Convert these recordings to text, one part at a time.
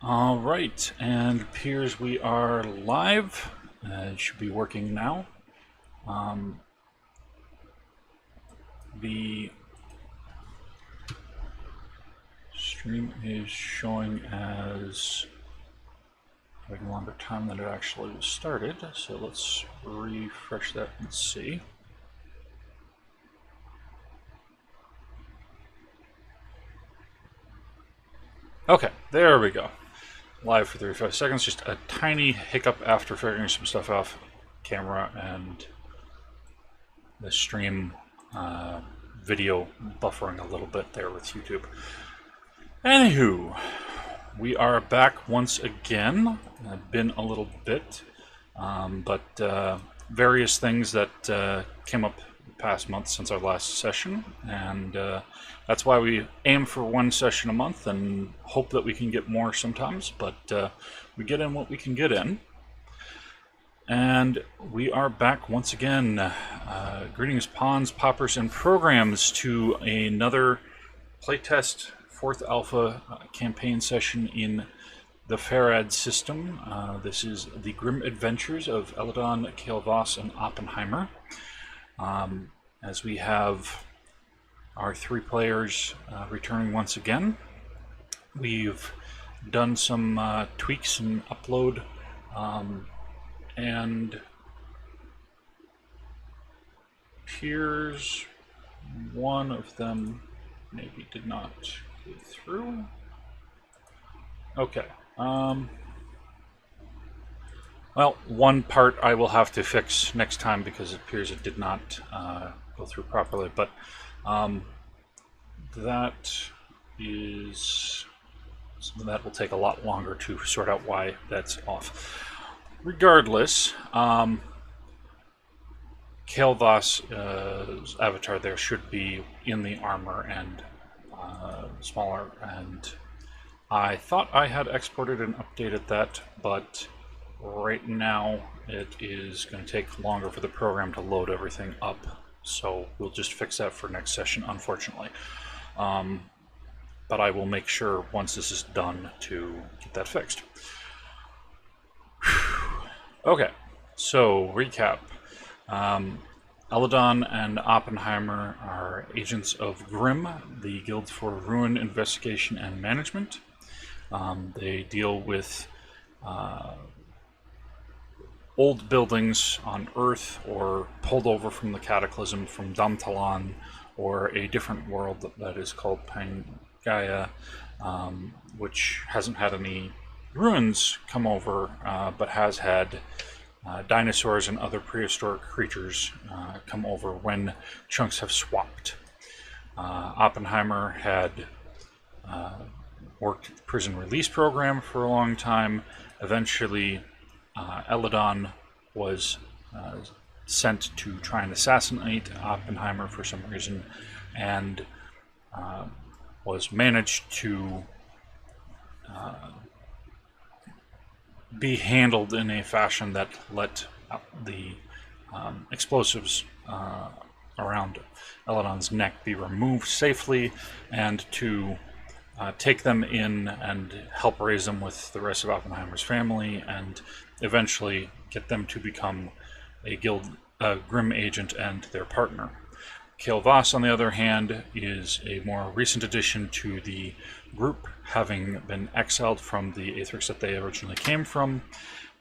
All right, and it appears we are live. It should be working now. The stream is showing as having a longer time than it actually started, so let's refresh that and see. Okay, there we go. Live for 35 seconds, just a tiny hiccup after figuring some stuff off camera and the stream video buffering a little bit there with YouTube. Anywho, we are back once again. Been a little bit, but various things that came up the past month since our last session, and that's why we aim for one session a month and hope that we can get more sometimes, but we get in what we can get in. And we are back once again. Greetings, pawns, poppers, and programs to another playtest 4th Alpha campaign session in the FARAD System. This is the Grim Adventures of Elidon, Kael Voss, and Oppenheimer. As we have our 3 players returning once again. We've done some tweaks and upload, and appears one of them maybe did not go through. Okay. Well, one part I will have to fix next time because it appears it did not go through properly, but that is something that will take a lot longer to sort out why that's off. Regardless, Kael Voss' avatar there should be in the armor and smaller, and I thought I had exported and updated that, but right now it is going to take longer for the program to load everything up, so we'll just fix that for next session, unfortunately. But I will make sure once this is done to get that fixed. Okay, so recap. Elidon and Oppenheimer are agents of G.R.I.M, the Guild for Ruin Investigation and Management. They deal with old buildings on Earth or pulled over from the cataclysm from Domtalahn or a different world that is called Pangaea, which hasn't had any ruins come over, but has had dinosaurs and other prehistoric creatures come over when chunks have swapped. Oppenheimer had worked at the prison release program for a long time. Eventually, Elidon was sent to try and assassinate Oppenheimer for some reason, and was managed to be handled in a fashion that let the explosives around Elidon's neck be removed safely, and to take them in and help raise them with the rest of Oppenheimer's family, and eventually get them to become a G.R.I.M agent and their partner. Kael Voss, on the other hand, is a more recent addition to the group, having been exiled from the Aetherix that they originally came from,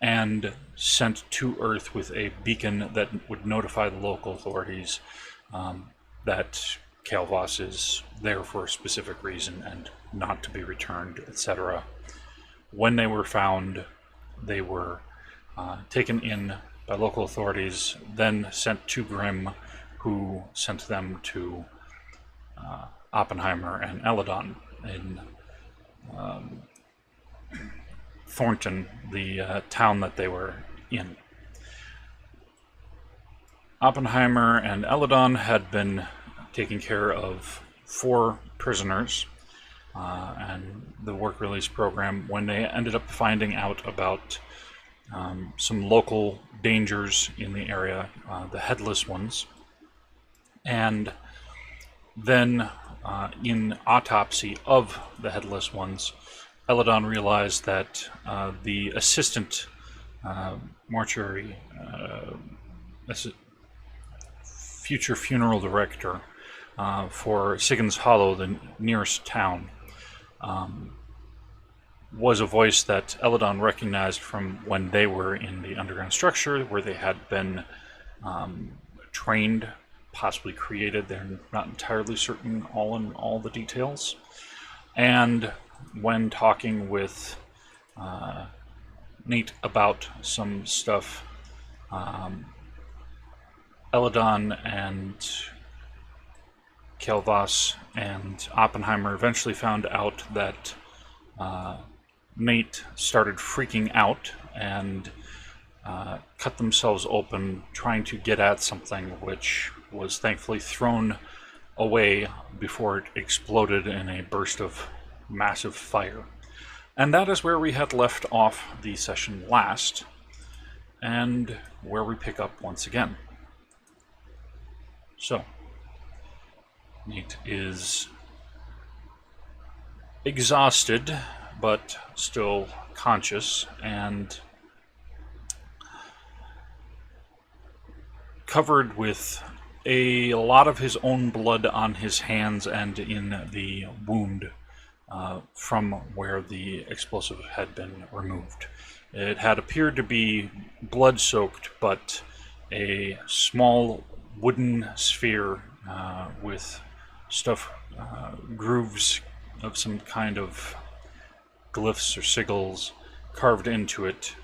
and sent to Earth with a beacon that would notify the local authorities that Kael Voss is there for a specific reason and not to be returned, etc. When they were found, they were taken in by local authorities, then sent to G.R.I.M, who sent them to Oppenheimer and Elidon in Thornton, the town that they were in. Oppenheimer and Elidon had been taking care of 4 prisoners and the work release program when they ended up finding out about some local dangers in the area, the headless ones. And then in autopsy of the headless ones, Elidon realized that the assistant mortuary, future funeral director for Sigyn's Hollow, the nearest town, was a voice that Elidon recognized from when they were in the underground structure, where they had been trained, possibly created. They're not entirely certain in all the details. And when talking with Nate about some stuff, Elidon and Kael Voss and Oppenheimer eventually found out that Nate started freaking out and cut themselves open trying to get at something, which was thankfully thrown away before it exploded in a burst of massive fire. And that is where we had left off the session last, and where we pick up once again. So, Nate is exhausted, but still conscious, and covered with a lot of his own blood on his hands and in the wound from where the explosive had been removed. It had appeared to be blood-soaked, but a small wooden sphere with grooves of some kind of glyphs or sigils carved into it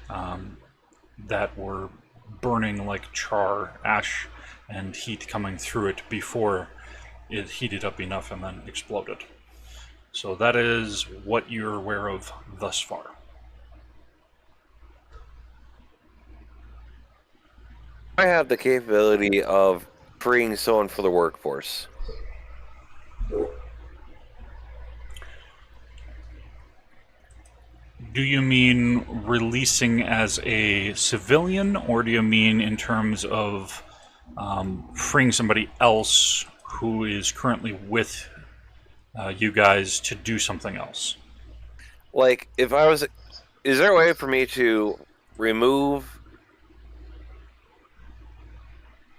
that were burning like char, ash, and heat coming through it before it heated up enough and then exploded. So that is what you're aware of thus far. I have the capability of freeing someone for the workforce. Do you mean releasing as a civilian, or do you mean in terms of freeing somebody else who is currently with you guys to do something else? Like, if I was... Is there a way for me to remove,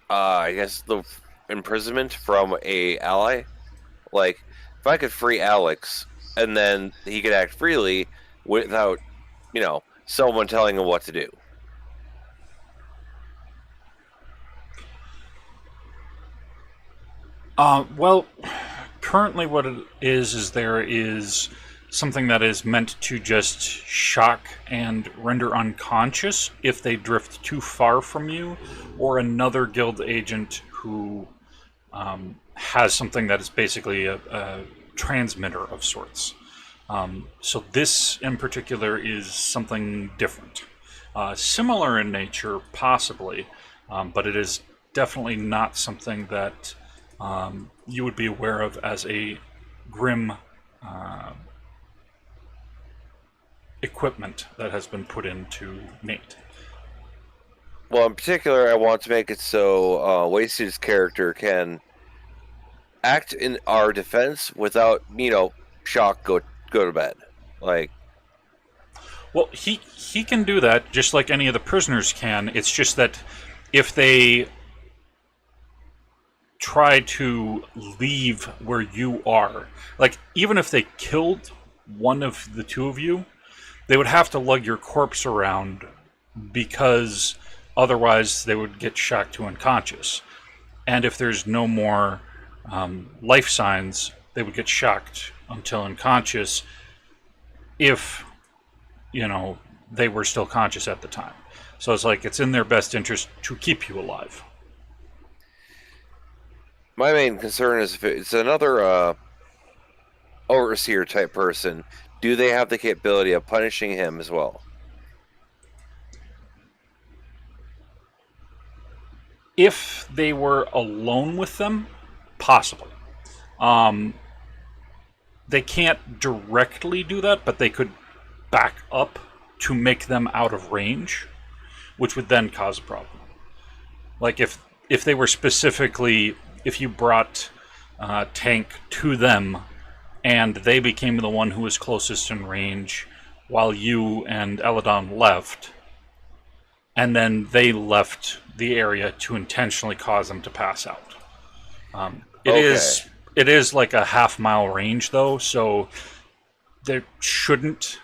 I guess, the imprisonment from a ally? Like, if I could free Alex, and then he could act freely without, someone telling him what to do. Well, currently what it is there is something that is meant to just shock and render unconscious if they drift too far from you, or another guild agent who has something that is basically a transmitter of sorts. So this in particular is something different. Similar in nature, possibly, but it is definitely not something that you would be aware of as a G.R.I.M equipment that has been put into Nate. Well, in particular, I want to make it so Wasted character can act in our defense without, shock, go to bed. Like, well, he can do that just like any of the prisoners can. It's just that if they try to leave where you are, like even if they killed one of the two of you, they would have to lug your corpse around, because otherwise they would get shocked to unconscious. And if there's no more life signs, they would get shocked until unconscious if, they were still conscious at the time. So it's like it's in their best interest to keep you alive. My main concern is if it's another overseer type person, do they have the capability of punishing him as well? If they were alone with them, possibly. They can't directly do that, but they could back up to make them out of range, which would then cause a problem. Like if they were specifically, if you brought Tank to them and they became the one who was closest in range while you and Elidon left. And then they left the area to intentionally cause them to pass out. It is like a half-mile range, though, so they shouldn't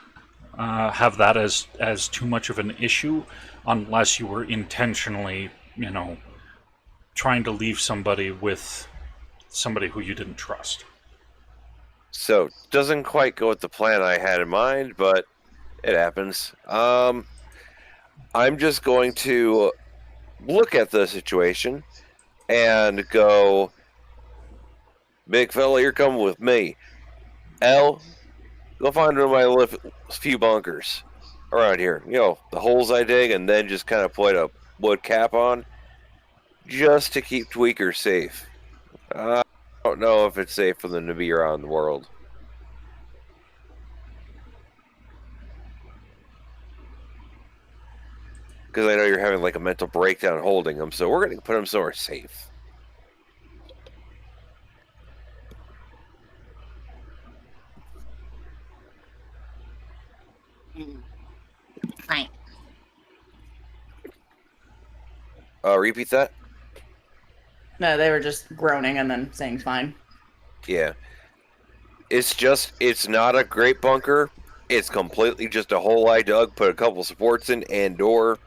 have that as too much of an issue unless you were intentionally, trying to leave somebody with somebody who you didn't trust. So, doesn't quite go with the plan I had in mind, but it happens. I'm just going to look at the situation and go, big fella, you're coming with me. Al, go find one of my few bunkers around here. The holes I dig, and then just kind of put a wood cap on, just to keep tweakers safe. I don't know if it's safe for them to be around the world. Because I know you're having like a mental breakdown holding them, so we're going to put them somewhere safe. Right. Repeat that? No, they were just groaning and then saying fine. Yeah. It's not a great bunker. It's completely just a hole I dug, put a couple supports in, and door.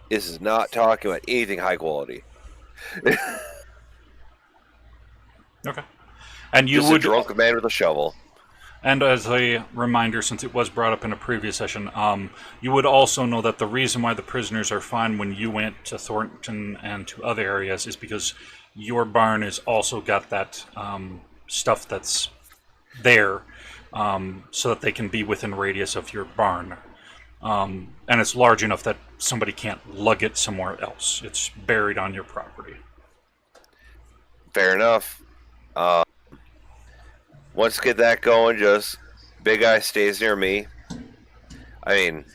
This is not talking about anything high quality. Okay. And you just would a drunk man with a shovel. And as a reminder, since it was brought up in a previous session, you would also know that the reason why the prisoners are fine when you went to Thornton and to other areas is because your barn has also got that stuff that's there, so that they can be within radius of your barn. And it's large enough that somebody can't lug it somewhere else. It's buried on your property. Fair enough. Once get that going, just big guy stays near me. I mean,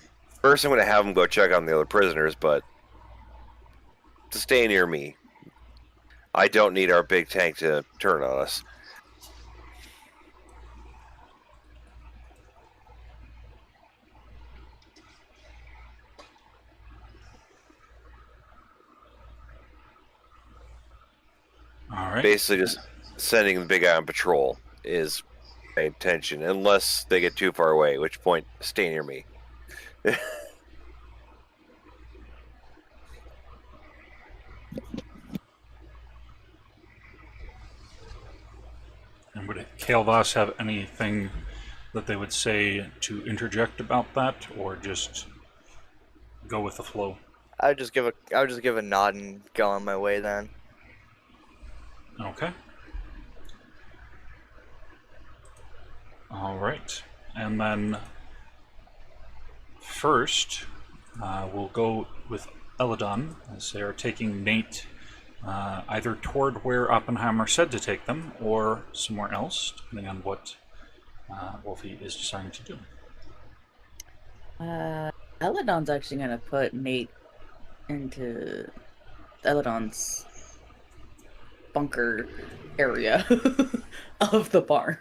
first I'm going to have him go check on the other prisoners, but to stay near me. I don't need our big tank to turn on us. All right. Basically, just sending the big guy on patrol is my intention, unless they get too far away, at which point, stay near me. And would Kael Voss have anything that they would say to interject about that, or just go with the flow? I would just give a nod and go on my way then. Okay. All right. And then first, we'll go with Elidon, as they are taking Nate either toward where Oppenheimer said to take them, or somewhere else, depending on what Wolfie is deciding to do. Elidon's actually going to put Nate into Elidon's bunker area of the barn.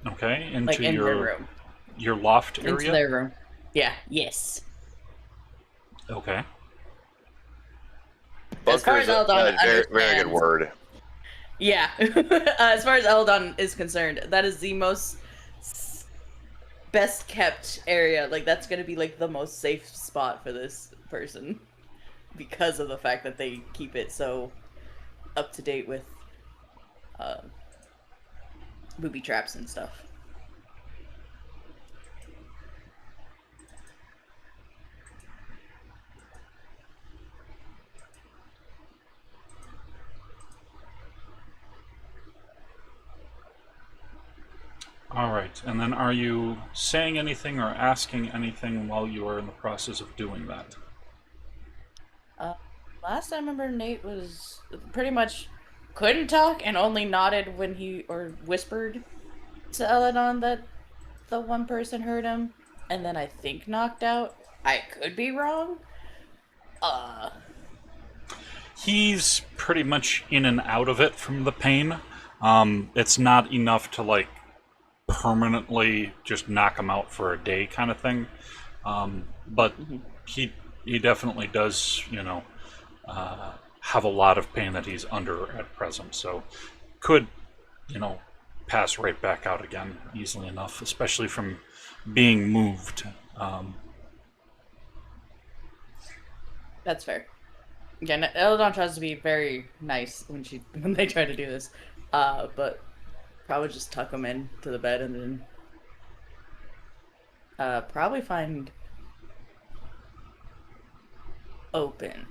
Okay, into like in their room. Your loft area? Into their room. Yeah, yes. Okay. As far as Elidon very good word. Yeah. As far as Elidon is concerned, that is the most best kept area. Like, that's going to be like the most safe spot for this person. Because of the fact that they keep it so up to date with booby traps and stuff. All right, and then are you saying anything or asking anything while you are in the process of doing that? Last I remember, Nate was pretty much couldn't talk and only nodded when he or whispered to Elidon that the one person heard him, and then I think knocked out. I could be wrong. he's pretty much in and out of it from the pain. It's not enough to like permanently just knock him out for a day kind of thing. But he definitely does, have a lot of pain that he's under at present. So could, pass right back out again easily enough, especially from being moved. That's fair. Again, Elidon tries to be very nice when they try to do this, but probably just tuck him in to the bed and then probably find Open.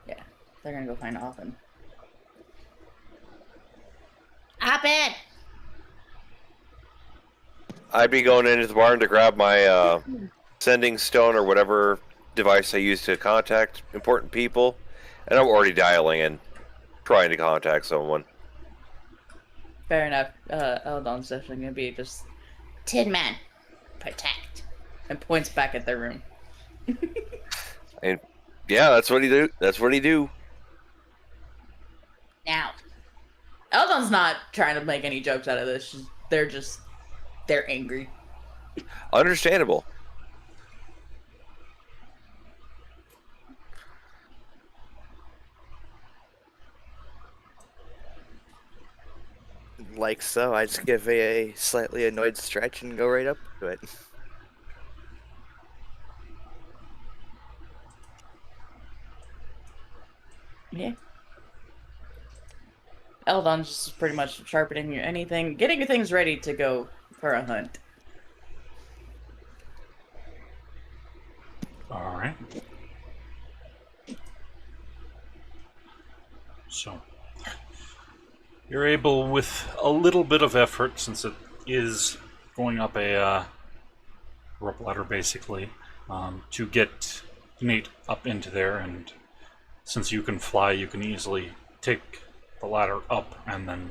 Yeah, they're gonna go find Open. Open! I'd be going into the barn to grab my sending stone or whatever device I use to contact important people, and I'm already dialing in, trying to contact someone. Fair enough. Elidon's definitely gonna be just Tin Man, protect, and points back at their room. And yeah, that's what he do. That's what he do. Now, Elidon's not trying to make any jokes out of this. They're angry. Understandable. Like so, I just give a slightly annoyed stretch and go right up to it. Yeah. Elidon's just pretty much sharpening anything, getting your things ready to go for a hunt. All right. So you're able, with a little bit of effort, since it is going up a rope ladder basically, to get Nate up into there, and since you can fly, you can easily take the ladder up and then,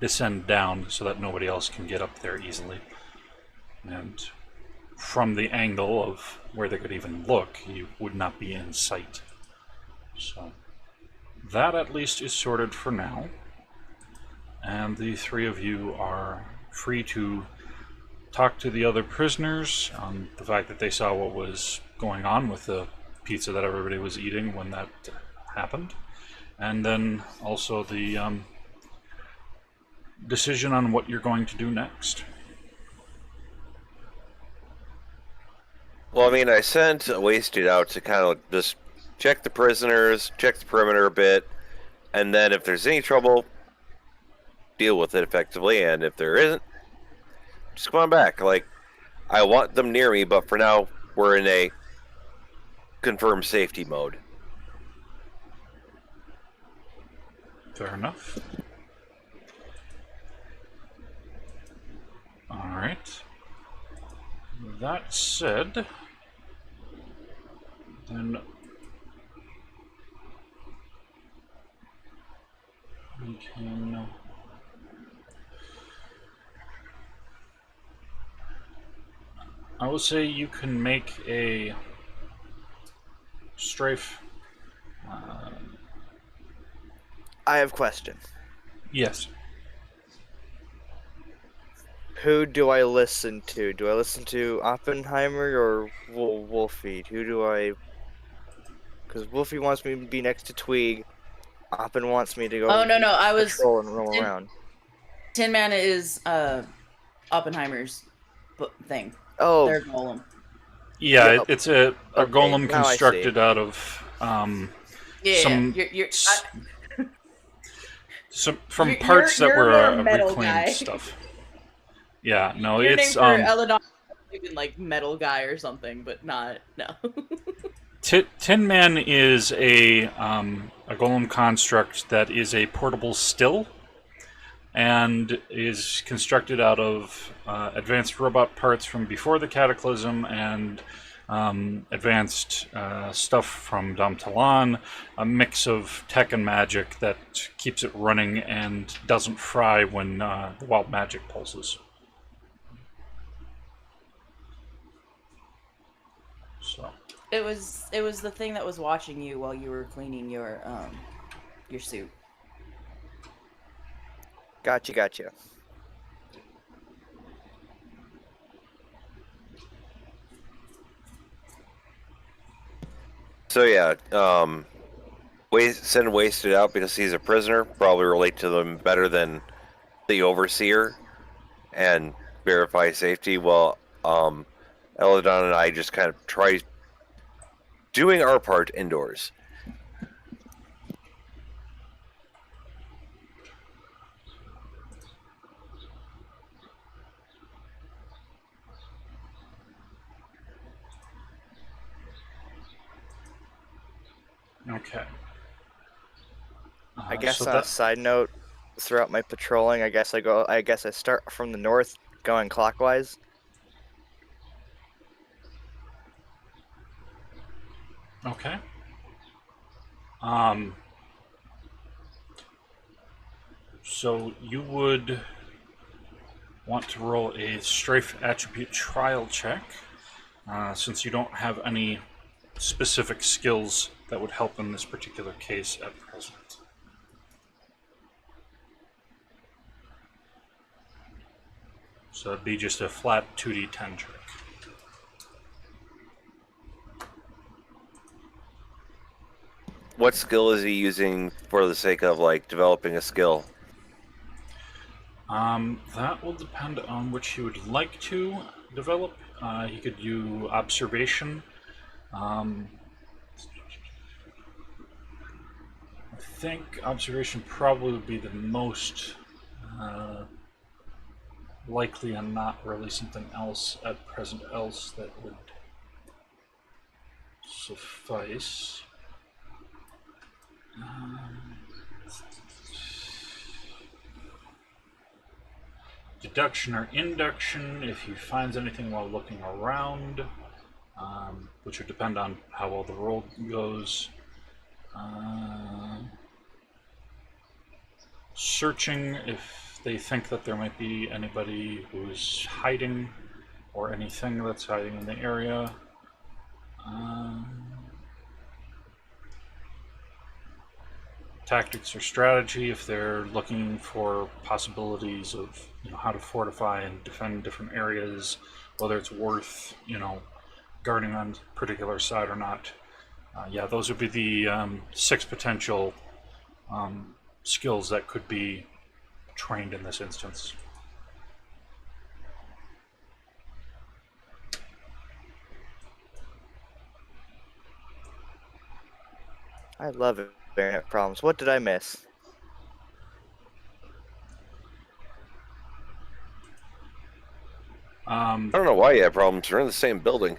descend down so that nobody else can get up there easily. And from the angle of where they could even look, you would not be in sight. So that at least is sorted for now. And the three of you are free to talk to the other prisoners on the fact that they saw what was going on with the pizza that everybody was eating when that happened. And then also the decision on what you're going to do next. Well, I mean, I sent a wasted out to kind of just check the prisoners, check the perimeter a bit, and then if there's any trouble, deal with it effectively, and if there isn't, just come on back. Like, I want them near me, but for now, we're in a confirmed safety mode. Fair enough. Alright. That said, then we can I will say you can make a strafe. I have a question. Yes. Who do I listen to? Do I listen to Oppenheimer or Wolfie? Who do I... Because Wolfie wants me to be next to Tweeg. Oppen wants me to go I was patrol and roll around. Tin Man is Oppenheimer's thing. Oh, Their golem. Yeah, Yep. it's a Okay, golem now I see. constructed out of some from parts that you're were more metal reclaimed guy. stuff. Yeah, no, Your it's name for Elidon is even like metal guy or something, but not no. Tin Man is a golem construct that is a portable still, and is constructed out of advanced robot parts from before the Cataclysm and advanced stuff from Domtalahn, a mix of tech and magic that keeps it running and doesn't fry when the wild magic pulses. So, It was the thing that was watching you while you were cleaning your suit. Gotcha. So yeah, send Wasted out because he's a prisoner. Probably relate to them better than the overseer, and verify safety. While Elidon and I just kind of try doing our part indoors. Okay. I guess so on a that side note, throughout my patrolling, I guess I start from the north, going clockwise. okay. So you would want to roll a strafe attribute trial check, since you don't have any specific skills that would help in this particular case at present. So it'd be just a flat 2d10 check. What skill is he using for the sake of like developing a skill? That will depend on which he would like to develop. He could do observation. I think observation probably would be the most likely, and not really something else at present else that would suffice. Deduction or induction if he finds anything while looking around, which would depend on how well the roll goes. Searching if they think that there might be anybody who's hiding or anything that's hiding in the area. Tactics or strategy if they're looking for possibilities of how to fortify and defend different areas, whether it's worth guarding on a particular side or not. Yeah, those would be the 6 potential skills that could be trained in this instance. I love it. Variant problems. What did I miss? I don't know why you have problems. We're in the same building.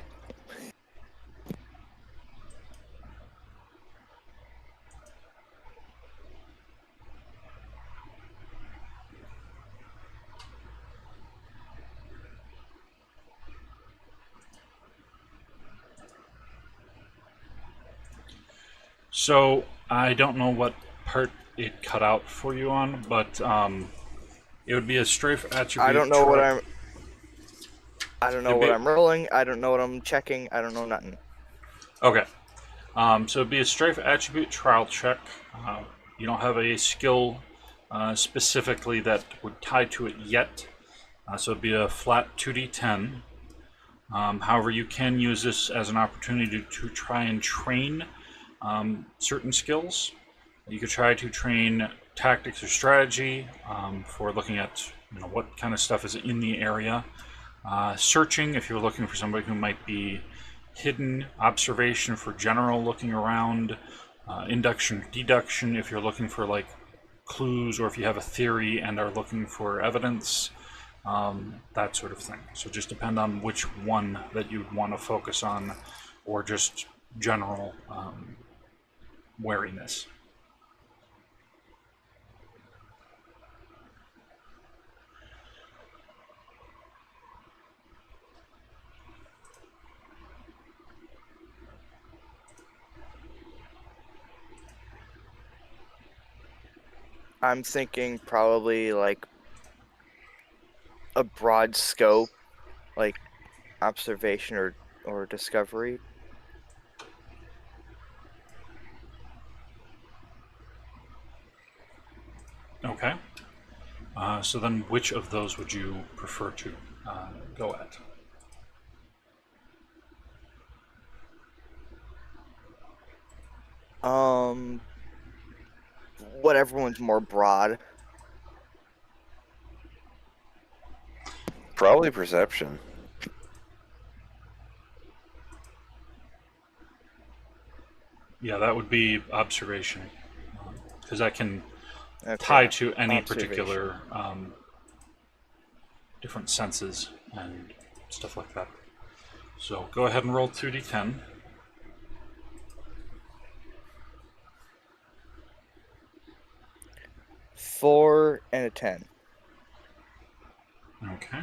So I don't know what part it cut out for you on, but it would be a strafe attribute. I don't know what I'm rolling. I don't know what I'm checking. I don't know nothing. Okay. So it'd be a strafe attribute trial check. You don't have a skill specifically that would tie to it yet. So it'd be a flat 2d10. However, you can use this as an opportunity to try and train certain skills. You could try to train tactics or strategy for looking at what kind of stuff is in the area. Searching if you're looking for somebody who might be hidden. Observation for general looking around. Induction, deduction if you're looking for like clues, or if you have a theory and are looking for evidence. That sort of thing. So just depend on which one that you'd want to focus on, or just general wariness. I'm thinking probably like a broad scope, like observation or discovery. Okay. So then which of those would you prefer to go at? Whatever one's more broad. Probably perception. Yeah, that would be observation, because that can Okay. tie to any Observation. particular different senses and stuff like that. So go ahead and roll 2d10. Four and a 10. Okay.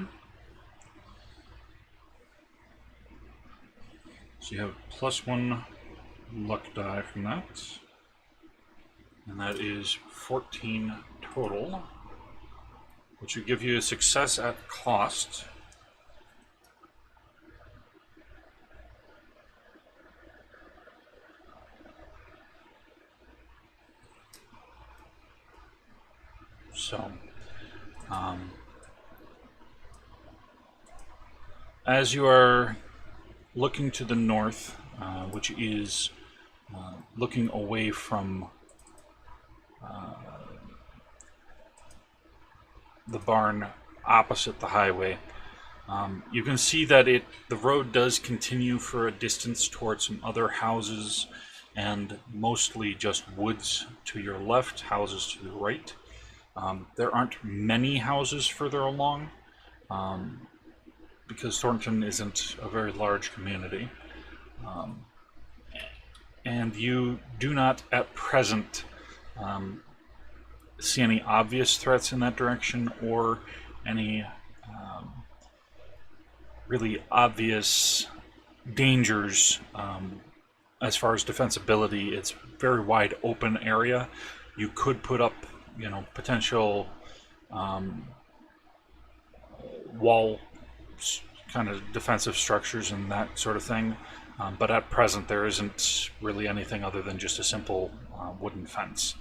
So you have +1 luck die from that. And that is 14 total, which would give you a success at cost. So, as you are looking to the north, which is looking away from the barn opposite the highway, you can see that the road does continue for a distance towards some other houses and mostly just woods to your left, houses to the right. There aren't many houses further along because Thornton isn't a very large community. And you do not at present see any obvious threats in that direction or any really obvious dangers as far as defensibility. It's a very wide open area. You could put up, potential wall kind of defensive structures and that sort of thing. But at present, there isn't really anything other than just a simple wooden fence.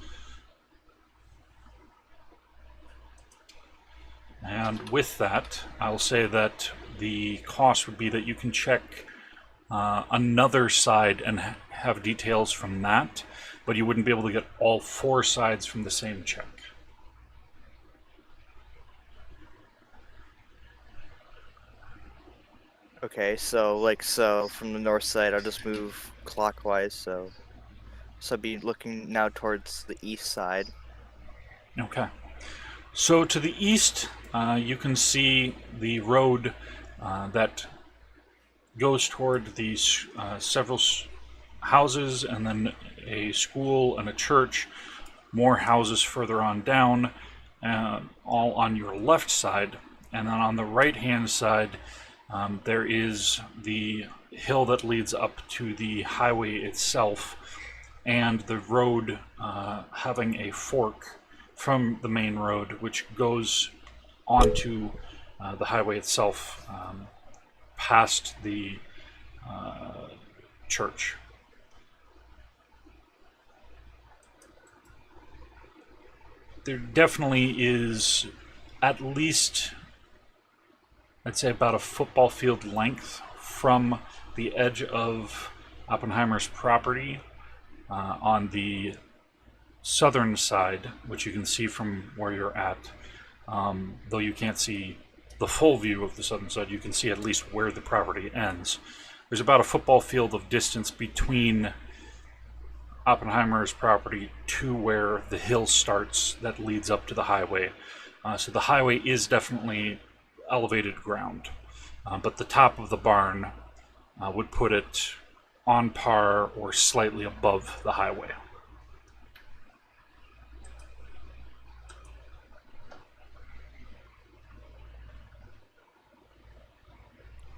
And with that, I'll say that the cost would be that you can check another side and have details from that, but you wouldn't be able to get all 4 sides from the same check. Okay, so from the north side, I'll just move clockwise. So I'd be looking now towards the east side. Okay. So to the east, you can see the road that goes toward these several houses and then a school and a church, more houses further on down, all on your left side. And then on the right-hand side, there is the hill that leads up to the highway itself, and the road having a fork from the main road, which goes onto the highway itself, past the church. There definitely is at least, I'd say, about a football field length from the edge of Oppenheimer's property on the southern side, which you can see from where you're at. Though you can't see the full view of the southern side, you can see at least where the property ends. There's about a football field of distance between Oppenheimer's property to where the hill starts that leads up to the highway. So the highway is definitely elevated ground, but the top of the barn would put it on par or slightly above the highway.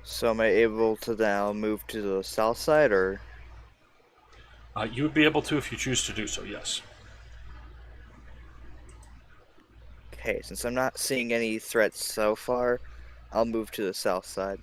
So am I able to now move to the south side, or? You would be able to if you choose to do so, yes. Okay, since I'm not seeing any threats so far, I'll move to the south side.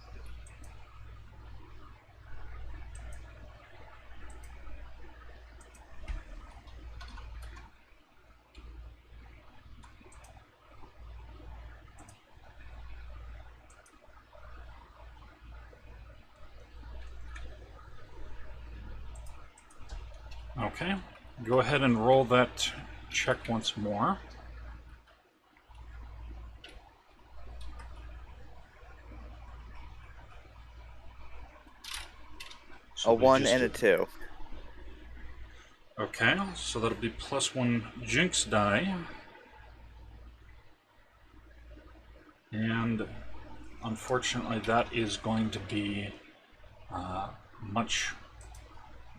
Okay. Go ahead and roll that check once more. So A we 1 just and a did- 2. Okay, so that'll be +1 jinx die. And unfortunately, that is going to be much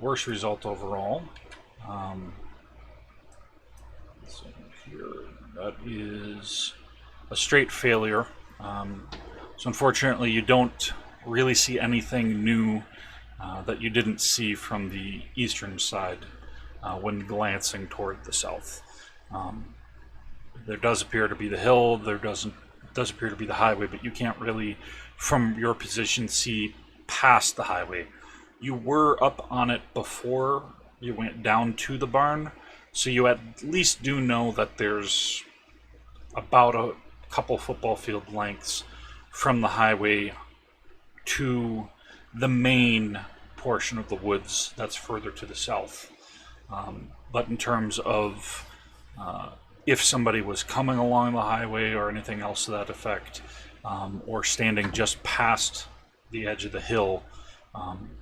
worse result overall. So here, that is a straight failure. So unfortunately, you don't really see anything new that you didn't see from the eastern side when glancing toward the south. There does appear to be the hill, does appear to be the highway, but you can't really, from your position, see past the highway. You were up on it before you went down to the barn, so you at least do know that there's about a couple football field lengths from the highway to the main portion of the woods that's further to the south. But in terms of if somebody was coming along the highway or anything else to that effect, or standing just past the edge of the hill,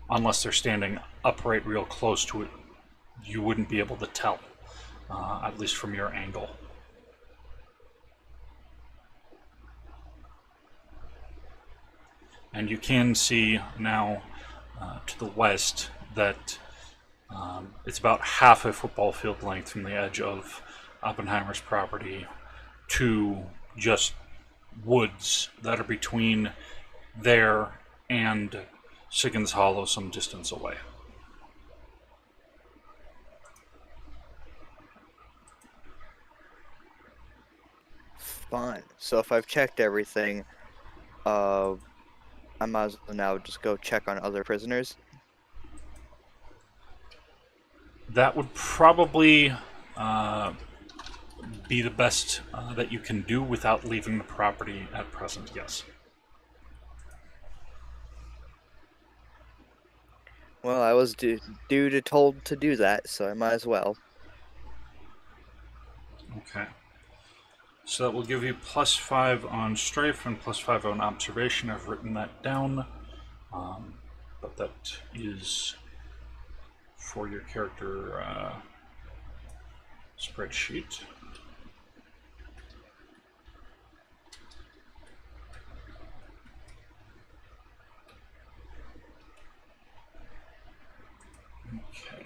unless they're standing upright real close to it, you wouldn't be able to tell, at least from your angle. And you can see now to the west that it's about half a football field length from the edge of Oppenheimer's property to just woods that are between there and Siggens Hollow some distance away. Fine. So if I've checked everything, I might as well now just go check on other prisoners. That would probably be the best that you can do without leaving the property at present, yes. Well, I was told to do that, so I might as well. Okay. So that will give you +5 on strafe and +5 on observation. I've written that down, but that is for your character spreadsheet. Okay.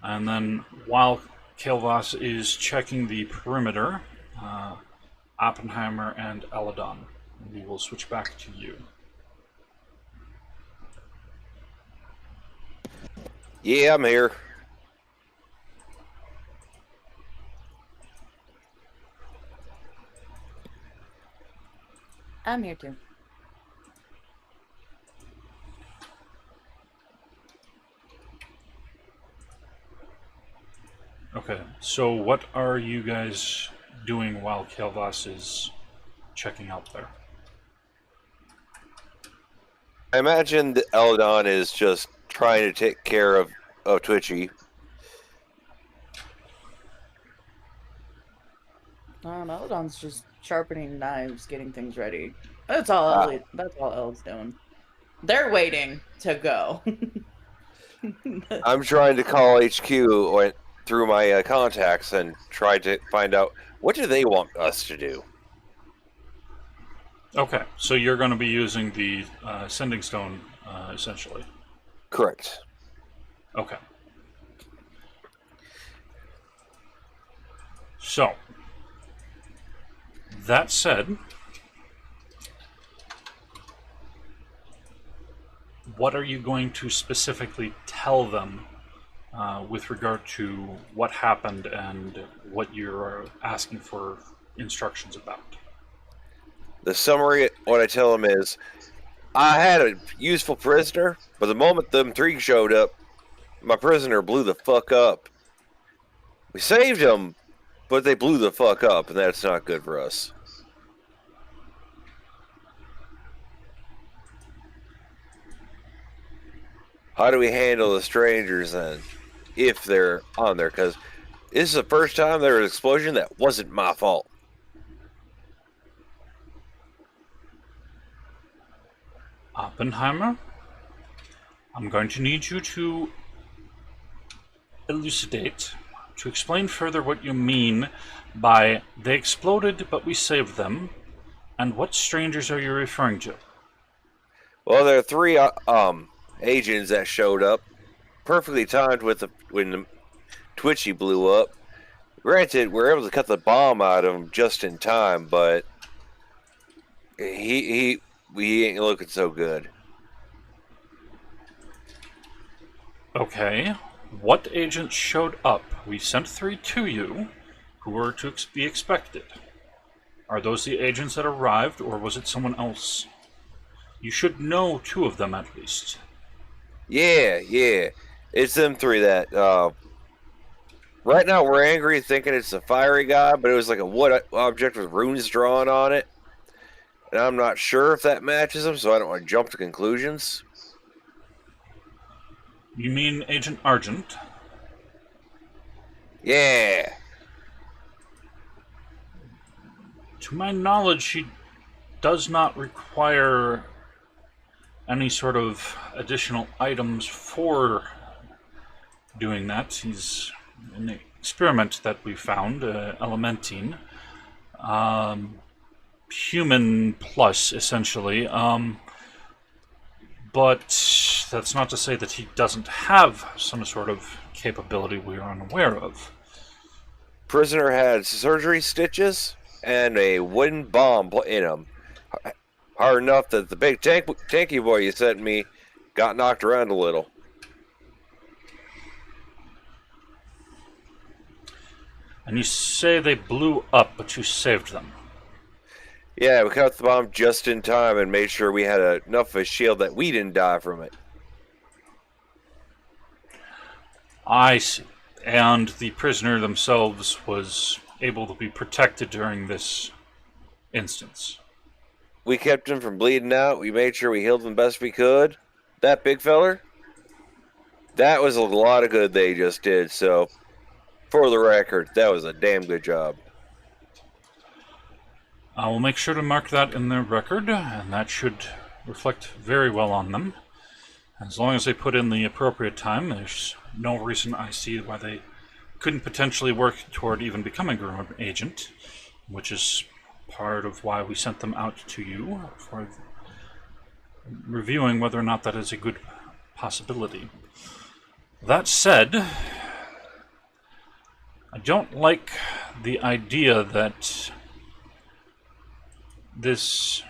And then while Kael Voss is checking the perimeter, Oppenheimer and Elidon, we will switch back to you. Yeah, I'm here. I'm here too. Okay, so what are you guys doing while Kael Voss is checking out there? I imagine that Elidon is just trying to take care of Twitchy. Elidon's just sharpening knives, getting things ready. That's all. That's all El's doing. They're waiting to go. I'm trying to call HQ through my contacts and try to find out what do they want us to do. Okay, so you're going to be using the sending stone, essentially. Correct. Okay. So, that said, what are you going to specifically tell them with regard to what happened and what you're asking for instructions about? The summary, what I tell them is, I had a useful prisoner, but the moment them three showed up, my prisoner blew the fuck up. We saved him, but they blew the fuck up, and that's not good for us. How do we handle the strangers then? if they're on there, because this is the first time there was an explosion that wasn't my fault. Oppenheimer, I'm going to need you to elucidate, to explain further what you mean by they exploded but we saved them, and what strangers are you referring to? Well, there are three agents that showed up, perfectly timed with when the Twitchy blew up. Granted, we were able to cut the bomb out of him just in time, but he ain't looking so good. Okay, what agents showed up? We sent 3 to you, who were to be expected. Are those the agents that arrived, or was it someone else? You should know 2 of them at least. Yeah. It's them 3 that, right now we're angry thinking it's a fiery guy, but it was like a wood object with runes drawn on it. And I'm not sure if that matches him, so I don't want to jump to conclusions. You mean Agent Argent? Yeah. To my knowledge, he does not require any sort of additional items for doing that. He's an experiment that we found, Elementine. Human plus, essentially. But that's not to say that he doesn't have some sort of capability we are unaware of. Prisoner had surgery stitches and a wooden bomb in him. Hard enough that the big tanky boy you sent me got knocked around a little. And you say they blew up, but you saved them. Yeah, we cut the bomb just in time and made sure we had enough of a shield that we didn't die from it. I see. And the prisoner themselves was able to be protected during this instance. We kept him from bleeding out. We made sure we healed him best we could. That big feller, that was a lot of good they just did. So, for the record, that was a damn good job. I will make sure to mark that in their record, and that should reflect very well on them. As long as they put in the appropriate time, there's no reason I see why they couldn't potentially work toward even becoming a G.R.I.M agent, which is part of why we sent them out to you for reviewing whether or not that is a good possibility. That said, I don't like the idea that this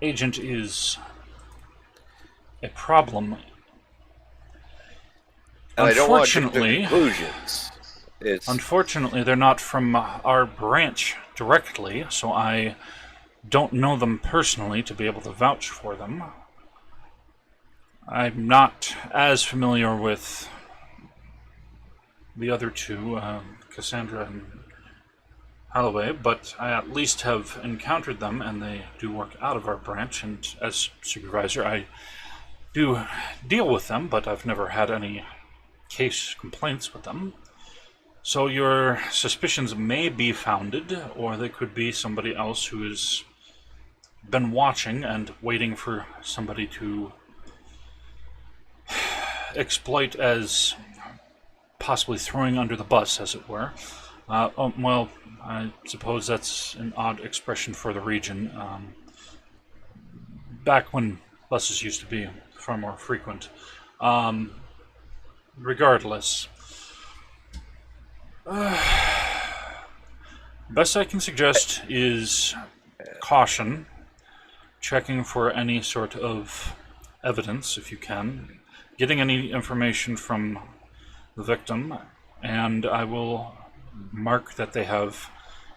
agent is a problem. And I don't want to jump to Unfortunately, conclusions. unfortunately, they're not from our branch directly, so I don't know them personally to be able to vouch for them. I'm not as familiar with the other 2, Cassandra and Holloway, but I at least have encountered them, and they do work out of our branch, and as supervisor I do deal with them, but I've never had any case complaints with them. So your suspicions may be founded, or they could be somebody else who has been watching and waiting for somebody to exploit as possibly throwing under the bus, as it were. Well, I suppose that's an odd expression for the region. Back when buses used to be far more frequent. Regardless, best I can suggest is caution, checking for any sort of evidence, if you can, getting any information from the victim, and I will mark that they have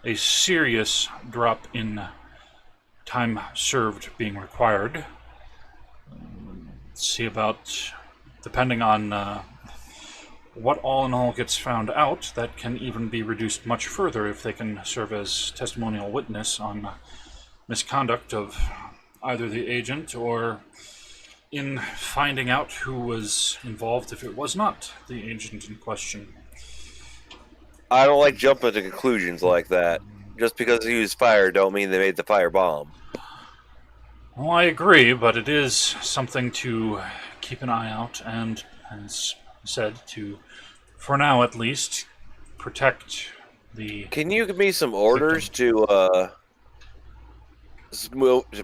a serious drop in time served being required. See about, depending on what all in all gets found out, that can even be reduced much further if they can serve as testimonial witness on misconduct of either the agent or in finding out who was involved if it was not the agent in question. I don't like jumping to conclusions like that. Just because they used fire don't mean they made the fire bomb. Well, I agree, but it is something to keep an eye out and, as said, to, for now at least, protect the... Can you give me some orders to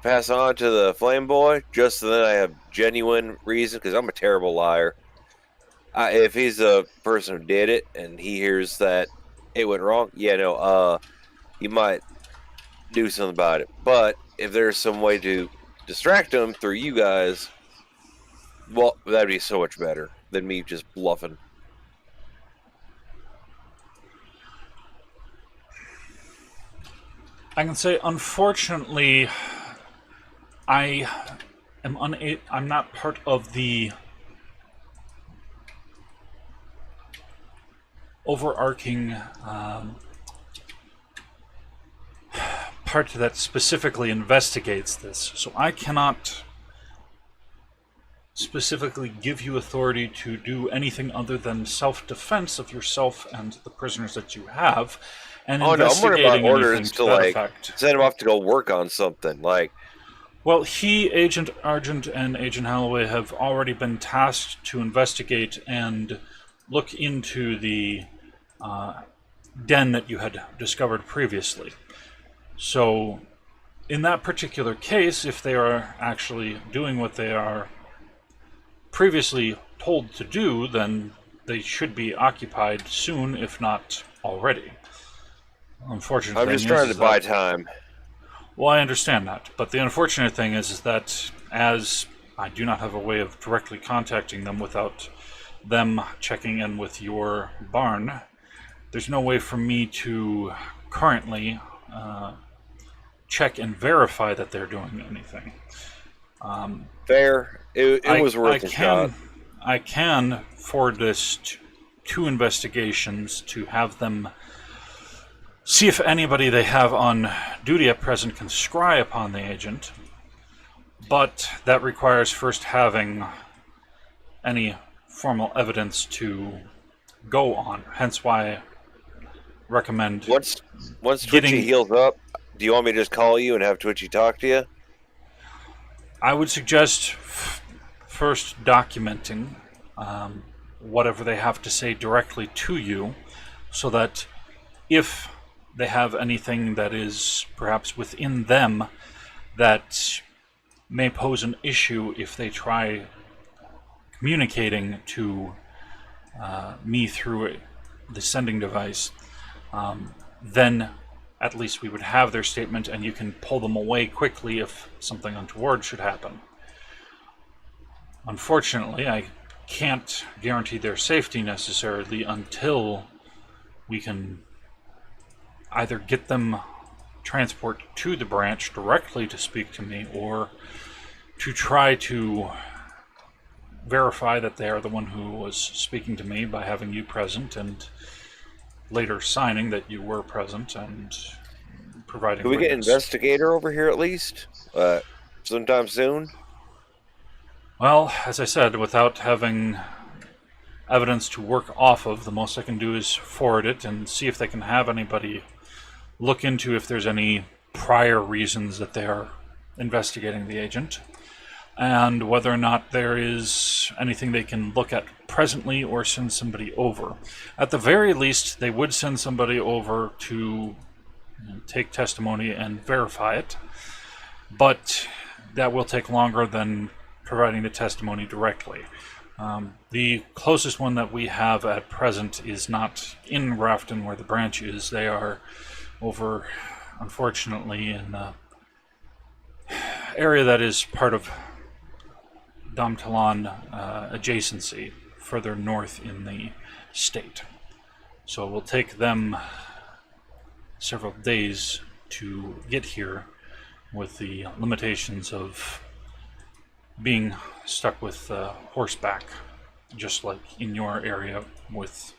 pass on to the flame boy, just so that I have genuine reason? Because I'm a terrible liar. If he's the person who did it and he hears that it went wrong, he might do something about it. But if there's some way to distract him through you guys, well, that'd be so much better than me just bluffing. I can say, unfortunately, I'm not part of the overarching part that specifically investigates this, so I cannot specifically give you authority to do anything other than self-defense of yourself and the prisoners that you have, and investigating I'm wondering about anything orders to to that effect. send him off to go work on something. Well, Agent Argent, and Agent Holloway have already been tasked to investigate and look into the den that you had discovered previously. So, in that particular case, if they are actually doing what they are previously told to do, then they should be occupied soon, if not already. Unfortunately, I'm just trying to buy time. Well, I understand that, but the unfortunate thing is that as I do not have a way of directly contacting them without them checking in with your barn, there's no way for me to currently check and verify that they're doing anything. Fair. It was worth a shot. I can forward this to investigations to have them see if anybody they have on duty at present can scry upon the agent, but that requires first having any formal evidence to go on, hence why I recommend... Once Twitchy heals up, do you want me to just call you and have Twitchy talk to you? I would suggest first documenting whatever they have to say directly to you, so that if they have anything that is perhaps within them that may pose an issue if they try communicating to me through the sending device, then at least we would have their statement and you can pull them away quickly if something untoward should happen. Unfortunately, I can't guarantee their safety necessarily until we can either get them transport to the branch directly to speak to me, or to try to verify that they are the one who was speaking to me by having you present and later signing that you were present and providing... Can we get an investigator over here at least? Sometime soon? Well, as I said, without having evidence to work off of, the most I can do is forward it and see if they can have anybody look into if there's any prior reasons that they are investigating the agent, and whether or not there is anything they can look at presently or send somebody over. At the very least, they would send somebody over to take testimony and verify it, but that will take longer than providing the testimony directly. The closest one that we have at present is not in Grafton where the branch is. They are over, unfortunately, in an area that is part of Domtalahn adjacency, further north in the state. So it will take them several days to get here, with the limitations of being stuck with horseback, just like in your area with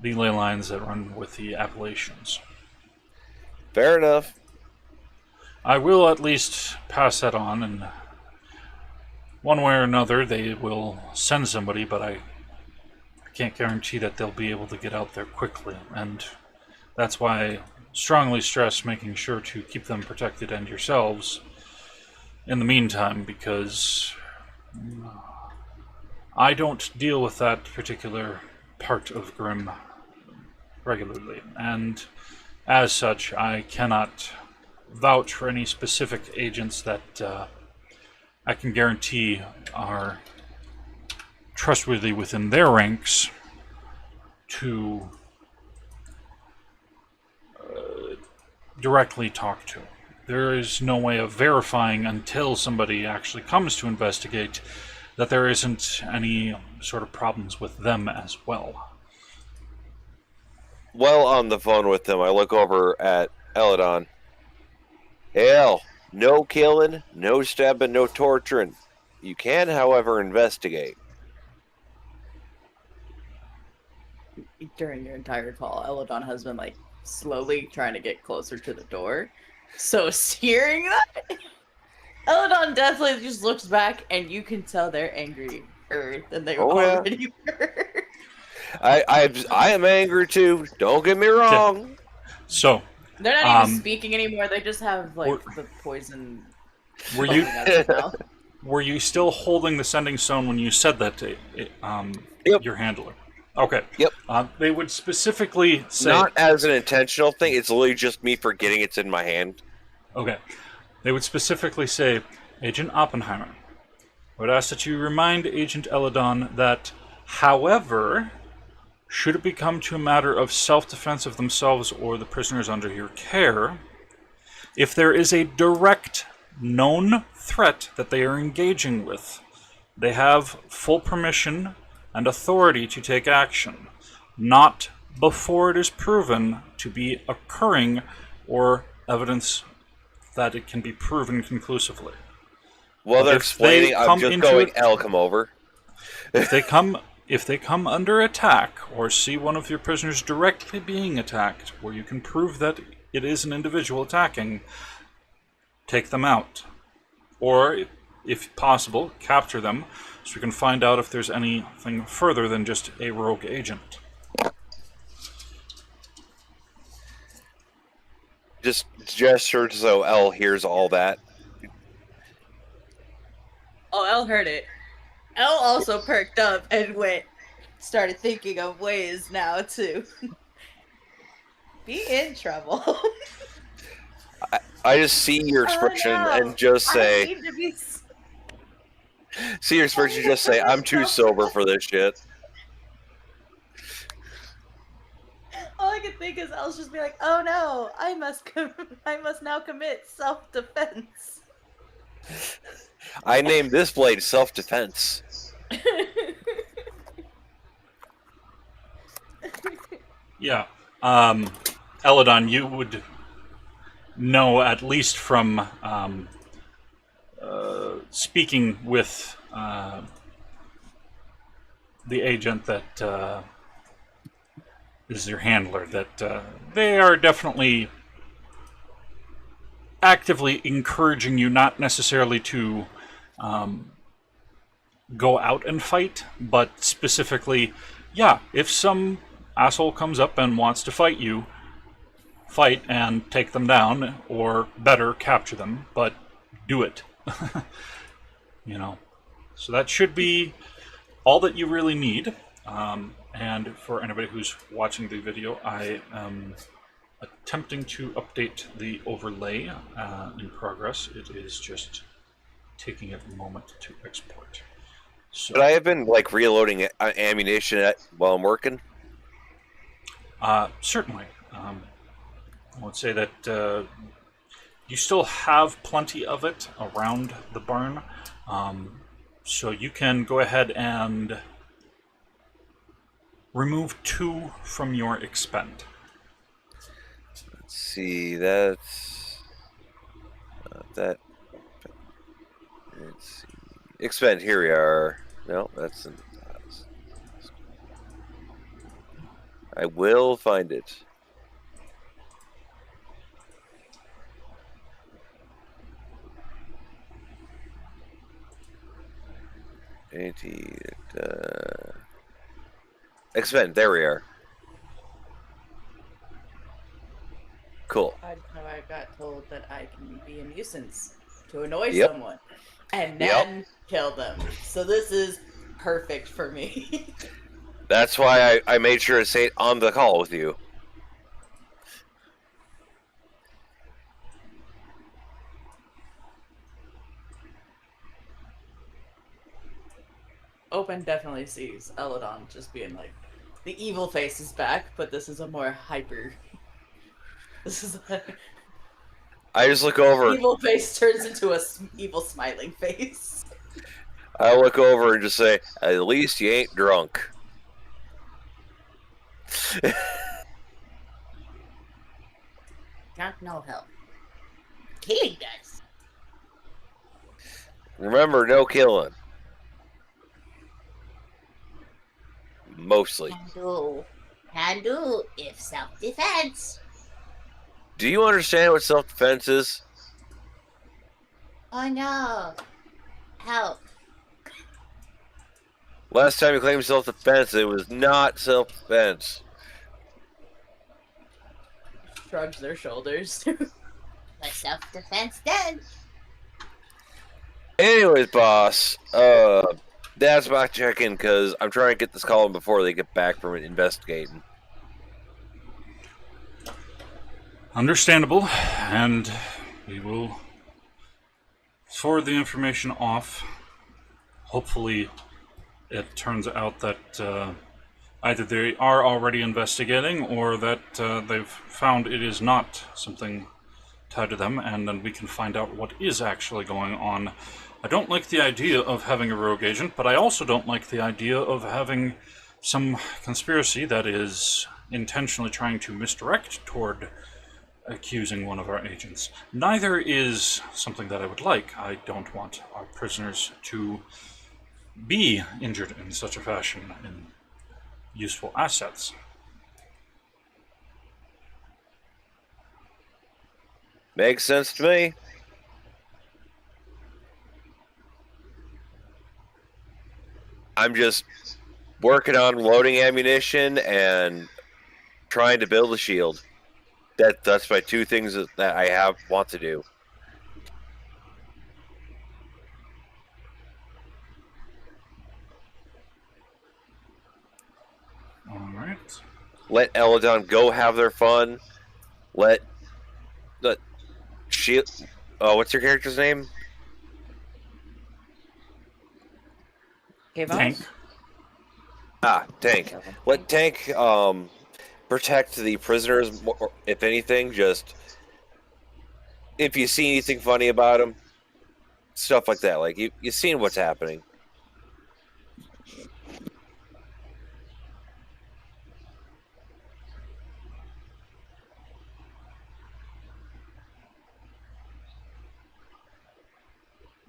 the ley lines that run with the Appalachians. Fair enough. I will at least pass that on and one way or another, they will send somebody, but I can't guarantee that they'll be able to get out there quickly. And that's why I strongly stress making sure to keep them protected and yourselves in the meantime, because I don't deal with that particular part of G.R.I.M regularly, and as such, I cannot vouch for any specific agents that I can guarantee are trustworthy within their ranks to directly talk to. There is no way of verifying until somebody actually comes to investigate that there isn't any sort of problems with them as well. While on the phone with them, I look over at Elidon. Hell, no killing, no stabbing, no torturing. You can, however, investigate. During your entire call, Elidon has been like slowly trying to get closer to the door. So hearing that, Elidon definitely just looks back, and you can tell they're angrier than they already were. I am angry too. Don't get me wrong. So They're not even speaking anymore. They just have like the poison. Were you still holding the sending stone when you said that to your handler? Okay. Yep. They would specifically say, not as an intentional thing. It's literally just me forgetting it's in my hand. Okay. They would specifically say, Agent Oppenheimer, I would ask that you remind Agent Elidon that, however, should it become to a matter of self-defense of themselves or the prisoners under your care, if there is a direct known threat that they are engaging with, they have full permission and authority to take action, not before it is proven to be occurring or evidence that it can be proven conclusively. Well, they're explaining. I'm just going, L, come over. If they come under attack or see one of your prisoners directly being attacked, where you can prove that it is an individual attacking, take them out. Or, if possible, capture them so we can find out if there's anything further than just a rogue agent. Just gesture so L hears all that. Oh, L heard it. L also perked up and started thinking of ways now to be in trouble. I just see your expression and just say, see your expression, just say, I'm too sober for this shit. All I can think is I'll just be like, oh no, I must now commit self-defense. I named this blade self-defense. Yeah. Elidon, you would know, at least from speaking with the agent that is your handler, that they are definitely actively encouraging you not necessarily to go out and fight, but specifically, yeah, if some asshole comes up and wants to fight you, fight and take them down, or better, capture them, but do it. You know, so that should be all that you really need. And for anybody who's watching the video, I am attempting to update the overlay in progress. It is just taking a moment to export. So, but I have been like reloading ammunition while I'm working. Certainly. I would say that you still have plenty of it around the barn, so you can go ahead and remove 2 from your expend. Let's see, that's that. Let's see. Expend, here we are. No, that's in, I will find it. Expend. There we are. Cool. I know I got told that I can be a nuisance to annoy Yep. someone and Yep. then kill them. So this is perfect for me. That's why I made sure to say it on the call with you. Open definitely sees Elidon just being like, the evil face is back, but this is a more hyper. This is like, I just look over. evil face turns into a evil smiling face. I look over and just say, "At least you ain't drunk." Drunk no help. Killing does. Remember, no killing. Mostly. Can do if self-defense. Do you understand what self-defense is? Oh no. Help. Last time you claimed self-defense, it was not self-defense. Shrugs their shoulders. But self-defense then. Anyways, boss, that's my check-in because I'm trying to get this call in before they get back from investigating. Understandable, and we will forward the information off. Hopefully, it turns out that either they are already investigating or that they've found it is not something tied to them, and then we can find out what is actually going on. I don't like the idea of having a rogue agent, but I also don't like the idea of having some conspiracy that is intentionally trying to misdirect toward accusing one of our agents. Neither is something that I would like. I don't want our prisoners to be injured in such a fashion in useful assets. Makes sense to me. I'm just working on loading ammunition and trying to build a shield. That's my two things that I want to do. Alright. Let Elidon go have their fun. Let shield. What's your character's name? Tank. Tank. Let Tank protect the prisoners. If anything, just if you see anything funny about them, stuff like that. Like you've seen what's happening.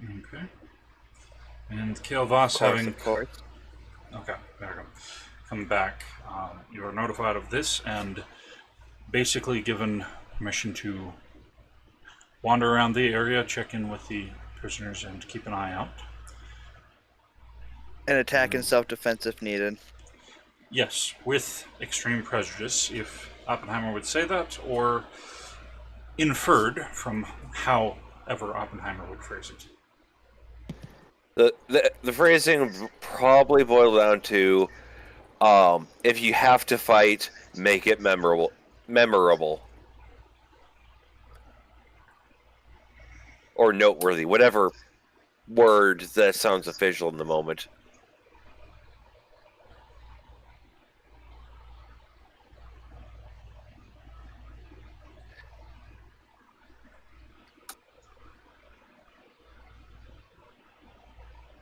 Okay. And Kael Voss Of course. Okay, there we go. Come back. You are notified of this and basically given permission to wander around the area, check in with the prisoners, and keep an eye out. And attack in self-defense if needed. Yes, with extreme prejudice, if Oppenheimer would say that, or inferred from however Oppenheimer would phrase it. The phrasing would probably boil down to, if you have to fight, make it memorable, or noteworthy, whatever word that sounds official in the moment.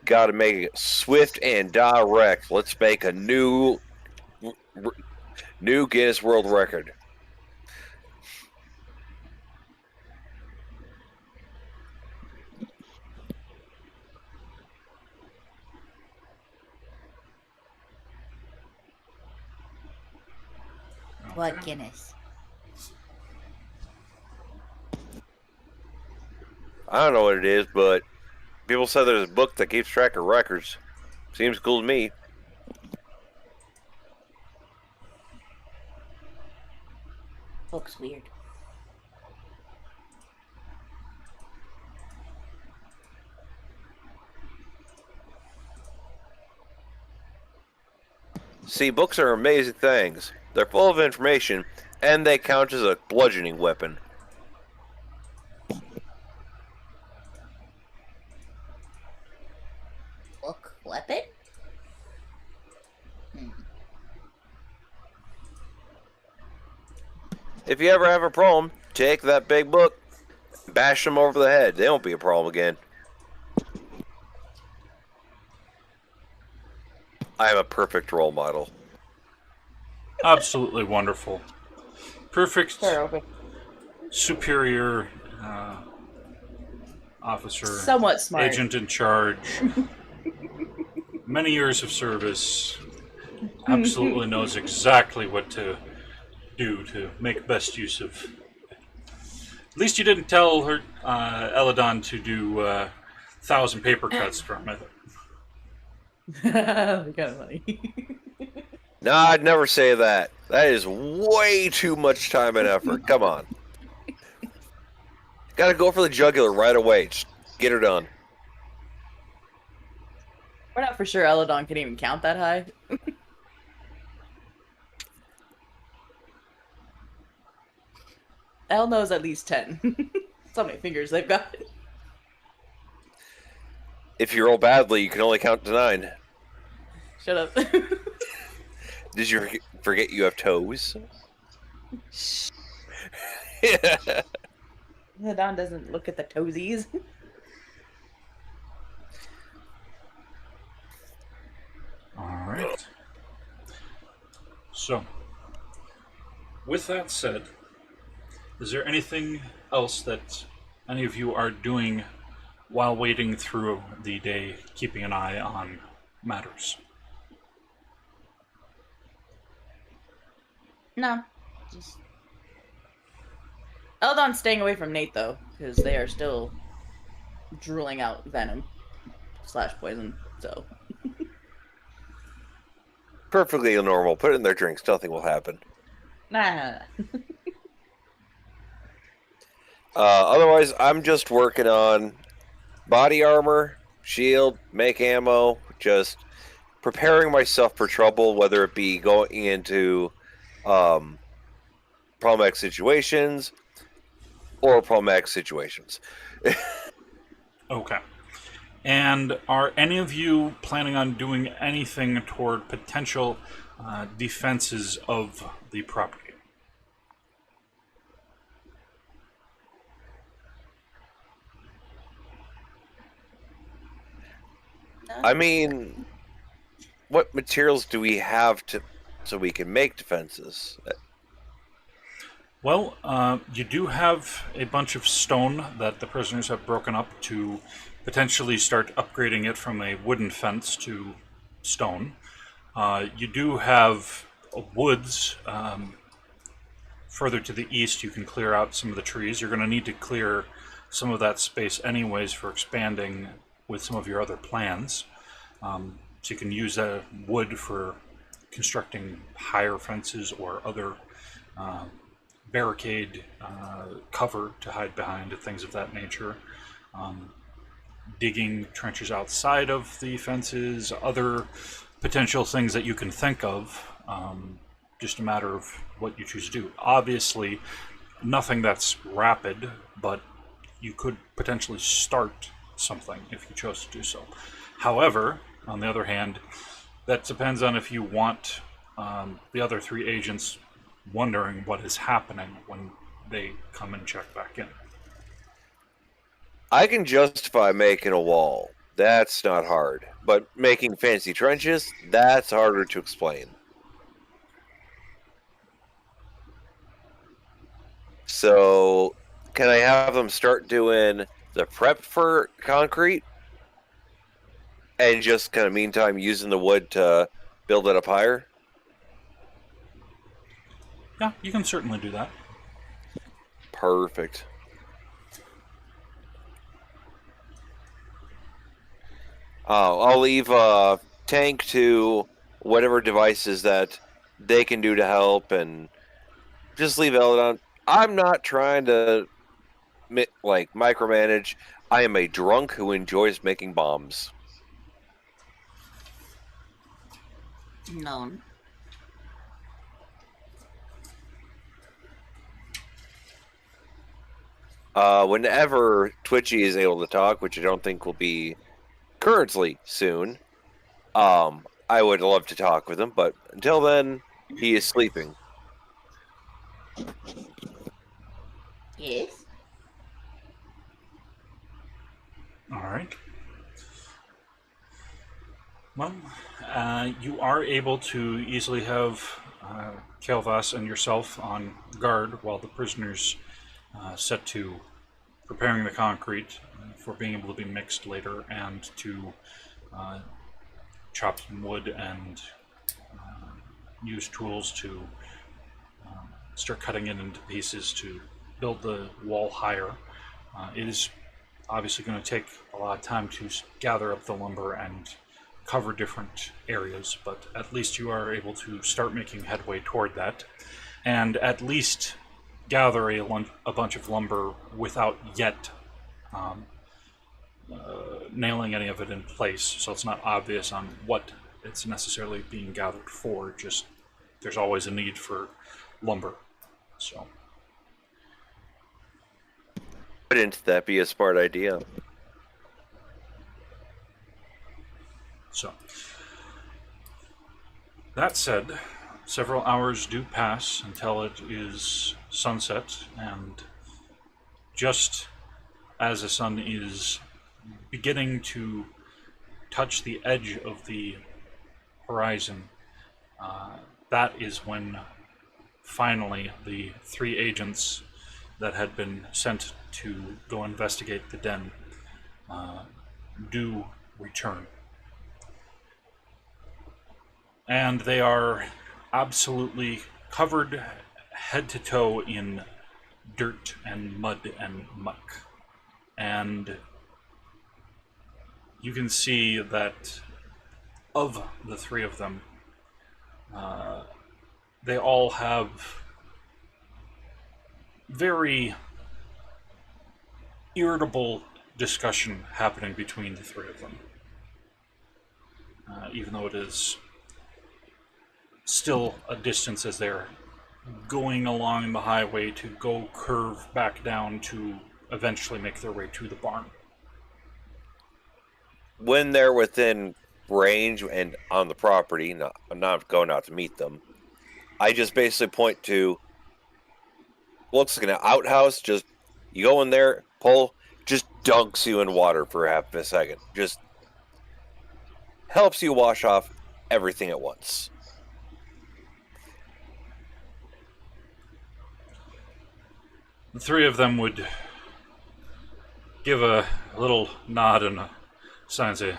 Gotta make it swift and direct. Let's make a new Guinness World Record. What Guinness? I don't know what it is, but people say there's a book that keeps track of records. Seems cool to me. Looks weird. See, books are amazing things. They're full of information, and they count as a bludgeoning weapon. Book weapon? If you ever have a problem, take that big book, bash them over the head. They won't be a problem again. I am a perfect role model. Absolutely wonderful. Perfect, Terrible. superior officer, Somewhat smart. agent in charge, many years of service, absolutely knows exactly what to do to make best use of. At least you didn't tell her Elidon to do 1,000 paper cuts from it. Kind of funny. Nah, I'd never say that. That is way too much time and effort. Come on. Gotta go for the jugular right away. Just get her done. We're not for sure Elidon can even count that high. El knows at least 10. That's how many fingers they've got. If you roll badly, you can only count to 9. Shut up. Did you forget you have toes? Elidon doesn't look at the toesies. Alright. So, with that said, is there anything else that any of you are doing while waiting through the day, keeping an eye on matters? No. Just... Elidon's staying away from Nate, though, because they are still drooling out venom / poison, so... Perfectly normal. Put it in their drinks. Nothing will happen. Nah. Otherwise, I'm just working on body armor, shield, make ammo, just preparing myself for trouble, whether it be going into problematic situations or problematic situations. Okay. And are any of you planning on doing anything toward potential defenses of the property? I mean, what materials do we have so we can make defenses? Well, you do have a bunch of stone that the prisoners have broken up to potentially start upgrading it from a wooden fence to stone. You do have woods further to the east. You can clear out some of the trees. You're going to need to clear some of that space anyways for expanding with some of your other plans. So you can use that wood for constructing higher fences or other barricade cover to hide behind, things of that nature. Digging trenches outside of the fences, other potential things that you can think of. Just a matter of what you choose to do. Obviously, nothing that's rapid, but you could potentially start something if you chose to do so. However, on the other hand, that depends on if you want the other 3 agents wondering what is happening when they come and check back in. I can justify making a wall. That's not hard. But making fancy trenches, that's harder to explain. So, can I have them start doing the prep for concrete? And just kind of meantime using the wood to build it up higher? Yeah, you can certainly do that. Perfect. I'll leave tank to whatever devices that they can do to help, and just leave Elidon. I'm not trying to like micromanage. I am a drunk who enjoys making bombs. No. Whenever Twitchy is able to talk, which I don't think will be currently soon, I would love to talk with him, but until then, he is sleeping. Yes. All right. Well, you are able to easily have Kael Voss and yourself on guard while the prisoners set to preparing the concrete for being able to be mixed later, and to chop some wood and use tools to start cutting it into pieces to build the wall higher. It is obviously going to take a lot of time to gather up the lumber and cover different areas, but at least you are able to start making headway toward that, and at least gather a bunch of lumber without yet nailing any of it in place, so it's not obvious on what it's necessarily being gathered for. Just there's always a need for lumber. So Wouldn't that be a smart idea? So, that said, several hours do pass until it is sunset, and just as the sun is beginning to touch the edge of the horizon, that is when finally the 3 agents that had been sent to go investigate the den do return. And they are absolutely covered head to toe in dirt and mud and muck. And you can see that of the 3 of them, they all have very irritable discussion happening between the 3 of them. Even though it is still a distance as they're going along the highway to go curve back down to eventually make their way to the barn. When they're within range and on the property, I'm not going out to meet them, I just basically point to, looks like an outhouse, just you go in there, pull, just dunks you in water for half a second. Just helps you wash off everything at once. The 3 of them would give a little nod and a sign and say,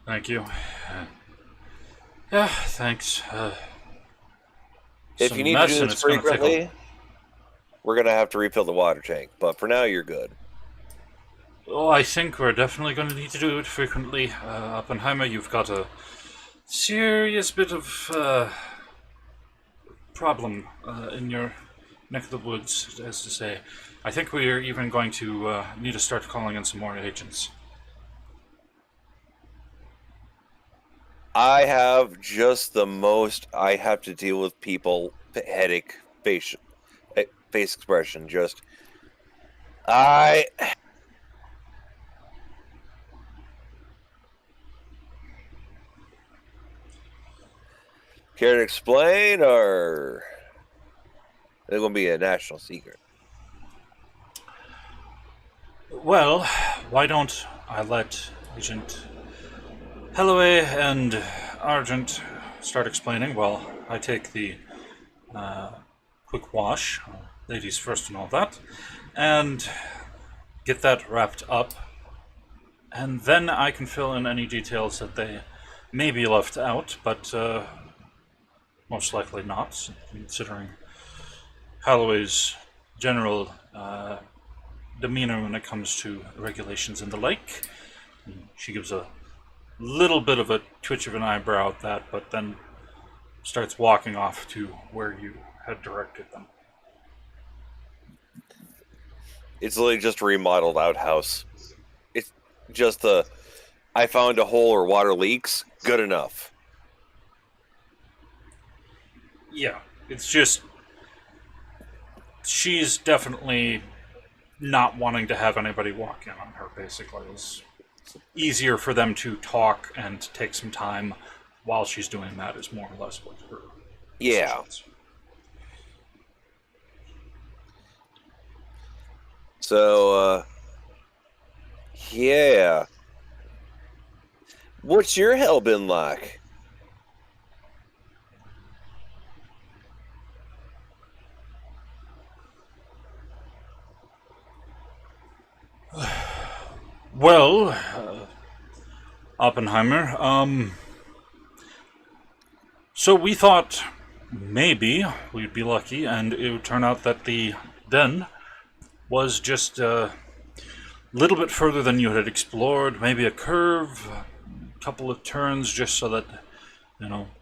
thank you. Yeah, thanks. If you need to do this frequently, we're going to have to refill the water tank, but for now, you're good. Oh, I think we're definitely going to need to do it frequently. Oppenheimer, you've got a serious bit of problem in your neck of the woods, as to say. I think we're even going to need to start calling in some more agents. I have just the most I have to deal with people headache face expression. Just care to explain, or it's going to be a national secret? Well, why don't I let Agent Holloway and Argent start explaining while I take the quick wash, ladies first and all that, and get that wrapped up, and then I can fill in any details that they may be left out, but most likely not, considering Holloway's general demeanor when it comes to regulations and the like. She gives a little bit of a twitch of an eyebrow at that, but then starts walking off to where you had directed them. It's literally just a remodeled outhouse. It's just I found a hole or water leaks. Good enough. Yeah, it's just she's definitely not wanting to have anybody walk in on her, basically. It's easier for them to talk and take some time while she's doing that is more or less what her Yeah. decisions. So, yeah. What's your hell been like? Well, Oppenheimer, so we thought maybe we'd be lucky and it would turn out that the den was just a little bit further than you had explored, maybe a curve, a couple of turns just so that,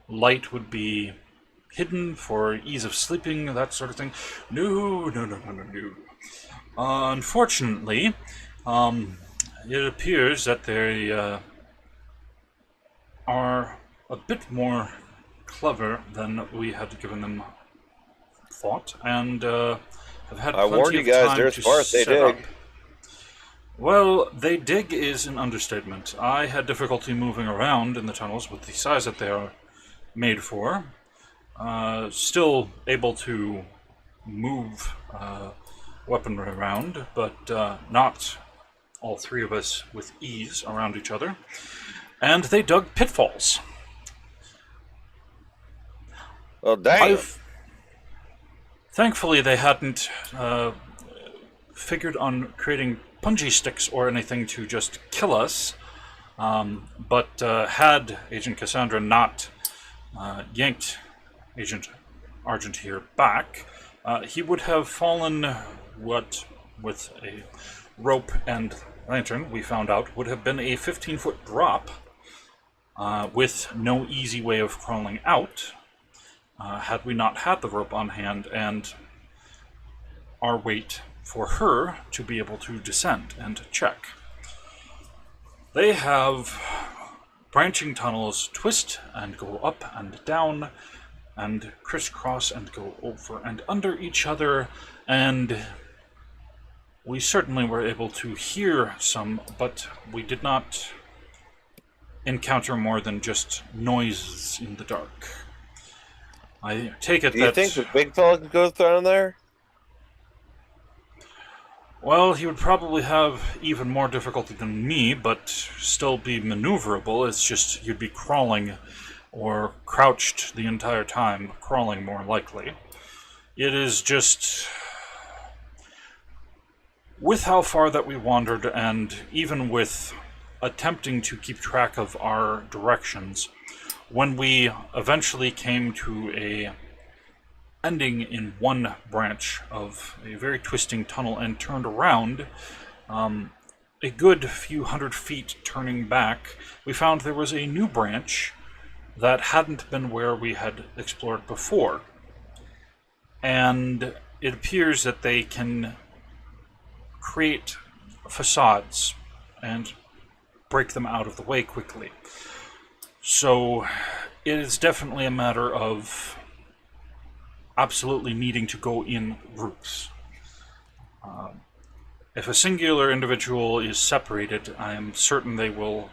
light would be hidden for ease of sleeping, that sort of thing. No. Unfortunately, it appears that they are a bit more clever than we had given them thought, and have had I plenty warned you of guys, time they're to smart, they set up. dig. Well, they dig is an understatement. I had difficulty moving around in the tunnels with the size that they are made for. Still able to move weaponry around, but not all three of us with ease around each other. And they dug pitfalls. Well, dang. Thankfully, they hadn't figured on creating punji sticks or anything to just kill us. But had Agent Cassandra not yanked Agent Argent here back, he would have fallen with a rope and lantern, we found out, would have been a 15-foot drop with no easy way of crawling out had we not had the rope on hand and our weight for her to be able to descend and check. They have branching tunnels twist and go up and down and crisscross and go over and under each other, and we certainly were able to hear some, but we did not encounter more than just noises in the dark. I take it Do you that... think the big fella could go down there? Well, he would probably have even more difficulty than me, but still be maneuverable. It's just you'd be crawling or crouched the entire time, crawling more likely. It is just... With how far that we wandered, and even with attempting to keep track of our directions, when we eventually came to a ending in one branch of a very twisting tunnel and turned around, a good few hundred feet turning back, we found there was a new branch that hadn't been where we had explored before. And it appears that they can create facades and break them out of the way quickly. So it is definitely a matter of absolutely needing to go in groups. If a singular individual is separated, I am certain they will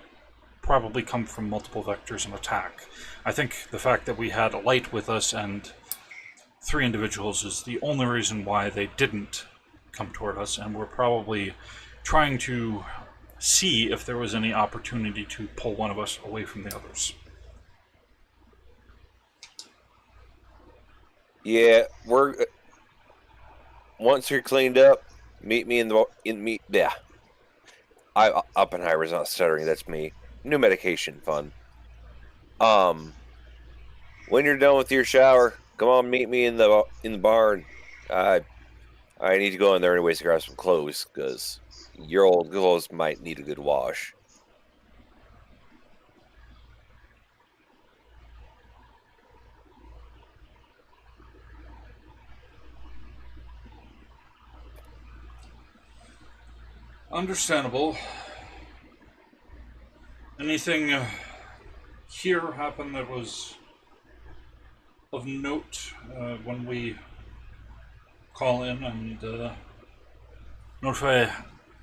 probably come from multiple vectors and attack. I think the fact that we had a light with us and 3 individuals is the only reason why they didn't come toward us, and we're probably trying to see if there was any opportunity to pull one of us away from the others. Yeah, once you're cleaned up, meet me yeah. Oppenheimer's not stuttering, that's me. New medication, fun. When you're done with your shower, come on, meet me in the barn. I need to go in there anyways to grab some clothes, because your old clothes might need a good wash. Understandable. Anything here happen that was of note when we call in and notify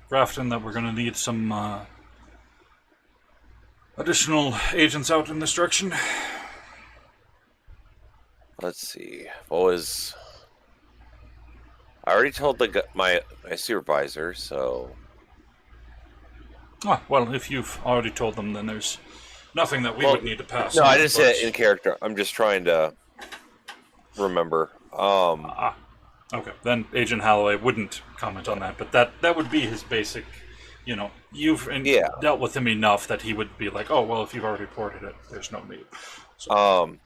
Grafton that we're going to need some additional agents out in this direction? Let's see. What was... I already told my supervisor, so... Ah, well, if you've already told them, then there's nothing that we would need to pass No, on, I just said it in character. I'm just trying to remember. Okay, then Agent Holloway wouldn't comment on that, but that would be his basic, you've dealt with him enough that he would be like, oh, well, if you've already reported it, there's no need. So.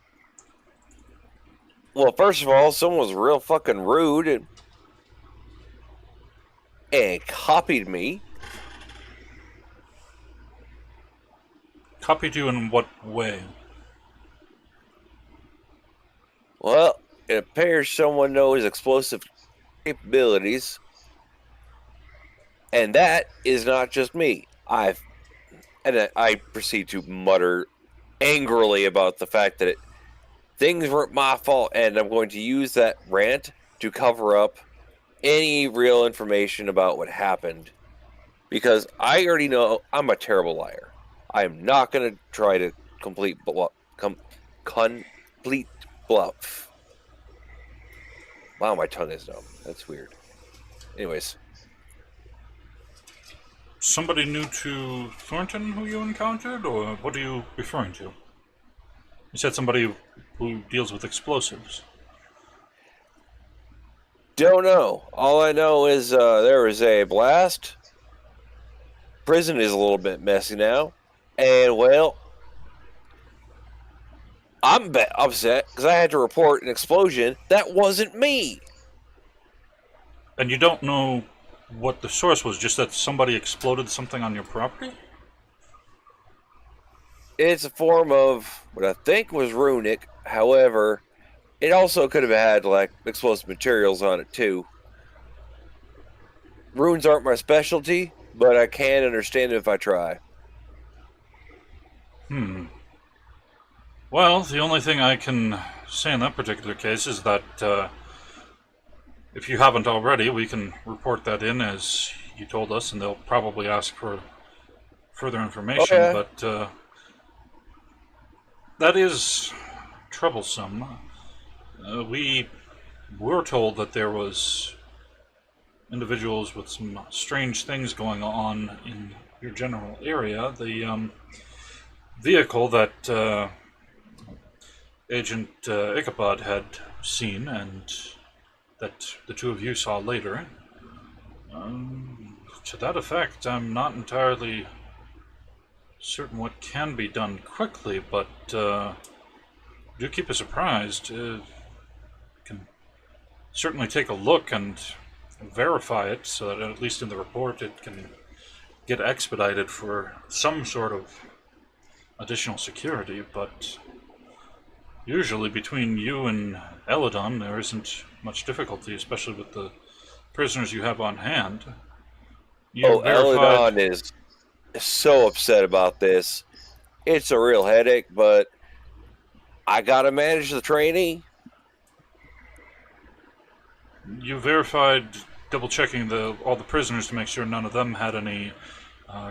Well, first of all, someone was real fucking rude and copied me. Copied you in what way? Well, it appears someone knows explosive capabilities, and that is not just me. I proceed to mutter angrily about the fact that things weren't my fault, and I'm going to use that rant to cover up any real information about what happened, because I already know I'm a terrible liar. I'm not going to try to complete bluff. Wow, my tongue is numb. That's weird. Anyways. Somebody new to Thornton who you encountered, or what are you referring to? You said somebody who deals with explosives. Don't know. All I know is there was a blast. Prison is a little bit messy now. And, well, I'm upset because I had to report an explosion that wasn't me. And you don't know what the source was, just that somebody exploded something on your property? It's a form of what I think was runic. However, it also could have had, like, explosive materials on it, too. Runes aren't my specialty, but I can understand it if I try. Well, the only thing I can say in that particular case is that if you haven't already, we can report that in as you told us, and they'll probably ask for further information, but that is troublesome. We were told that there was individuals with some strange things going on in your general area. The vehicle that Agent Ichabod had seen and that the two of you saw later, to that effect, I'm not entirely certain what can be done quickly, but do keep us apprised. Can certainly take a look and verify it so that at least in the report it can get expedited for some sort of additional security, but usually between you and Elidon there isn't much difficulty, especially with the prisoners you have on hand. Elidon is so upset about this. It's a real headache, but I gotta manage the trainee. You verified, double-checking all the prisoners to make sure none of them had any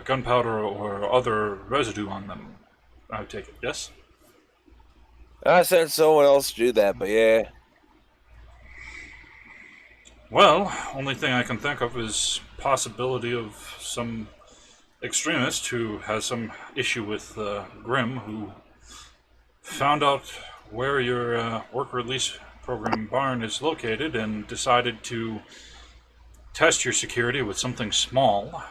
gunpowder or other residue on them, I take it, yes? I sent someone else to do that, but yeah. Well, only thing I can think of is possibility of some extremist who has some issue with G.R.I.M, who found out where your work release program barn is located and decided to test your security with something small,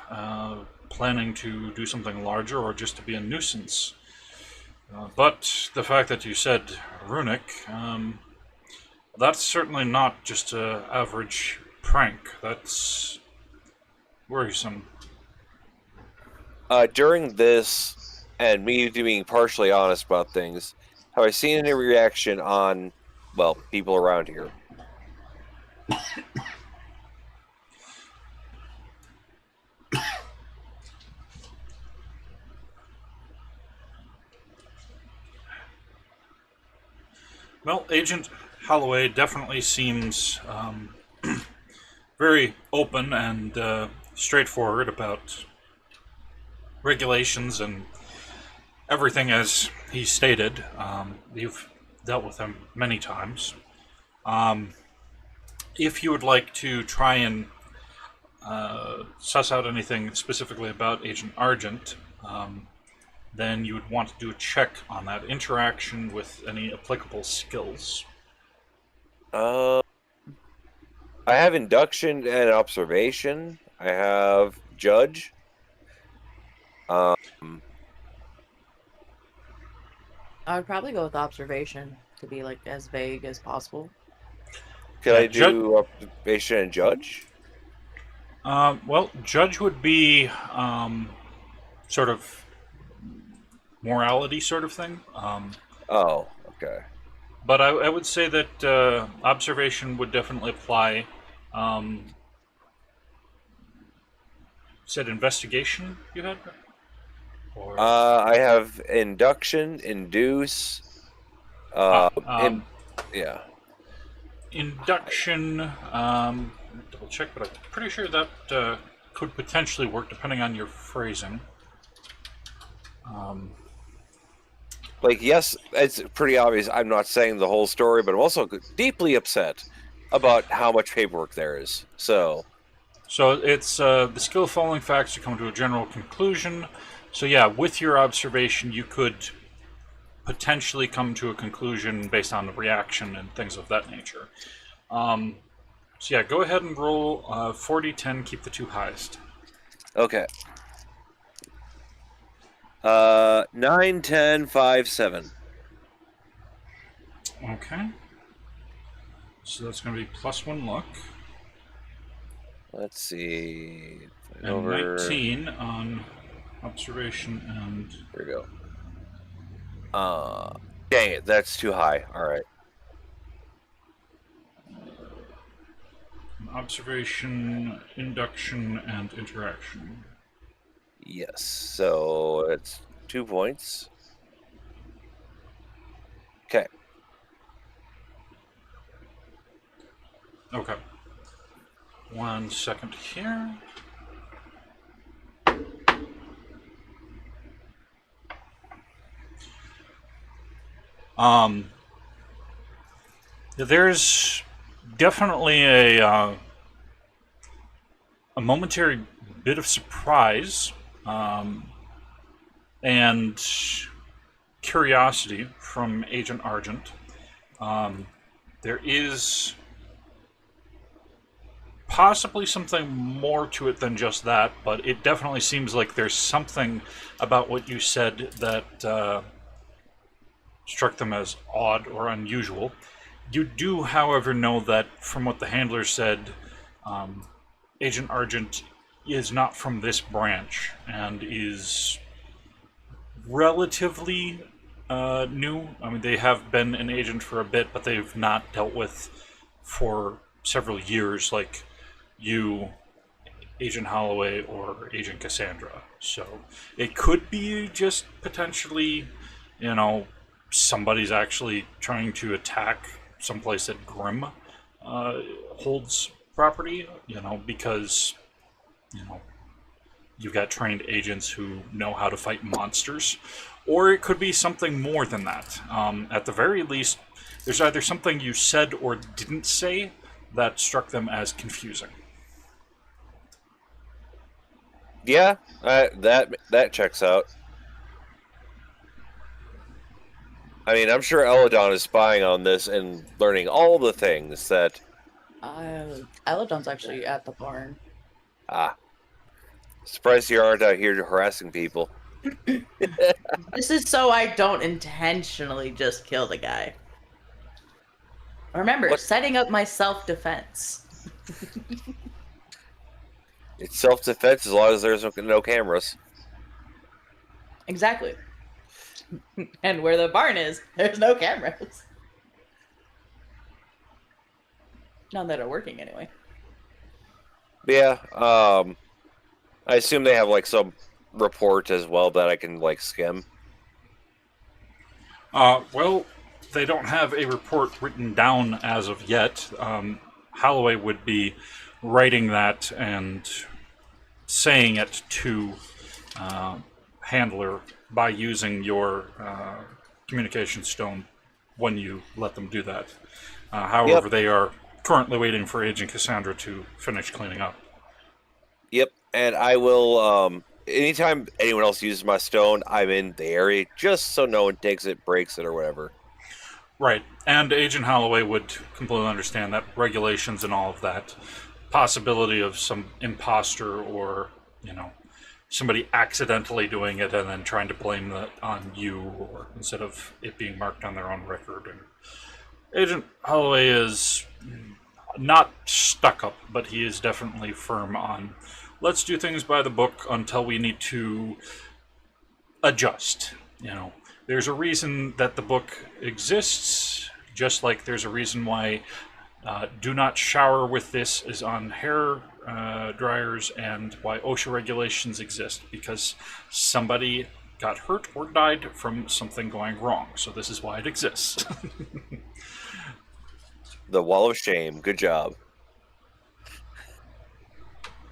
planning to do something larger or just to be a nuisance. But the fact that you said runic, that's certainly not just an average prank. That's worrisome. During this, and me being partially honest about things, have I seen any reaction on, well, people around here? Well, Agent Holloway definitely seems very open and straightforward about regulations and everything as he stated. You've dealt with him many times. If you would like to try and suss out anything specifically about Agent Argent, then you would want to do a check on that interaction with any applicable skills. I have induction and observation. I have judge. I would probably go with observation to be like as vague as possible. Could I do observation and judge? Well, judge would be sort of morality sort of thing. Oh, okay. But I would say that observation would definitely apply. Said investigation you had? Or... I have induction, induce. Yeah. Induction. Double check, but I'm pretty sure that could potentially work depending on your phrasing. Like, yes, it's pretty obvious. I'm not saying the whole story, but I'm also deeply upset about how much paperwork there is. So it's the skill following facts to come to a general conclusion. So yeah, with your observation, you could potentially come to a conclusion based on the reaction and things of that nature. So yeah, go ahead and roll 40-10, keep the two highest. Okay. 9, 10, 5, 7. Okay. So that's going to be +1 luck. Let's see. And 19 on observation and... There we go. Dang it, that's too high. Alright. Observation, induction, and interaction. Yes, so it's 2 points. Okay. Okay. 1 second here. There's definitely a momentary bit of surprise and curiosity from Agent Argent. There is possibly something more to it than just that, but it definitely seems like there's something about what you said that struck them as odd or unusual. You do, however, know that from what the handler said, Agent Argent is not from this branch and is relatively new. I mean, they have been an agent for a bit, but they've not dealt with for several years like you, Agent Holloway, or Agent Cassandra. So it could be just potentially, you know, somebody's actually trying to attack someplace that G.R.I.M holds property, you know, because, you know, you've got trained agents who know how to fight monsters. Or it could be something more than that. At the very least, there's either something you said or didn't say that struck them as confusing. Yeah, that checks out. I mean, I'm sure Elidon is spying on this and learning all the things that... Elidon's actually at the barn. Ah. Surprised you aren't out here harassing people. This is so I don't intentionally just kill the guy. Remember, setting up my self-defense. It's self-defense as long as there's no cameras. Exactly. And where the barn is, there's no cameras. None that are working anyway. Yeah, I assume they have like some report as well that I can like skim. Well, they don't have a report written down as of yet. Holloway would be writing that and saying it to Handler by using your communication stone when you let them do that. However, they are currently waiting for Agent Cassandra to finish cleaning up. Yep, and I will, anytime anyone else uses my stone, I'm in the area just so no one takes it, breaks it, or whatever. Right, and Agent Holloway would completely understand that regulations and all of that. Possibility of some imposter or, somebody accidentally doing it and then trying to blame that on you, or instead of it being marked on their own record. And Agent Holloway is not stuck up, but he is definitely firm on let's do things by the book until we need to adjust. There's a reason that the book exists, just like there's a reason why do not shower with this is on hair dryers, and why OSHA regulations exist, because somebody got hurt or died from something going wrong. So this is why it exists. The wall of shame. Good job.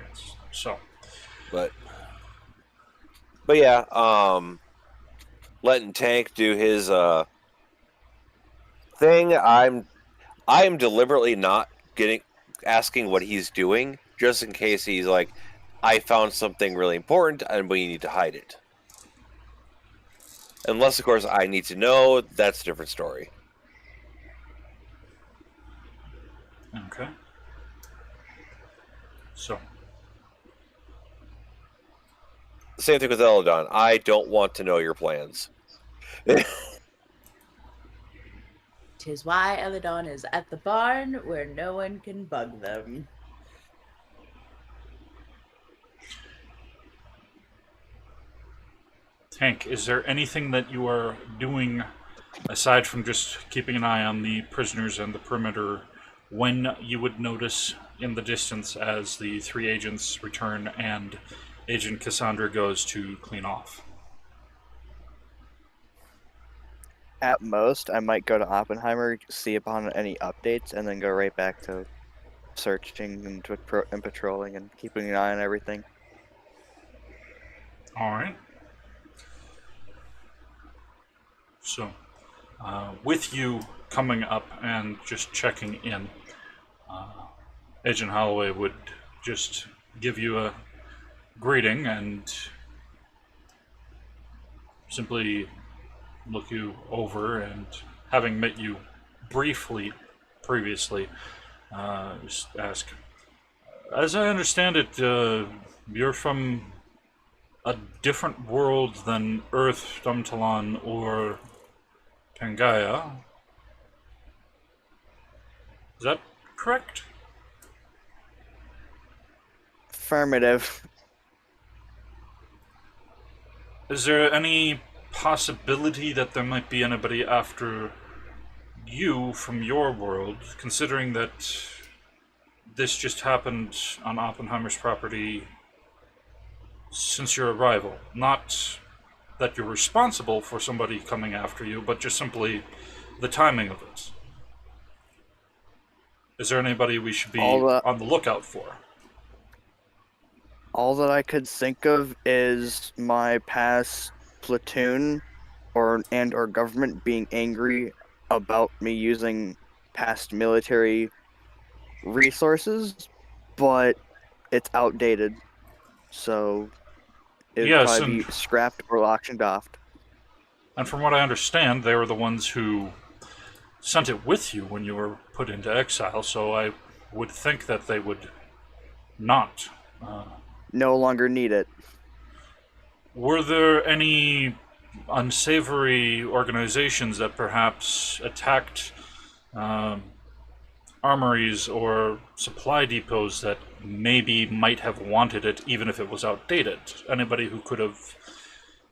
Yes. So, but yeah, letting Tank do his thing. I'm deliberately not asking what he's doing, just in case he's like, I found something really important and we need to hide it. Unless, of course, I need to know. That's a different story. okay. So, Same thing with Elidon. I don't want to know your plans. 'Tis why Elidon is at the barn where no one can bug them. Tank, is there anything that you are doing aside from just keeping an eye on the prisoners and the perimeter when you would notice in the distance as the three agents return and Agent Cassandra goes to clean off? At most, I might go to Oppenheimer, see upon any updates, and then go right back to searching and patrolling and keeping an eye on everything. All right. So, with you coming up and just checking in, Agent Holloway would just give you a greeting and simply look you over, and having met you briefly previously, just ask, as I understand it, you're from a different world than Earth, Domtalahn, or Pangaea. Is that correct? Affirmative. Is there any possibility that there might be anybody after you from your world, considering that this just happened on Oppenheimer's property since your arrival? Not that you're responsible for somebody coming after you, but just simply the timing of it. Is there anybody we should be on the lookout for? All that I could think of is my past platoon or government being angry about me using past military resources, but it's outdated, so it would probably be scrapped or auctioned off. And from what I understand, they were the ones who sent it with you when you were put into exile, so I would think that they would not no longer need it. Were there any unsavory organizations that perhaps attacked armories or supply depots that maybe might have wanted it even if it was outdated? Anybody who could have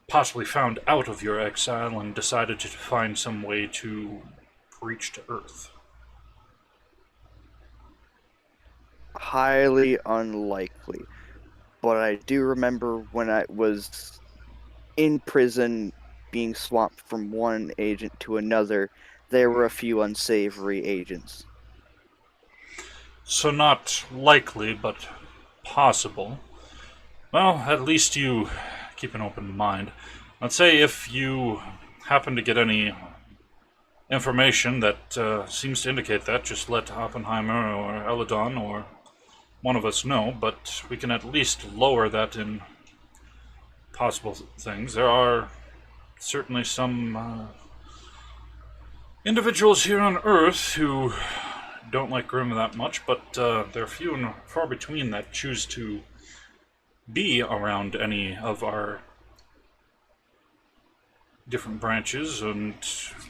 possibly found out of your exile and decided to find some way to reach to Earth? Highly unlikely. But I do remember when I was in prison being swapped from one agent to another, there were a few unsavory agents. So not likely, but possible. Well, at least you keep an open mind. Let's say if you happen to get any information that seems to indicate that, just let Oppenheimer or Elidon or one of us know, but we can at least lower that in possible things. There are certainly some individuals here on Earth who don't like G.R.I.M that much, but they're few and far between that choose to be around any of our different branches and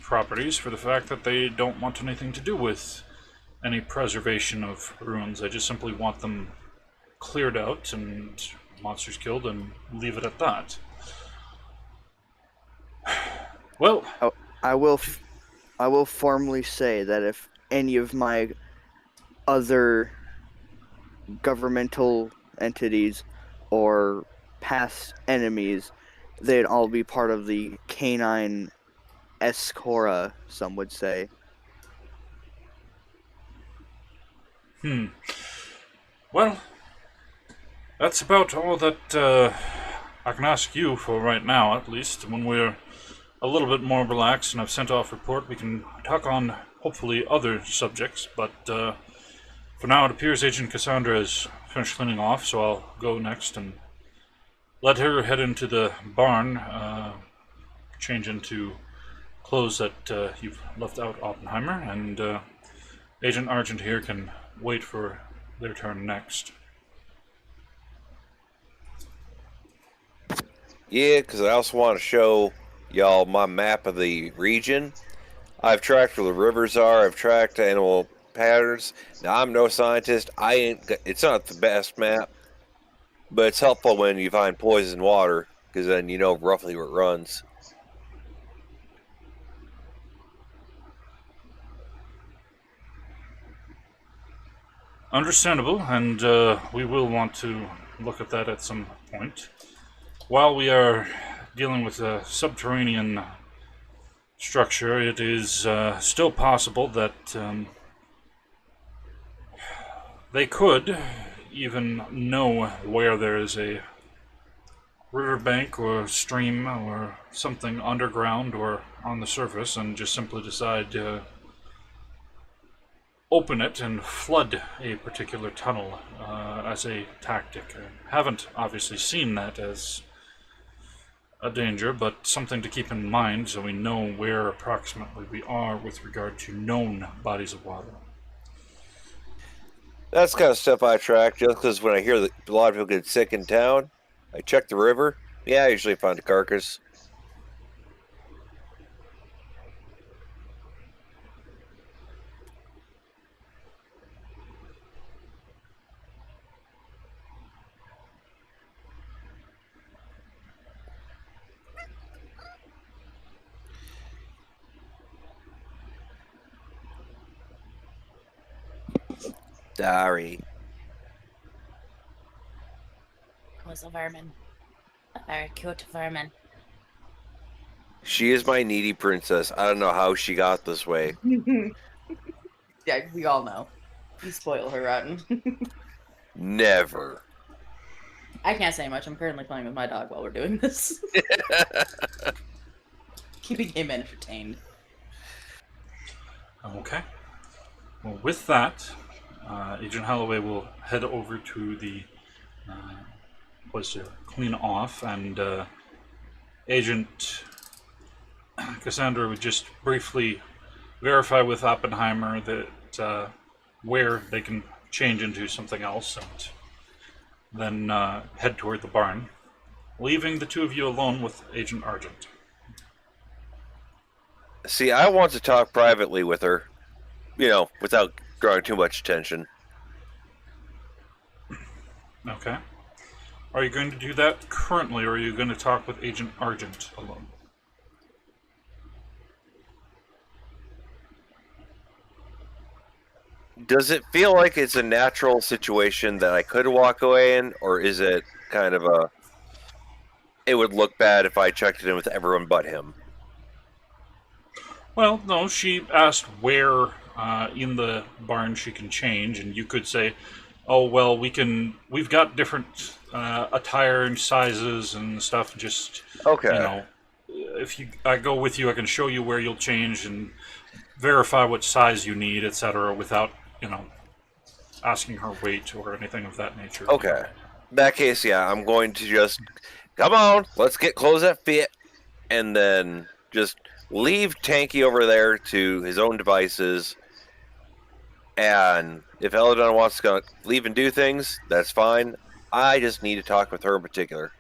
properties for the fact that they don't want anything to do with any preservation of ruins. They just simply want them cleared out and monsters killed and leave it at that. Well, I will formally say that if any of my other governmental entities or past enemies, they'd all be part of the canine Escora, some would say. Well, that's about all that I can ask you for right now, at least. When we're a little bit more relaxed and I've sent off report, we can talk on, hopefully, other subjects. But for now, it appears Agent Cassandra has finished cleaning off, so I'll go next and let her head into the barn, change into clothes that you've left out, Oppenheimer, and Agent Argent here can wait for their turn next. Yeah, because I also want to show y'all my map of the region. I've tracked where the rivers are. I've tracked animal patterns. Now, I'm no scientist. It's not the best map, but it's helpful when you find poison water, because then you know roughly where it runs. Understandable, and we will want to look at that at some point. While we are dealing with a subterranean structure, it is still possible that they could even know where there is a riverbank or stream or something underground or on the surface and just simply decide to open it and flood a particular tunnel as a tactic. I haven't obviously seen that as a danger, but something to keep in mind so we know where approximately we are with regard to known bodies of water. That's the kind of stuff I track, just because when I hear that a lot of people get sick in town, I check the river. Yeah, I usually find a carcass. Sorry. Was a vermin. A very cute vermin. She is my needy princess. I don't know how she got this way. Yeah, we all know. You spoil her rotten. Never. I can't say much. I'm currently playing with my dog while we're doing this. Keeping him entertained. Okay. Well, with that, Agent Holloway will head over to the place to clean off, and Agent Cassandra would just briefly verify with Oppenheimer that where they can change into something else, and then head toward the barn, leaving the two of you alone with Agent Argent. See, I want to talk privately with her, without drawing too much attention. Okay. Are you going to do that currently, or are you going to talk with Agent Argent alone? Does it feel like it's a natural situation that I could walk away in, or is it kind of it would look bad if I checked it in with everyone but him? Well, no, she asked where in the barn she can change, and you could say, "Oh, well, we've got different attire and sizes and stuff. Just Okay. if I go with you, I can show you where you'll change and verify what size you need, etc., without asking her weight or anything of that nature." Okay. In that case, yeah, I'm going to just come on. Let's get clothes that fit, and then just leave Tanky over there to his own devices. And if Elidon wants to go leave and do things, that's fine. I just need to talk with her in particular.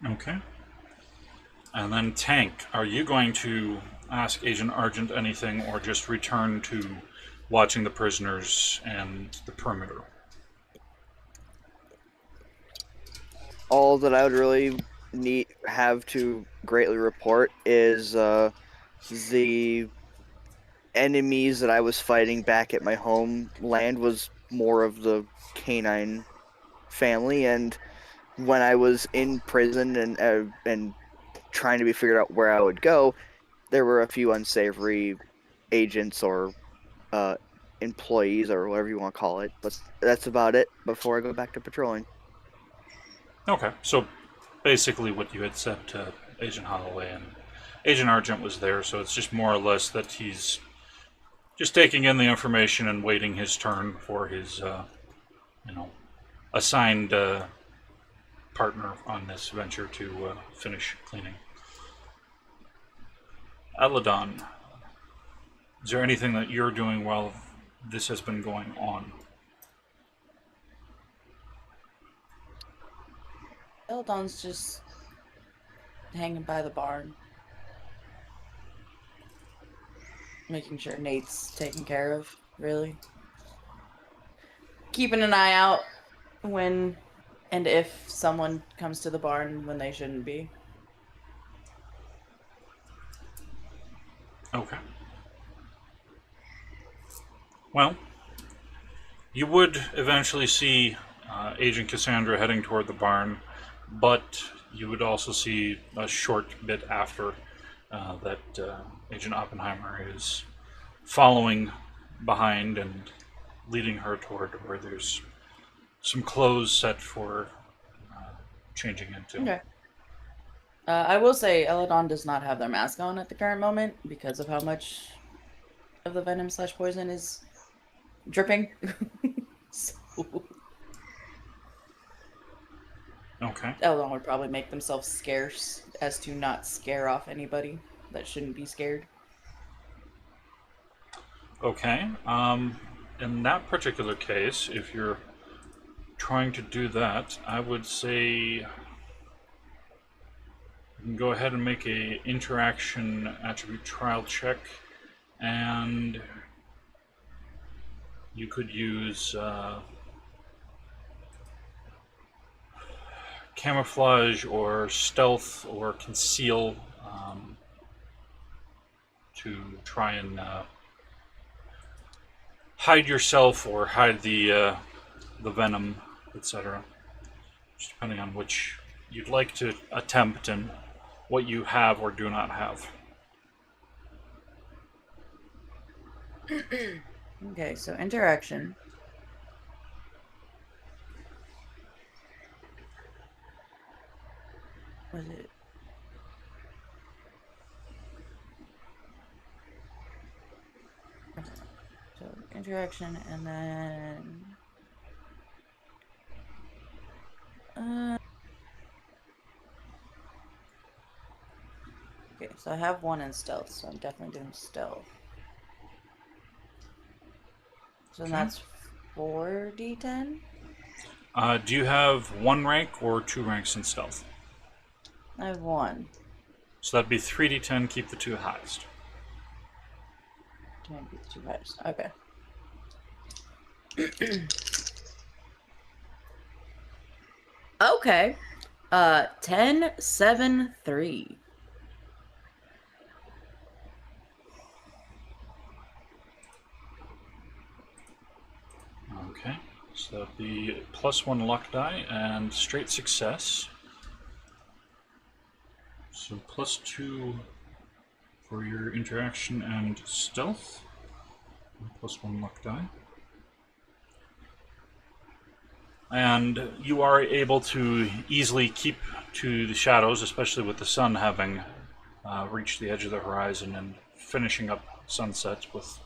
Okay. And then Tank, are you going to ask Agent Argent anything, or just return to watching the prisoners and the perimeter? All that I would really have to greatly report is the enemies that I was fighting back at my homeland was more of the canine family, and when I was in prison and trying to be figured out where I would go, there were a few unsavory agents or uh, employees or whatever you want to call it. But that's about it before I go back to patrolling. Okay, so basically what you had said to Agent Holloway, and Agent Argent was there, so it's just more or less that he's just taking in the information and waiting his turn for his, assigned partner on this venture to finish cleaning. Elidon, is there anything that you're doing while this has been going on? Elidon's just hanging by the barn, making sure Nate's taken care of, really. Keeping an eye out when and if someone comes to the barn when they shouldn't be. Okay. Well, you would eventually see Agent Cassandra heading toward the barn, but you would also see a short bit after that Agent Oppenheimer is following behind and leading her toward where there's some clothes set for changing into. Okay. I will say Elidon does not have their mask on at the current moment because of how much of the venom / poison is dripping. So Okay. Elidon would probably make themselves scarce as to not scare off anybody that shouldn't be scared. Okay. In that particular case, if you're trying to do that, I would say you can go ahead and make a interaction attribute trial check, and you could use camouflage or stealth or conceal to try and hide yourself or hide the venom, etc. Just depending on which you'd like to attempt and what you have or do not have. Okay, so interaction. Was it? Okay. So interaction and then okay, so I have one in stealth, so I'm definitely doing stealth. So Okay. that's 4d10. Do you have 1 rank or 2 ranks in stealth? I have 1. So that'd be 3d10, keep the 2 highest. Can I beat the 2 highest? Okay. Okay. 10, 7, 3. Okay. So that'd be +1 luck die and straight success. So +2 for your interaction and stealth. And +1 luck die. And you are able to easily keep to the shadows, especially with the sun having reached the edge of the horizon and finishing up sunset with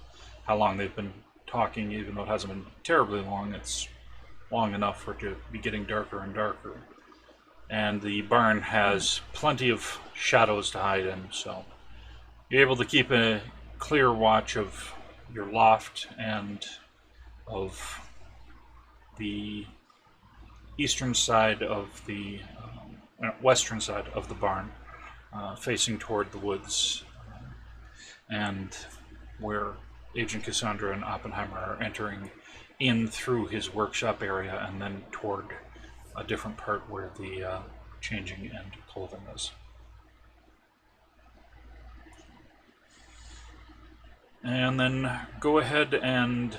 how long they've been talking. Even though it hasn't been terribly long, it's long enough for it to be getting darker and darker. And the barn has plenty of shadows to hide in, so you're able to keep a clear watch of your loft and of the eastern side of the western side of the barn, facing toward the woods, and where Agent Cassandra and Oppenheimer are entering in through his workshop area and then toward a different part where the changing and clothing is. And then go ahead and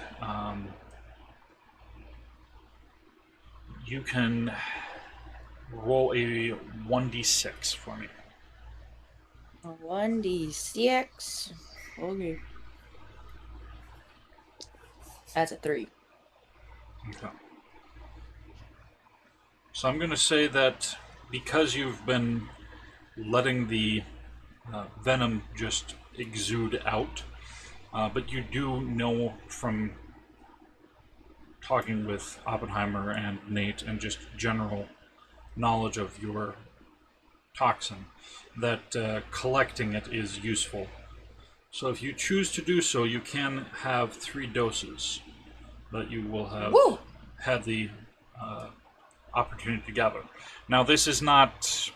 you can roll a 1d6 for me. A 1d6. Okay. That's a 3. Okay. So I'm going to say that because you've been letting the venom just exude out, but you do know from talking with Oppenheimer and Nate and just general knowledge of your toxin that collecting it is useful. So if you choose to do so, you can have 3 doses that you will have had the opportunity to gather. Now this is not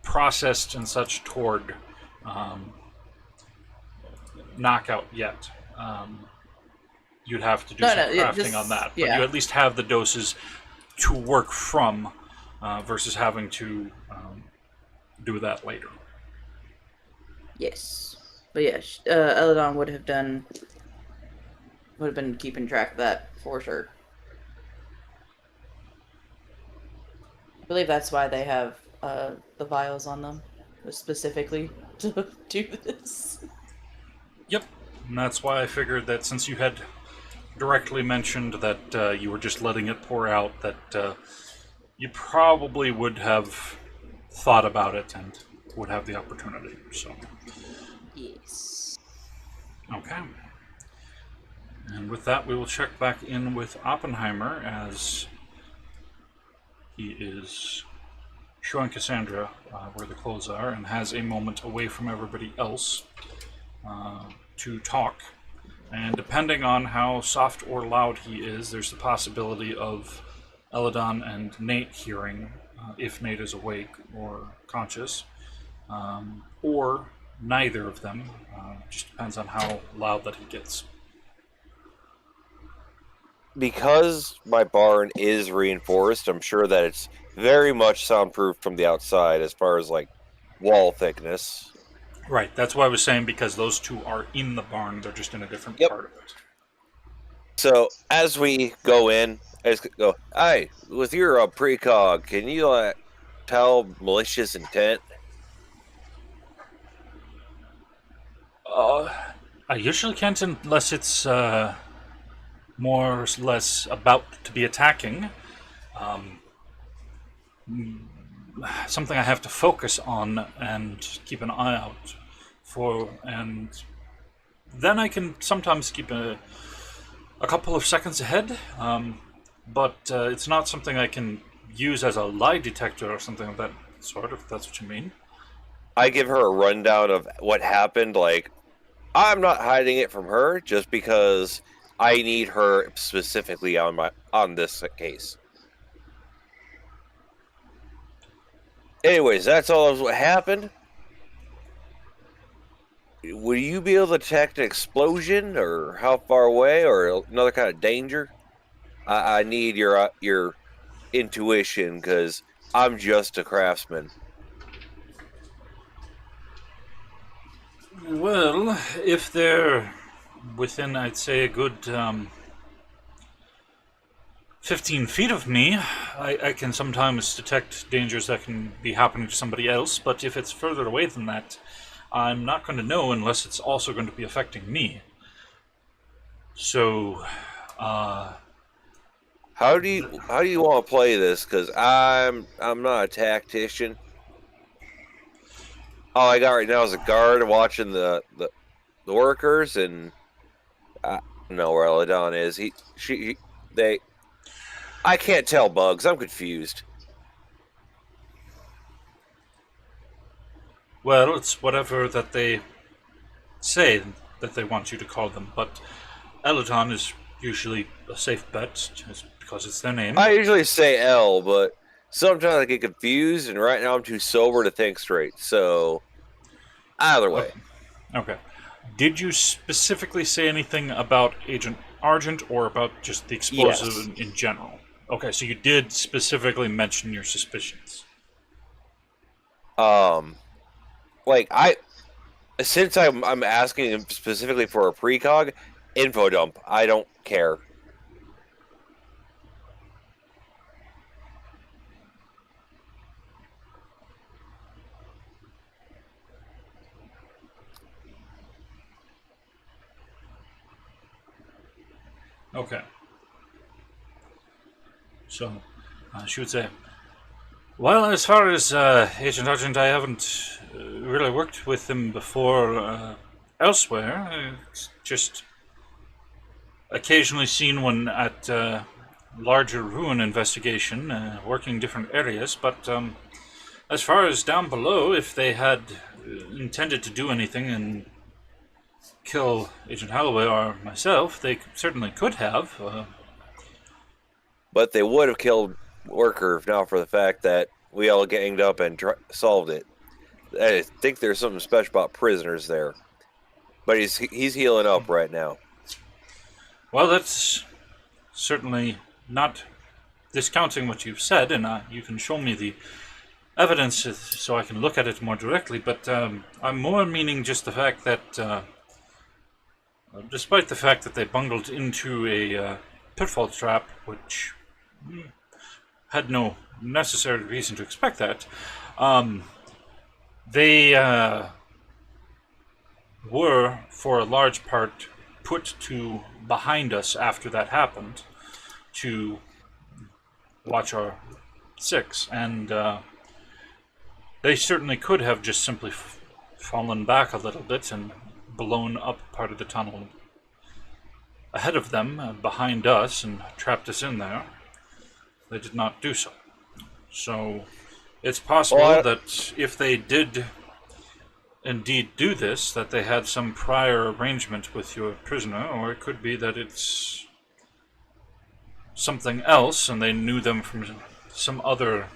processed and such toward knockout yet. You'd have to do some crafting on that, but you at least have the doses to work from versus having to do that later. Yes. But yeah, Elidon would have been keeping track of that for sure. I believe that's why they have the vials on them, specifically to do this. Yep, and that's why I figured that since you had directly mentioned that you were just letting it pour out, that you probably would have thought about it and would have the opportunity, so. Yes. Okay. And with that, we will check back in with Oppenheimer as he is showing Cassandra where the clothes are and has a moment away from everybody else to talk. And depending on how soft or loud he is, there's the possibility of Elidon and Nate hearing, if Nate is awake or conscious, or neither of them. Just depends on how loud that he gets. Because my barn is reinforced, I'm sure that it's very much soundproof from the outside as far as like wall thickness. Right, that's why I was saying, because those two are in the barn, they're just in a different part of it. So as we go in, I just go, "Hi, with your precog, can you tell malicious intent?" I usually can't unless it's more or less about to be attacking. Something I have to focus on and keep an eye out for, and then I can sometimes keep a couple of seconds ahead, but it's not something I can use as a lie detector or something of that sort, if that's what you mean. I give her a rundown of what happened, like, I'm not hiding it from her just because I need her specifically on this case. Anyways, that's all of what happened. Would you be able to detect an explosion, or how far away, or another kind of danger? I need your intuition, because I'm just a craftsman. Well, if they're within, I'd say, a good 15 feet of me, I can sometimes detect dangers that can be happening to somebody else, but if it's further away than that, I'm not going to know unless it's also going to be affecting me. So, How do you want to play this? Because I'm not a tactician. All I got right now is a guard watching the workers, and I don't know where Elidon is. I can't tell, Bugs. I'm confused. well, it's whatever that they say that they want you to call them, but Elidon is usually a safe bet, just because it's their name. I usually say L, but sometimes I get confused, and right now I'm too sober to think straight. So, either way. Okay. Did you specifically say anything about Agent Argent or about just the explosive Yes. in general? Okay, so you did specifically mention your suspicions. Since I'm asking him specifically for a precog, info dump. I don't care. Okay. So, she would say, well, as far as Agent Argent, I haven't really worked with him before elsewhere. It's just occasionally seen one at larger ruin investigation, working different areas, but as far as down below, if they had intended to do anything and kill Agent Holloway or myself, they certainly could have. But they would have killed Worker if not for the fact that we all ganged up and solved it. I think there's something special about prisoners there. But he's healing up right now. Well, that's certainly not discounting what you've said, and you can show me the evidence so I can look at it more directly, but I'm more meaning just the fact that despite the fact that they bungled into a pitfall trap, which had no necessary reason to expect that, they were, for a large part, put to behind us after that happened to watch our six, and they certainly could have just simply fallen back a little bit and blown up part of the tunnel ahead of them, behind us, and trapped us in there. They did not do so. So it's possible that if they did indeed do this, that they had some prior arrangement with your prisoner, or it could be that it's something else and they knew them from some other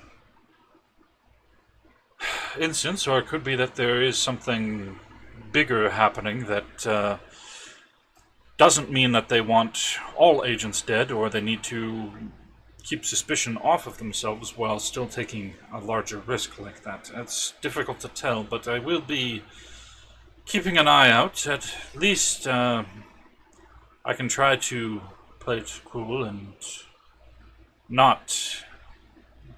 instance, or it could be that there is something bigger happening that doesn't mean that they want all agents dead, or they need to keep suspicion off of themselves while still taking a larger risk like that. It's difficult to tell, but I will be keeping an eye out. At least I can try to play it cool and not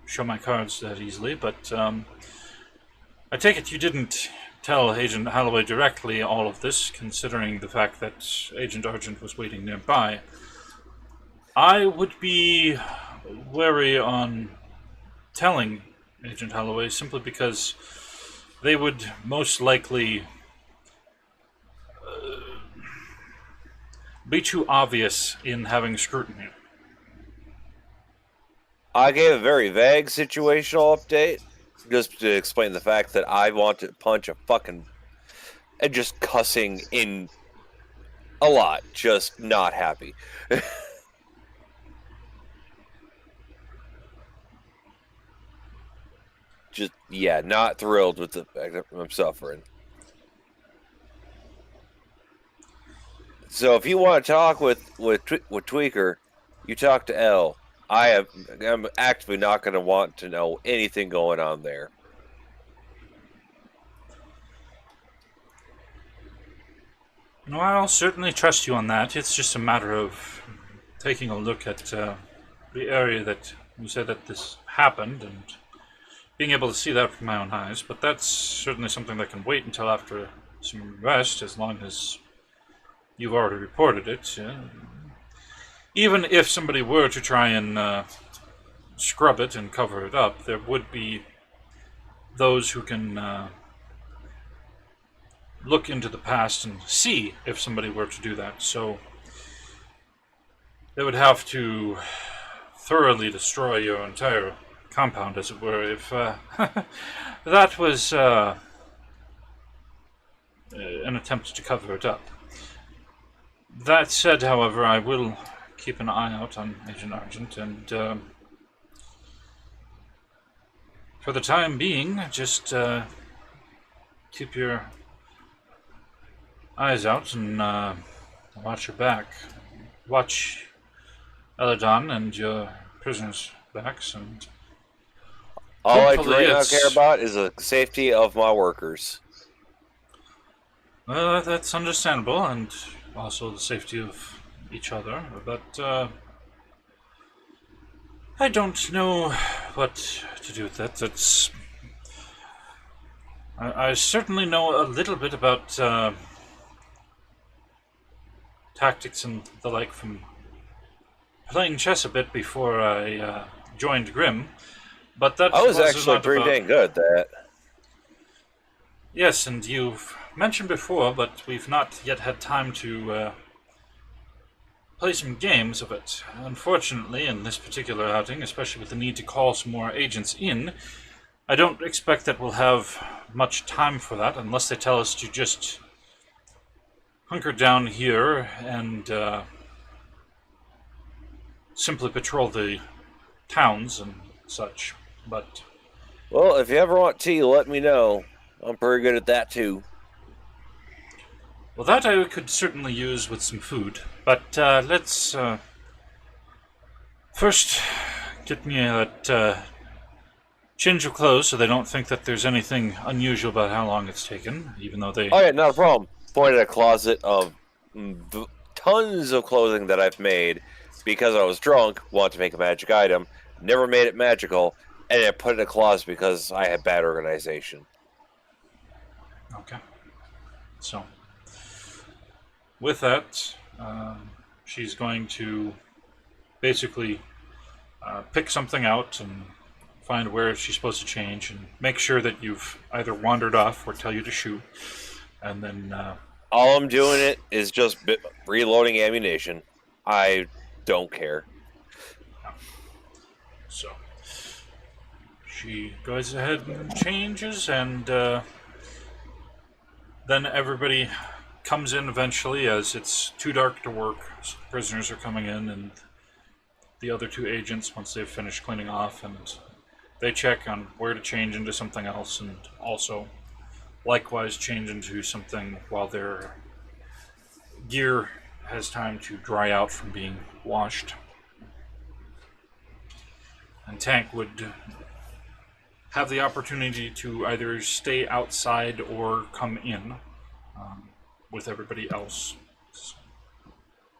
show my cards that easily, but I take it you didn't tell Agent Holloway directly all of this, considering the fact that Agent Argent was waiting nearby. I would be wary on telling Agent Holloway simply because they would most likely be too obvious in having scrutiny. I gave a very vague situational update just to explain the fact that I want to punch a fucking and just cussing in a lot, just not happy. Just, yeah, not thrilled with the fact that I'm suffering. So if you want to talk with Tweaker, you talk to L. I'm actively not going to want to know anything going on there. No, I'll certainly trust you on that. It's just a matter of taking a look at the area that you said that this happened, and being able to see that with my own eyes, but that's certainly something that can wait until after some rest, as long as you've already reported it. Even if somebody were to try and scrub it and cover it up, there would be those who can look into the past and see if somebody were to do that. So they would have to thoroughly destroy your entire compound, as it were, if that was an attempt to cover it up. That said, however, I will keep an eye out on Agent Argent, and for the time being, just keep your eyes out and watch your back. Watch Elidon and your prisoners' backs, and all I hopefully really don't it's- care about is the safety of my workers. well, that's understandable, and also the safety of each other, but I don't know what to do with that. That's... I certainly know a little bit about tactics and the like from playing chess a bit before I joined G.R.I.M, but that I was actually not pretty about... dang good at that. Yes, and you've mentioned before, but we've not yet had time to play some games of it. Unfortunately, in this particular outing, especially with the need to call some more agents in, I don't expect that we'll have much time for that, unless they tell us to just hunker down here and simply patrol the towns and such. But Well, if you ever want tea, let me know. I'm pretty good at that too. well, that I could certainly use with some food. But let's first get me that change of clothes, so they don't think that there's anything unusual about how long it's taken, even though they... Oh yeah, not a problem. Pointed at a closet of tons of clothing that I've made because I was drunk, wanted to make a magic item, never made it magical, and I put it in a closet because I had bad organization. Okay. So, with that, she's going to basically pick something out and find where she's supposed to change and make sure that you've either wandered off or tell you to shoot. And then... all I'm doing it is just reloading ammunition. I don't care. So, she goes ahead and changes, and then everybody comes in eventually, as it's too dark to work. So prisoners are coming in, and the other two agents, once they've finished cleaning off, and they check on where to change into something else, and also likewise change into something while their gear has time to dry out from being washed. And Tank would have the opportunity to either stay outside or come in with everybody else.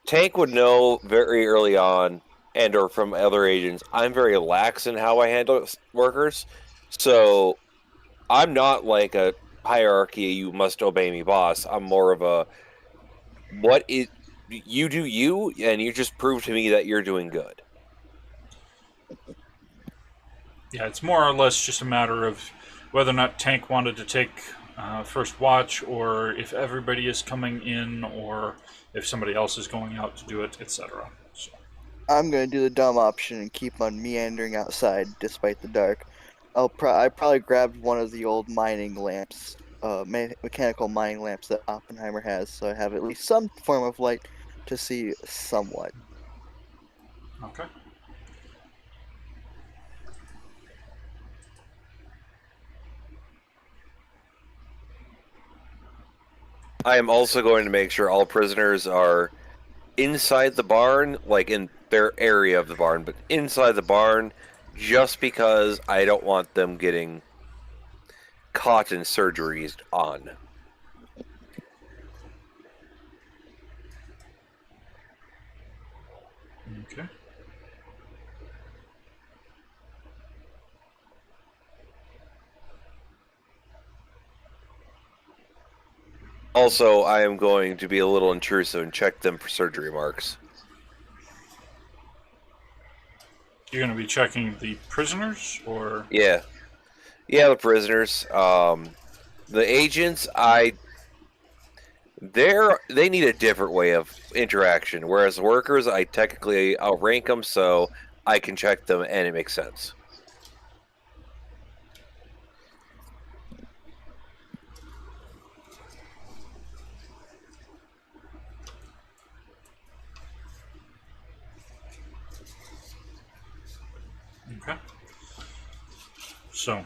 Tank would know very early on, and or from other agents, I'm very lax in how I handle workers. So I'm not like a hierarchy, you must obey me boss. I'm more of a, you do you, and you just prove to me that you're doing good. Yeah, it's more or less just a matter of whether or not Tank wanted to take first watch, or if everybody is coming in, or if somebody else is going out to do it, etc. So. I'm gonna do the dumb option and keep on meandering outside despite the dark. I probably grabbed one of the old mining lamps, mechanical mining lamps that Oppenheimer has, so I have at least some form of light to see somewhat. Okay. I am also going to make sure all prisoners are inside the barn, like in their area of the barn, but inside the barn, just because I don't want them getting caught in surgeries on. Okay. Also, I am going to be a little intrusive and check them for surgery marks. You're going to be checking the prisoners, or Yeah, the prisoners. The agents, they need a different way of interaction. Whereas workers, I technically outrank them, so I can check them, and it makes sense. okay. So,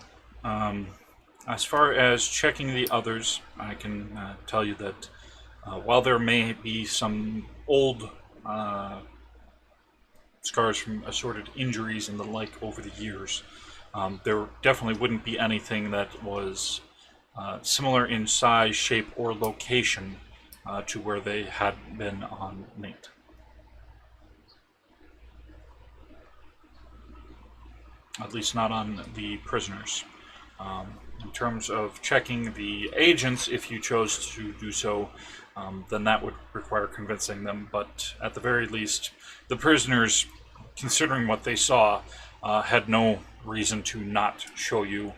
as far as checking the others, I can tell you that while there may be some old scars from assorted injuries and the like over the years, there definitely wouldn't be anything that was similar in size, shape, or location to where they had been on Nate. At least not on the prisoners. In terms of checking the agents, if you chose to do so, then that would require convincing them. But at the very least, the prisoners, considering what they saw, had no reason to not show you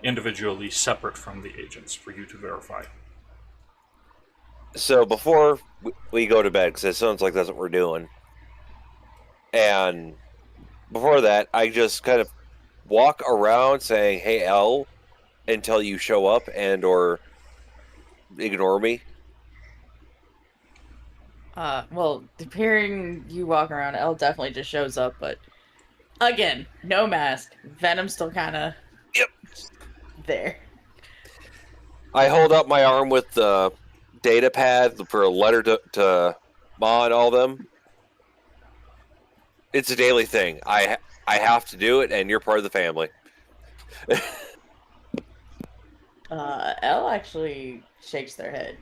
individually separate from the agents for you to verify. So before we go to bed, because it sounds like that's what we're doing, and before that, I just kind of walk around saying, "Hey, L," until you show up and or ignore me. Well, hearing you walk around, Elle definitely just shows up, but again, no mask. Venom's still kind of there. I hold up my arm with the data pad for a letter to Ma and all them. It's a daily thing. I have to do it, and you're part of the family. Elle actually shakes their head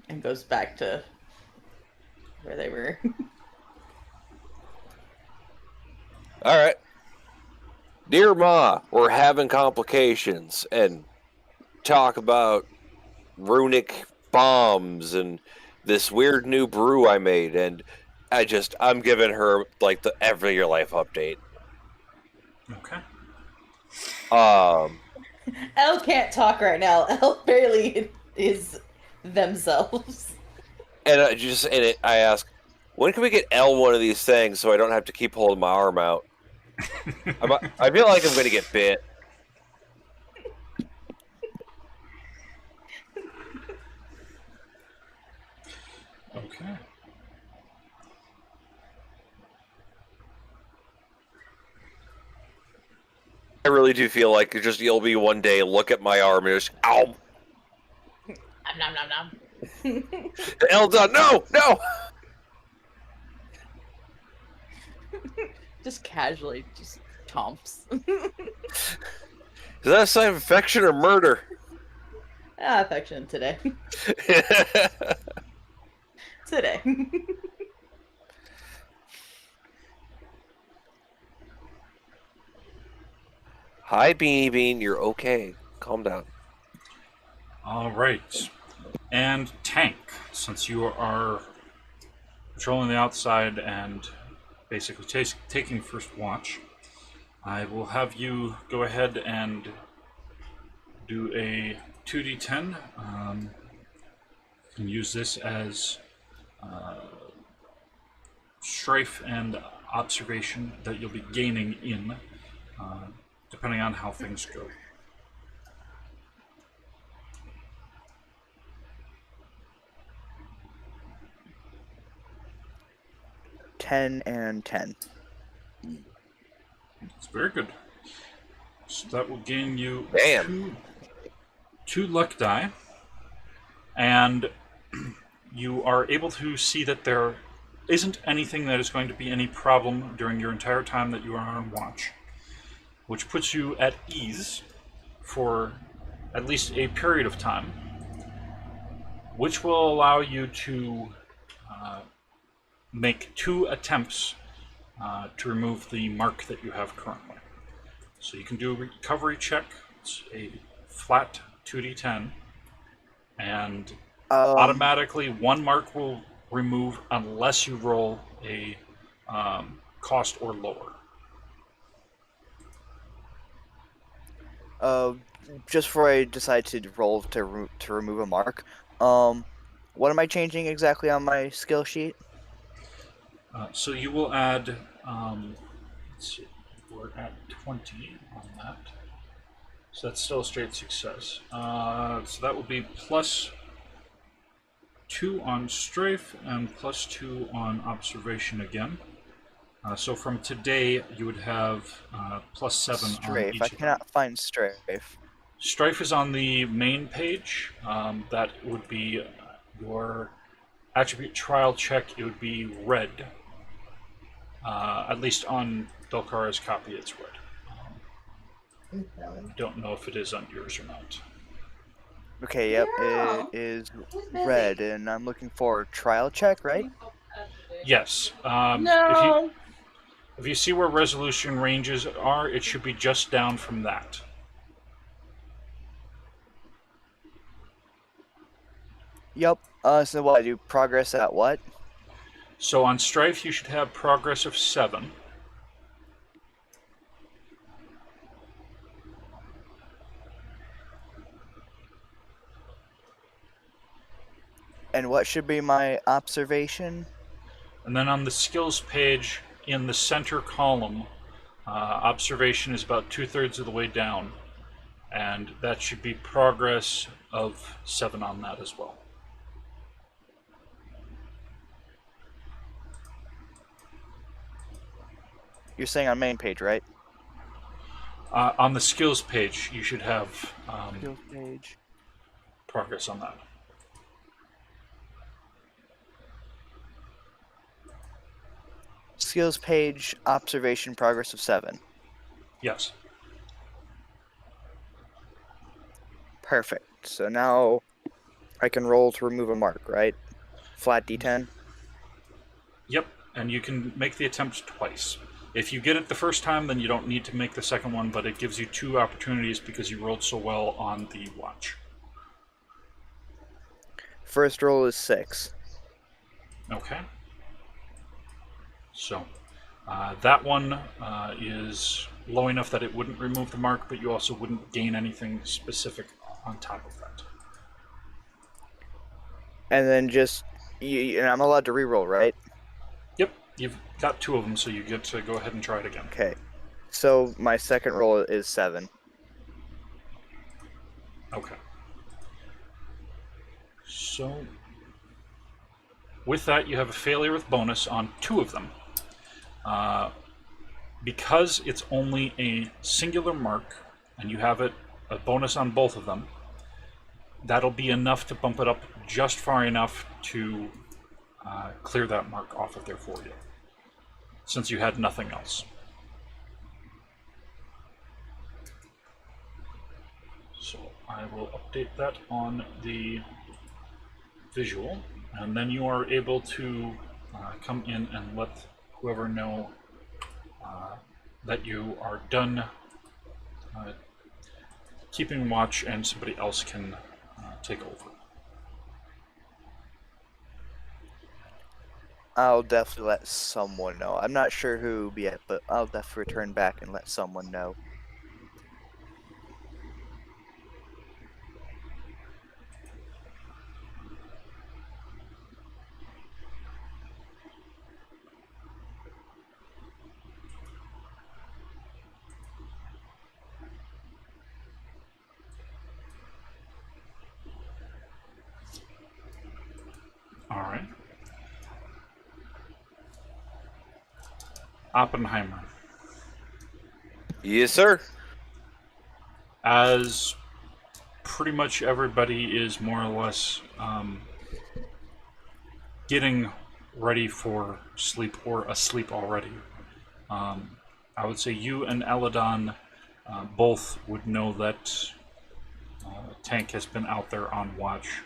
and goes back to where they were. All right. Dear Ma, we're having complications and talk about runic bombs and this weird new brew I made, and I'm giving her like the every your life update. Okay. Elle can't talk right now. Elle barely is themselves. And I ask, when can we get L one of these things so I don't have to keep holding my arm out? I feel like I'm going to get bit. Okay. I really do feel like you'll be one day look at my arm and just ow. Nom nom nom. L done. No. Just casually, just chomps. Is that a sign of affection or murder? Affection today. Today. Hi, Beanie Bean. You're okay. Calm down. All right. And Tank, since you are patrolling the outside and basically taking first watch, I will have you go ahead and do a 2d10. You can use this as strife and observation that you'll be gaining in, depending on how things go. $10 and $10. It's very good. So that will gain you two luck die, and you are able to see that there isn't anything that is going to be any problem during your entire time that you are on watch, which puts you at ease for at least a period of time, which will allow you to make 2 attempts to remove the mark that you have currently. So you can do a recovery check. It's a flat 2d10. and Um, automatically one mark will remove unless you roll a cost or lower. just before I decide to roll to remove a mark, what am I changing exactly on my skill sheet? So you will add, let's see, we're at 20 on that. So that's still a straight success. So that would be +2 on strafe and +2 on observation again. So from today, you would have +7 on Strafe. I each of them. cannot find strafe. Strife is on the main page. That would be your attribute trial check. It would be red. At least on Delcara's copy, it's red. Don't know if it is on yours or not. Okay, yep, it is red, and I'm looking for a trial check, right? Yes. No. If you see where resolution ranges are, it should be just down from that. Yep. So what, I do progress at what? So on Strife, you should have progress of 7. And what should be my observation? And then on the skills page, in the center column, observation is about 2/3 of the way down. And that should be progress of 7 on that as well. You're saying on main page, right? On the skills page, you should have Skills page. progress on that. Skills page, observation, progress of 7. Yes. Perfect. So now I can roll to remove a mark, right? Flat D10. Yep, and you can make the attempt twice. If you get it the first time, then you don't need to make the second one, but it gives you 2 opportunities because you rolled so well on the watch. First roll is 6. Okay. So, that one is low enough that it wouldn't remove the mark, but you also wouldn't gain anything specific on top of that. And then just, and I'm allowed to reroll, right? Yep, you've got 2 of them, so you get to go ahead and try it again. Okay. So my second roll is 7. Okay. So, with that, you have a failure with bonus on 2 of them. Because it's only a singular mark, and you have a bonus on both of them, that'll be enough to bump it up just far enough to clear that mark off of there for you, since you had nothing else. So I will update that on the visual, and then you are able to come in and let whoever know that you are done keeping watch, and somebody else can take over. I'll definitely let someone know. I'm not sure who yet, but I'll definitely return back and let someone know. All right. Oppenheimer. Yes, sir. As pretty much everybody is more or less getting ready for sleep or asleep already, I would say you and Elidon both would know that Tank has been out there on watch.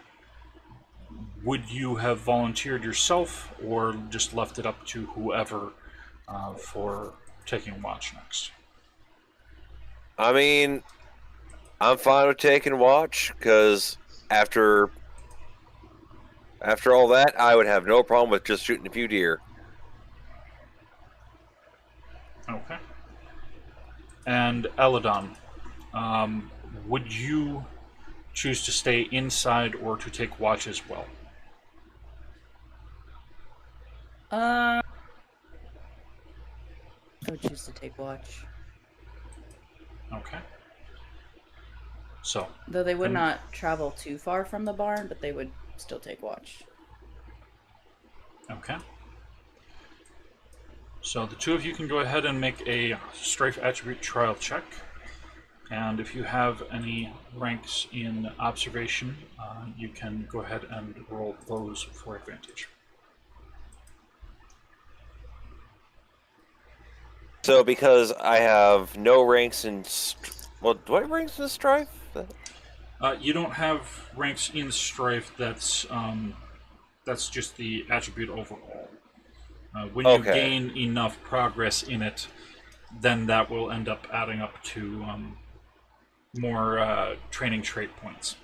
Would you have volunteered yourself, or just left it up to whoever for taking watch next? I mean, I'm fine with taking watch, because after After all that, I would have no problem with just shooting a few deer. Okay. And Elidon, would you choose to stay inside or to take watch as well? I would choose to take watch. Okay. So. Though they would not travel too far from the barn, but they would still take watch. Okay. So the two of you can go ahead and make a strafe attribute trial check. And if you have any ranks in observation, you can go ahead and roll those for advantage. So because I have no ranks in... Well, do I have ranks in strife? You don't have ranks in strife. That's just the attribute overall. When you gain enough progress in it, then that will end up adding up to more training trait points.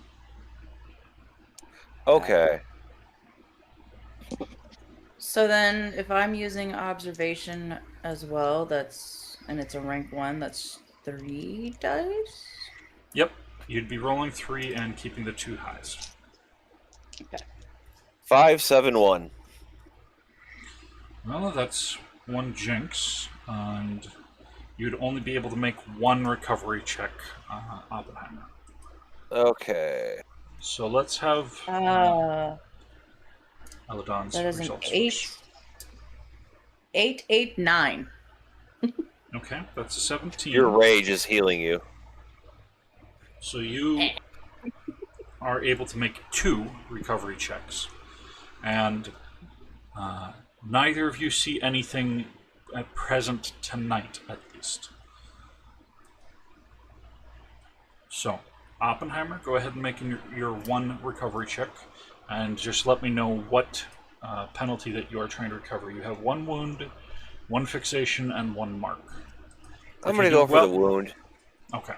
Okay. So then, if I'm using observation as well, and it's a rank 1, that's 3 dice? Yep. You'd be rolling 3 and keeping the 2 highs. Okay. 5, 7, 1. Well, that's 1 jinx, and you'd only be able to make 1 recovery check, Oppenheimer. Okay. So let's have Elidon's that is an results 8. first. 8, 8, 9. Okay, that's a 17. Your rage is healing you. So you are able to make 2 recovery checks. And neither of you see anything at present tonight, at least. So, Oppenheimer, go ahead and make your 1 recovery check. And just let me know what penalty that you are trying to recover. You have 1 wound, 1 fixation, and 1 mark. I'm going to go for the wound. Okay.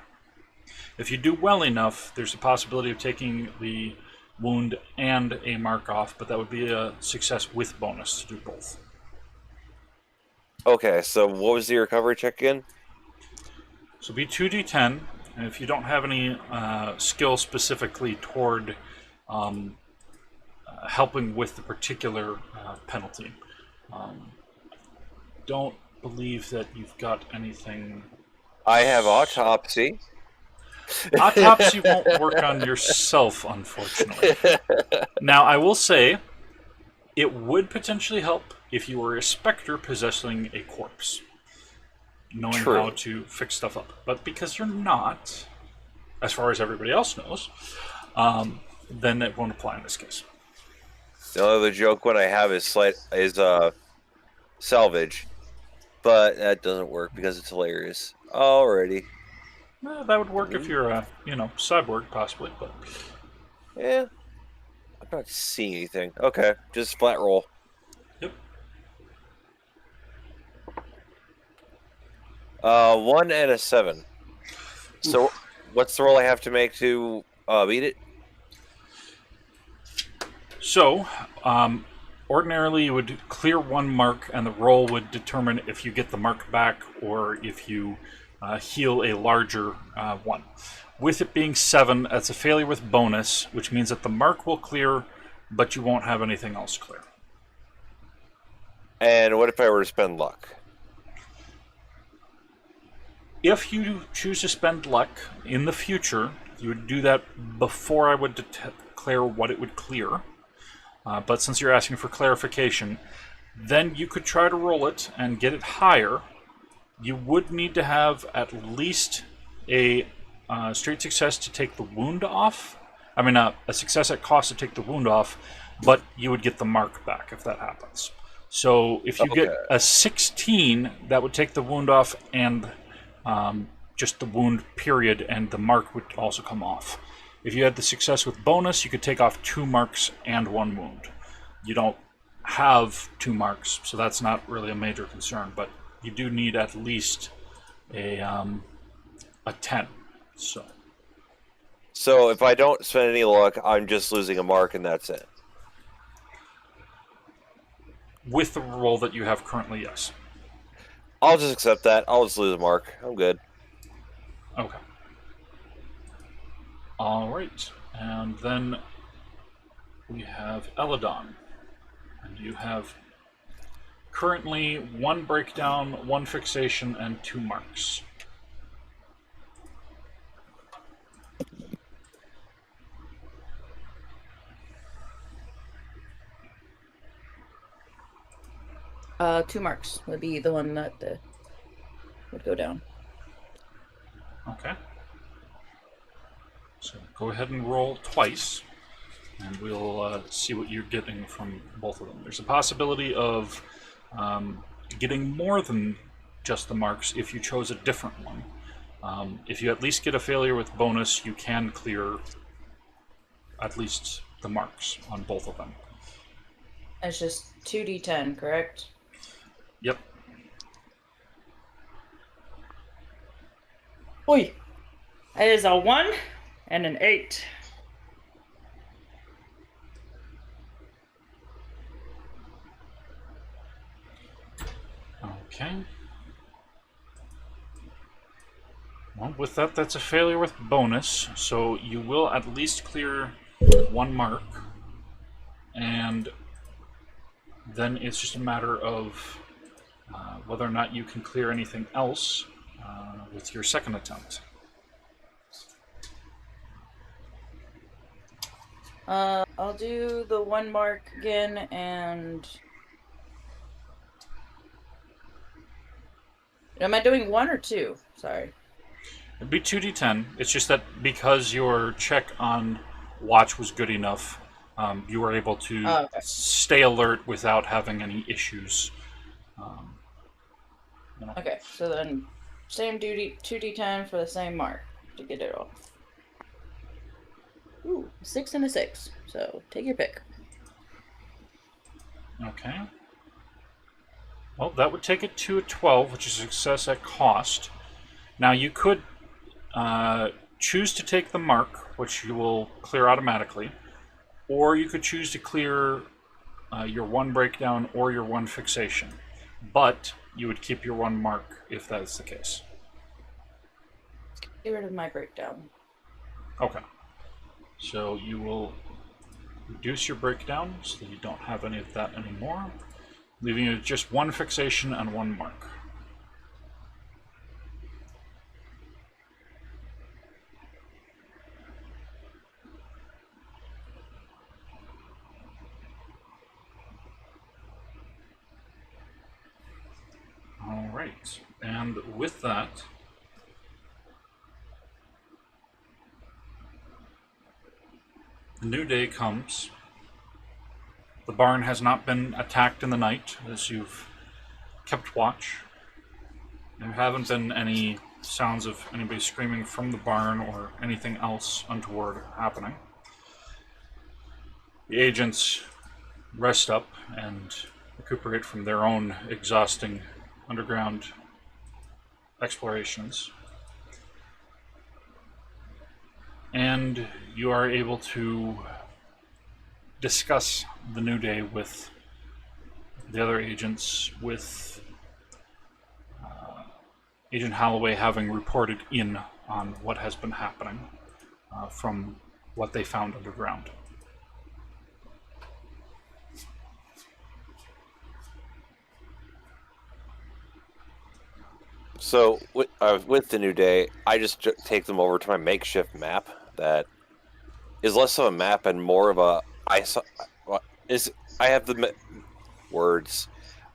If you do well enough, there's a possibility of taking the wound and a mark off, but that would be a success with bonus to do both. Okay, so what was the recovery check again? So be 2d10, and if you don't have any skill specifically toward helping with the particular penalty, don't believe that you've got anything. I have autopsy. Autopsy won't work on yourself, unfortunately. Now, I will say, it would potentially help if you were a specter possessing a corpse, knowing how to fix stuff up. But because you're not, as far as everybody else knows, then it won't apply in this case. The only other joke one I have is salvage, but that doesn't work because it's hilarious. Alrighty. Well, that would work if you're a, cyborg, possibly, but... Yeah. I'm not seeing anything. Okay, just flat roll. Yep. 1 and a 7. So, what's the roll I have to make to beat it? So, ordinarily you would clear 1 mark, and the roll would determine if you get the mark back or if you heal a larger one. With it being 7, that's a failure with bonus, which means that the mark will clear, but you won't have anything else clear. And what if I were to spend luck? If you choose to spend luck in the future, you would do that before I would declare what it would clear. But since you're asking for clarification, then you could try to roll it and get it higher. You would need to have at least a straight success to take the wound off. I mean, a success at cost to take the wound off, but you would get the mark back if that happens. So if you get a 16, that would take the wound off and just the wound period, and the mark would also come off. If you had the success with bonus, you could take off 2 marks and 1 wound. You don't have 2 marks, so that's not really a major concern, but you do need at least a 10. So if I don't spend any luck, I'm just losing a mark and that's it. With the roll that you have currently, yes. I'll just accept that. I'll just lose a mark. I'm good. Okay. All right, and then we have Elidon, and you have currently 1 breakdown, 1 fixation, and 2 marks. Two marks would be the one that would go down. Okay. So go ahead and roll twice, and we'll see what you're getting from both of them. There's a possibility of getting more than just the marks if you chose a different one. If you at least get a failure with bonus, you can clear at least the marks on both of them. It's just 2d10, correct? Yep. Oi! That is a 1 and an 8. Okay. Well, with that, that's a failure with bonus, so you will at least clear 1 mark, and then it's just a matter of whether or not you can clear anything else with your second attempt. I'll do the 1 mark again, and... Am I doing 1 or 2? Sorry. It'd be 2d10. It's just that because your check on watch was good enough, you were able to stay alert without having any issues. Okay, so then same duty, 2d10 for the same mark to get it off. Ooh, 6 and a 6. So take your pick. Okay. Well, that would take it to a 12, which is a success at cost. Now, you could choose to take the mark, which you will clear automatically, or you could choose to clear your 1 breakdown or your 1 fixation. But you would keep your 1 mark if that's the case. Get rid of my breakdown. Okay. So you will reduce your breakdown so that you don't have any of that anymore, leaving you with just 1 fixation and 1 mark. All right, and with that, the new day comes. The barn has not been attacked in the night, as you've kept watch. There haven't been any sounds of anybody screaming from the barn or anything else untoward happening. The agents rest up and recuperate from their own exhausting underground explorations. And you are able to discuss the new day with the other agents, with Agent Holloway having reported in on what has been happening from what they found underground. So with the new day, I just take them over to my makeshift map that is less of a map and more of a I have the words.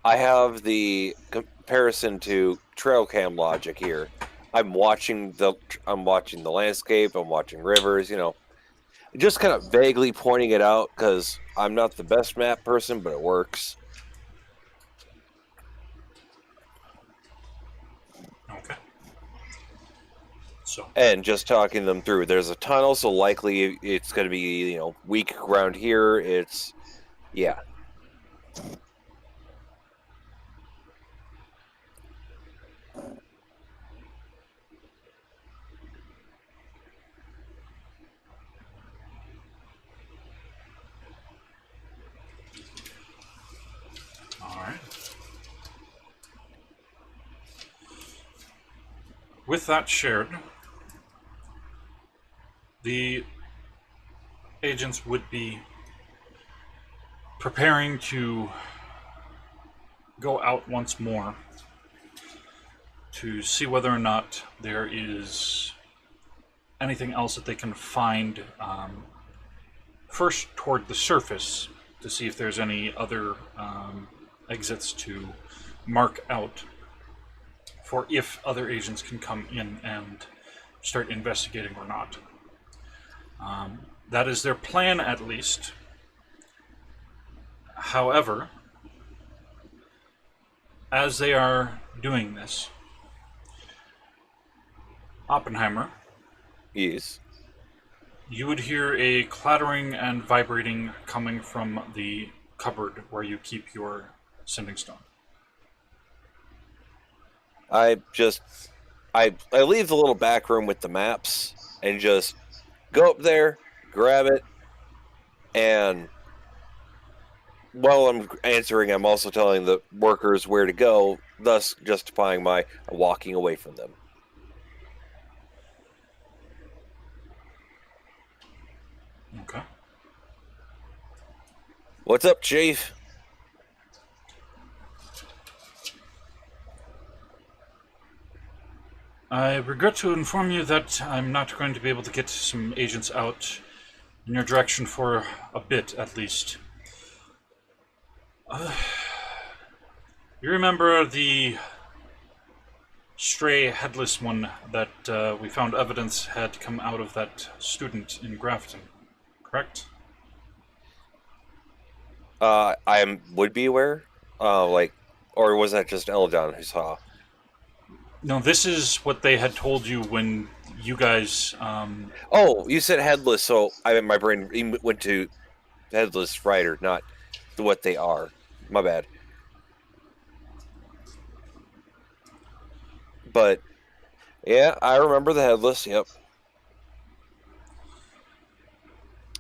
I have the comparison to trail cam logic here. I'm watching the landscape. I'm watching rivers. Just kind of vaguely pointing it out because I'm not the best map person, but it works. Okay. So. And just talking them through. There's a tunnel, so likely it's going to be weak ground here. Yeah. with that shared, the agents would be preparing to go out once more to see whether or not there is anything else that they can find, first toward the surface, to see if there's any other exits to mark out for if other agents can come in and start investigating or not. That is their plan, at least. However, as they are doing this, Oppenheimer, Yes. you would hear a clattering and vibrating coming from the cupboard where you keep your sending stone. I leave the little back room with the maps and just go up there, grab it, and while I'm answering, I'm also telling the workers where to go, thus justifying my walking away from them. Okay. What's up, Chief? I regret to inform you that I'm not going to be able to get some agents out in your direction for a bit, at least. You remember the stray headless one that we found evidence had come out of that student in Grafton, correct? I would be aware, or was that just Elidon who saw? No, this is what they had told you when you guys... Oh, you said headless, so my brain went to headless rider, not what they are. My bad. But, yeah, I remember the headless, yep.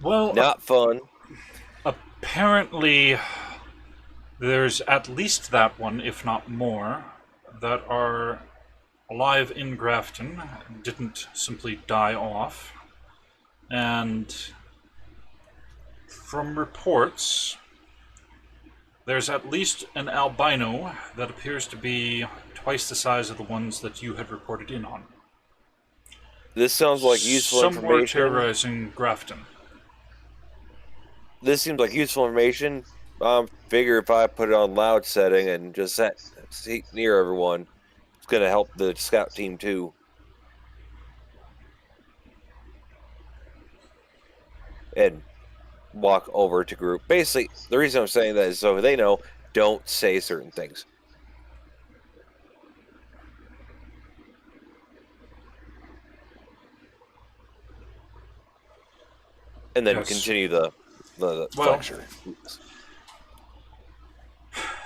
Well, not fun. apparently there's at least that one, if not more, that are alive in Grafton, didn't simply die off. And from reports, there's at least an albino that appears to be twice the size of the ones that you had reported in on. This sounds like useful Some were information. terrorizing Grafton. This seems like useful information. Figure if I put it on loud setting and just sit near everyone, it's going to help the scout team too. And walk over to group. Basically, the reason I'm saying that is so they know, don't say certain things. And then Yes. continue the lecture.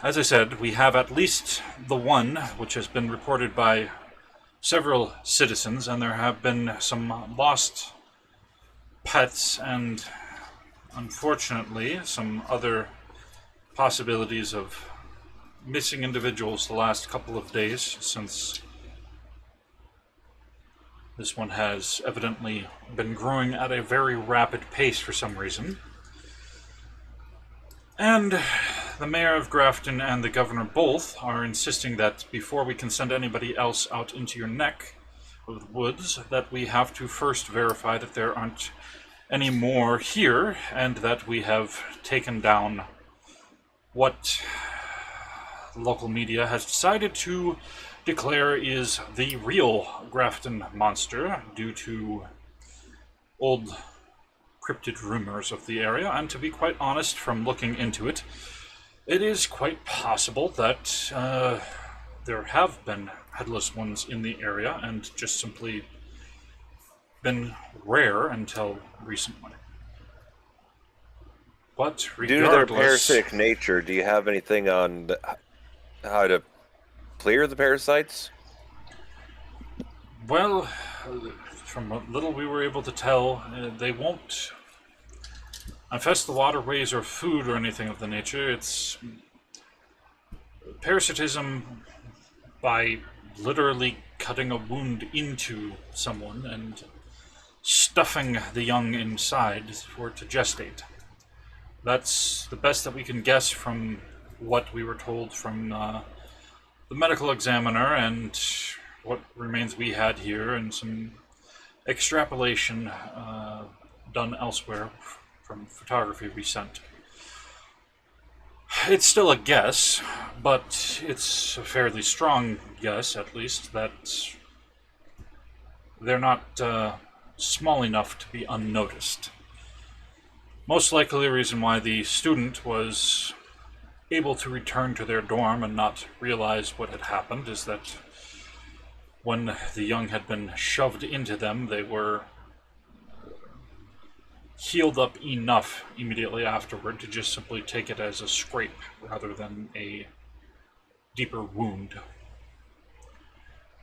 As I said, we have at least the one, which has been reported by several citizens, and there have been some lost pets and, unfortunately, some other possibilities of missing individuals the last couple of days, since this one has evidently been growing at a very rapid pace for some reason. And the mayor of Grafton and the governor both are insisting that before we can send anybody else out into your neck of the woods, that we have to first verify that there aren't any more here, and that we have taken down what local media has decided to declare is the real Grafton monster due to old cryptid rumors of the area. And to be quite honest, from looking into it, it is quite possible that there have been headless ones in the area and just simply been rare until recently. But regardless, due to their parasitic nature, do you have anything on how to clear the parasites? well, from what little we were able to tell, they won't infest the waterways or food or anything of the nature. It's parasitism by literally cutting a wound into someone and stuffing the young inside for it to gestate. That's the best that we can guess from what we were told from the medical examiner and what remains we had here, and some extrapolation done elsewhere from photography we sent. It's still a guess, but it's a fairly strong guess, at least, that they're not small enough to be unnoticed. Most likely the reason why the student was able to return to their dorm and not realize what had happened is that when the young had been shoved into them, they were healed up enough immediately afterward to just simply take it as a scrape rather than a deeper wound.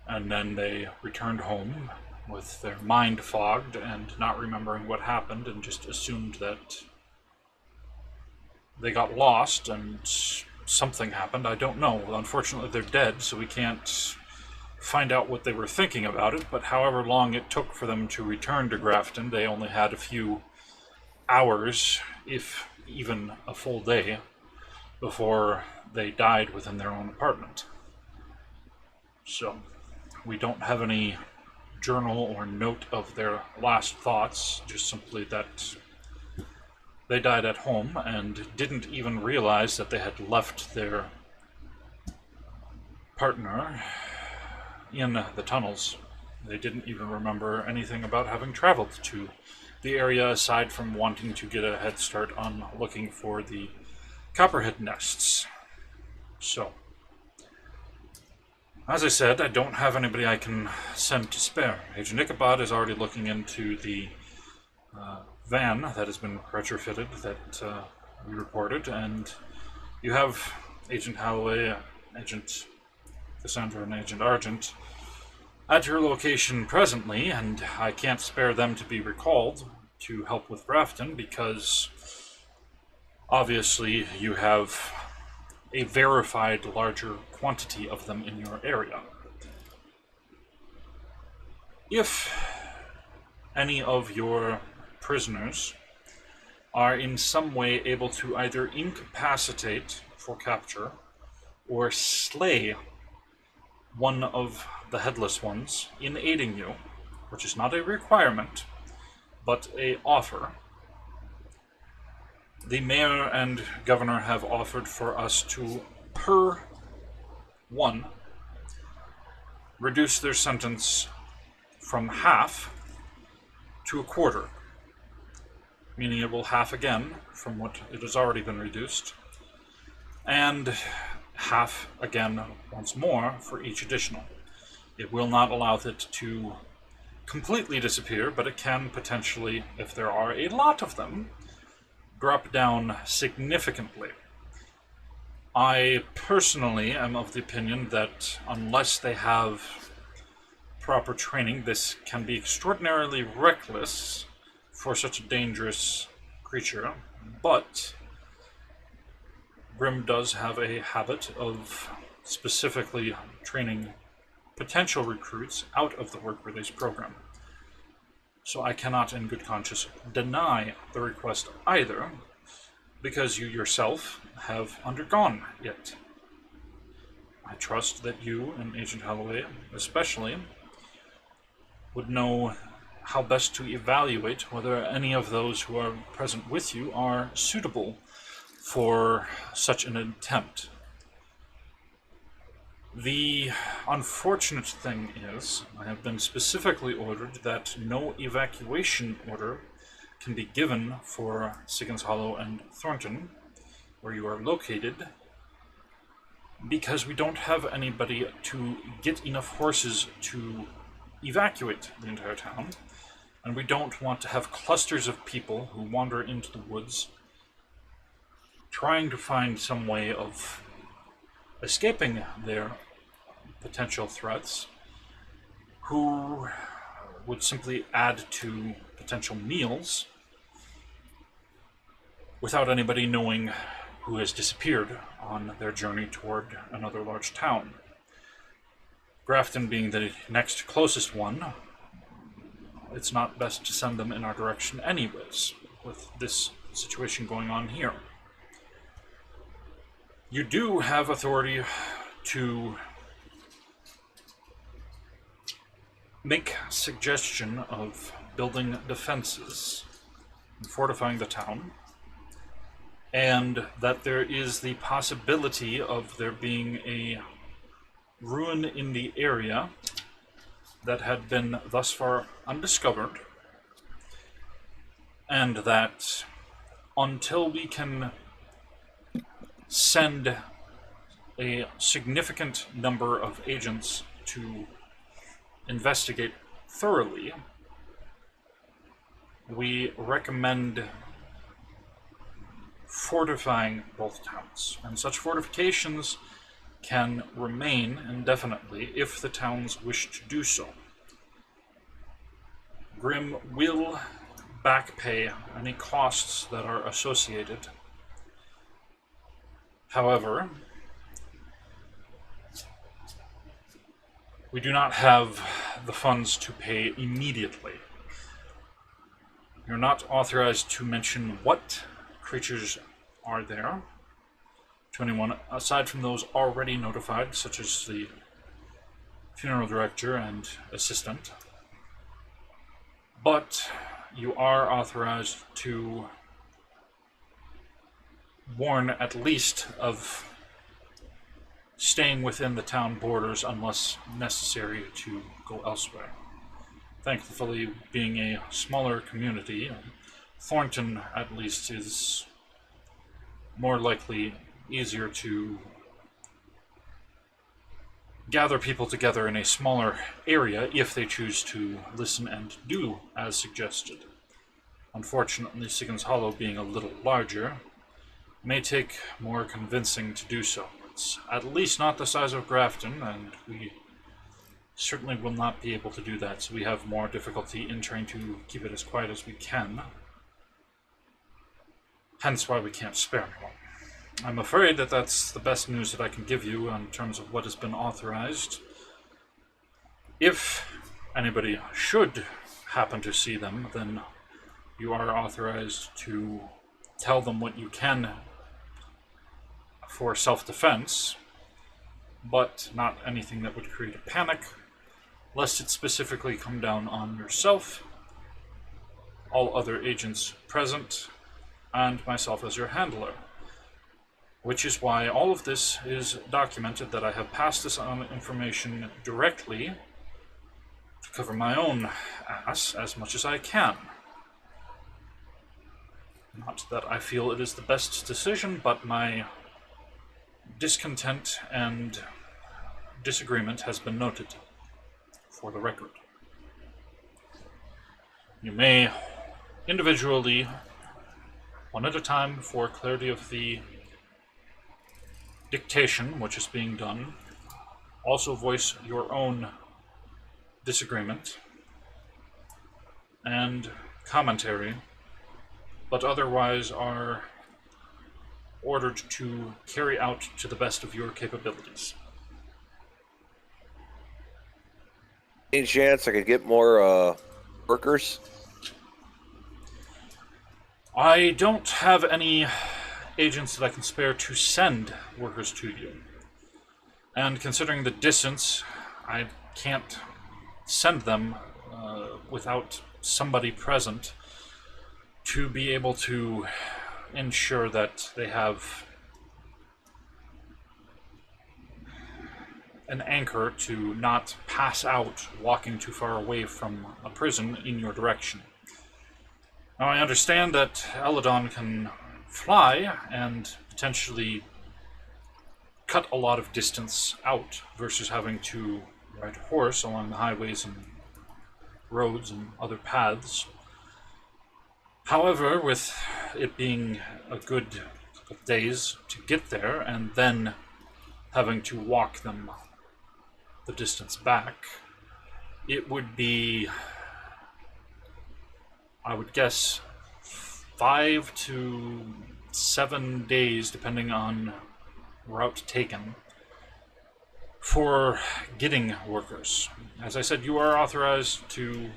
And then they returned home with their mind fogged and not remembering what happened, and just assumed that they got lost and something happened. I don't know. Unfortunately, they're dead, so we can't find out what they were thinking about it, but however long it took for them to return to Grafton, they only had a few hours, if even a full day, before they died within their own apartment. So, we don't have any journal or note of their last thoughts, just simply that they died at home and didn't even realize that they had left their partner in the tunnels. They didn't even remember anything about having traveled to the area aside from wanting to get a head start on looking for the copperhead nests. So, as I said, I don't have anybody I can send to spare. Agent Ichabod is already looking into the van that has been retrofitted that we reported, and you have Agent Holloway, Agent Cassandra, and Agent Argent at your location presently, and I can't spare them to be recalled to help with Grafton because obviously you have a verified larger quantity of them in your area. If any of your prisoners are in some way able to either incapacitate for capture or slay one of the headless ones in aiding you, which is not a requirement, but a offer, the mayor and governor have offered for us to, per one, reduce their sentence from half to a quarter, meaning it will half again from what it has already been reduced, and half again once more for each additional. It will not allow it to completely disappear, but it can potentially, if there are a lot of them, drop down significantly. I personally am of the opinion that unless they have proper training, this can be extraordinarily reckless for such a dangerous creature, but G.R.I.M does have a habit of specifically training potential recruits out of the work release program. So I cannot in good conscience deny the request either, because you yourself have undergone it. I trust that you and Agent Holloway especially would know how best to evaluate whether any of those who are present with you are suitable for such an attempt. The unfortunate thing is, I have been specifically ordered that no evacuation order can be given for Siggins Hollow and Thornton, where you are located, because we don't have anybody to get enough horses to evacuate the entire town, and we don't want to have clusters of people who wander into the woods trying to find some way of escaping their potential threats, who would simply add to potential meals without anybody knowing who has disappeared on their journey toward another large town. Grafton being the next closest one, it's not best to send them in our direction anyways, with this situation going on here. You do have authority to make suggestion of building defenses and fortifying the town, and that there is the possibility of there being a ruin in the area that had been thus far undiscovered, and that until we can send a significant number of agents to investigate thoroughly, we recommend fortifying both towns. And such fortifications can remain indefinitely if the towns wish to do so. G.R.I.M will back pay any costs that are associated. However, we do not have the funds to pay immediately. You're not authorized to mention what creatures are there to anyone aside from those already notified, such as the funeral director and assistant. But you are authorized to warn at least of staying within the town borders unless necessary to go elsewhere. Thankfully, being a smaller community, Thornton at least is more likely easier to gather people together in a smaller area if they choose to listen and do as suggested. Unfortunately, Siggens Hollow being a little larger may take more convincing to do so. It's at least not the size of Grafton, and we certainly will not be able to do that, so we have more difficulty in trying to keep it as quiet as we can. Hence why we can't spare anyone. I'm afraid that that's the best news that I can give you in terms of what has been authorized. If anybody should happen to see them, then you are authorized to tell them what you can for self-defense, but not anything that would create a panic, lest it specifically come down on yourself, all other agents present, and myself as your handler. Which is why all of this is documented, that I have passed this on information directly to cover my own ass as much as I can. Not that I feel it is the best decision, but my discontent and disagreement has been noted for the record. You may individually, one at a time, for clarity of the dictation which is being done, also voice your own disagreement and commentary, but otherwise are ordered to carry out to the best of your capabilities. Any chance I could get more workers? I don't have any agents that I can spare to send workers to you. And considering the distance, I can't send them without somebody present to be able to ensure that they have an anchor to not pass out walking too far away from a prison in your direction. Now, I understand that Elidon can fly and potentially cut a lot of distance out versus having to ride a horse along the highways and roads and other paths. However, with it being a good couple of days to get there and then having to walk them the distance back, it would be, I would guess, 5 to 7 days, depending on route taken, for getting workers. As I said, you are authorized to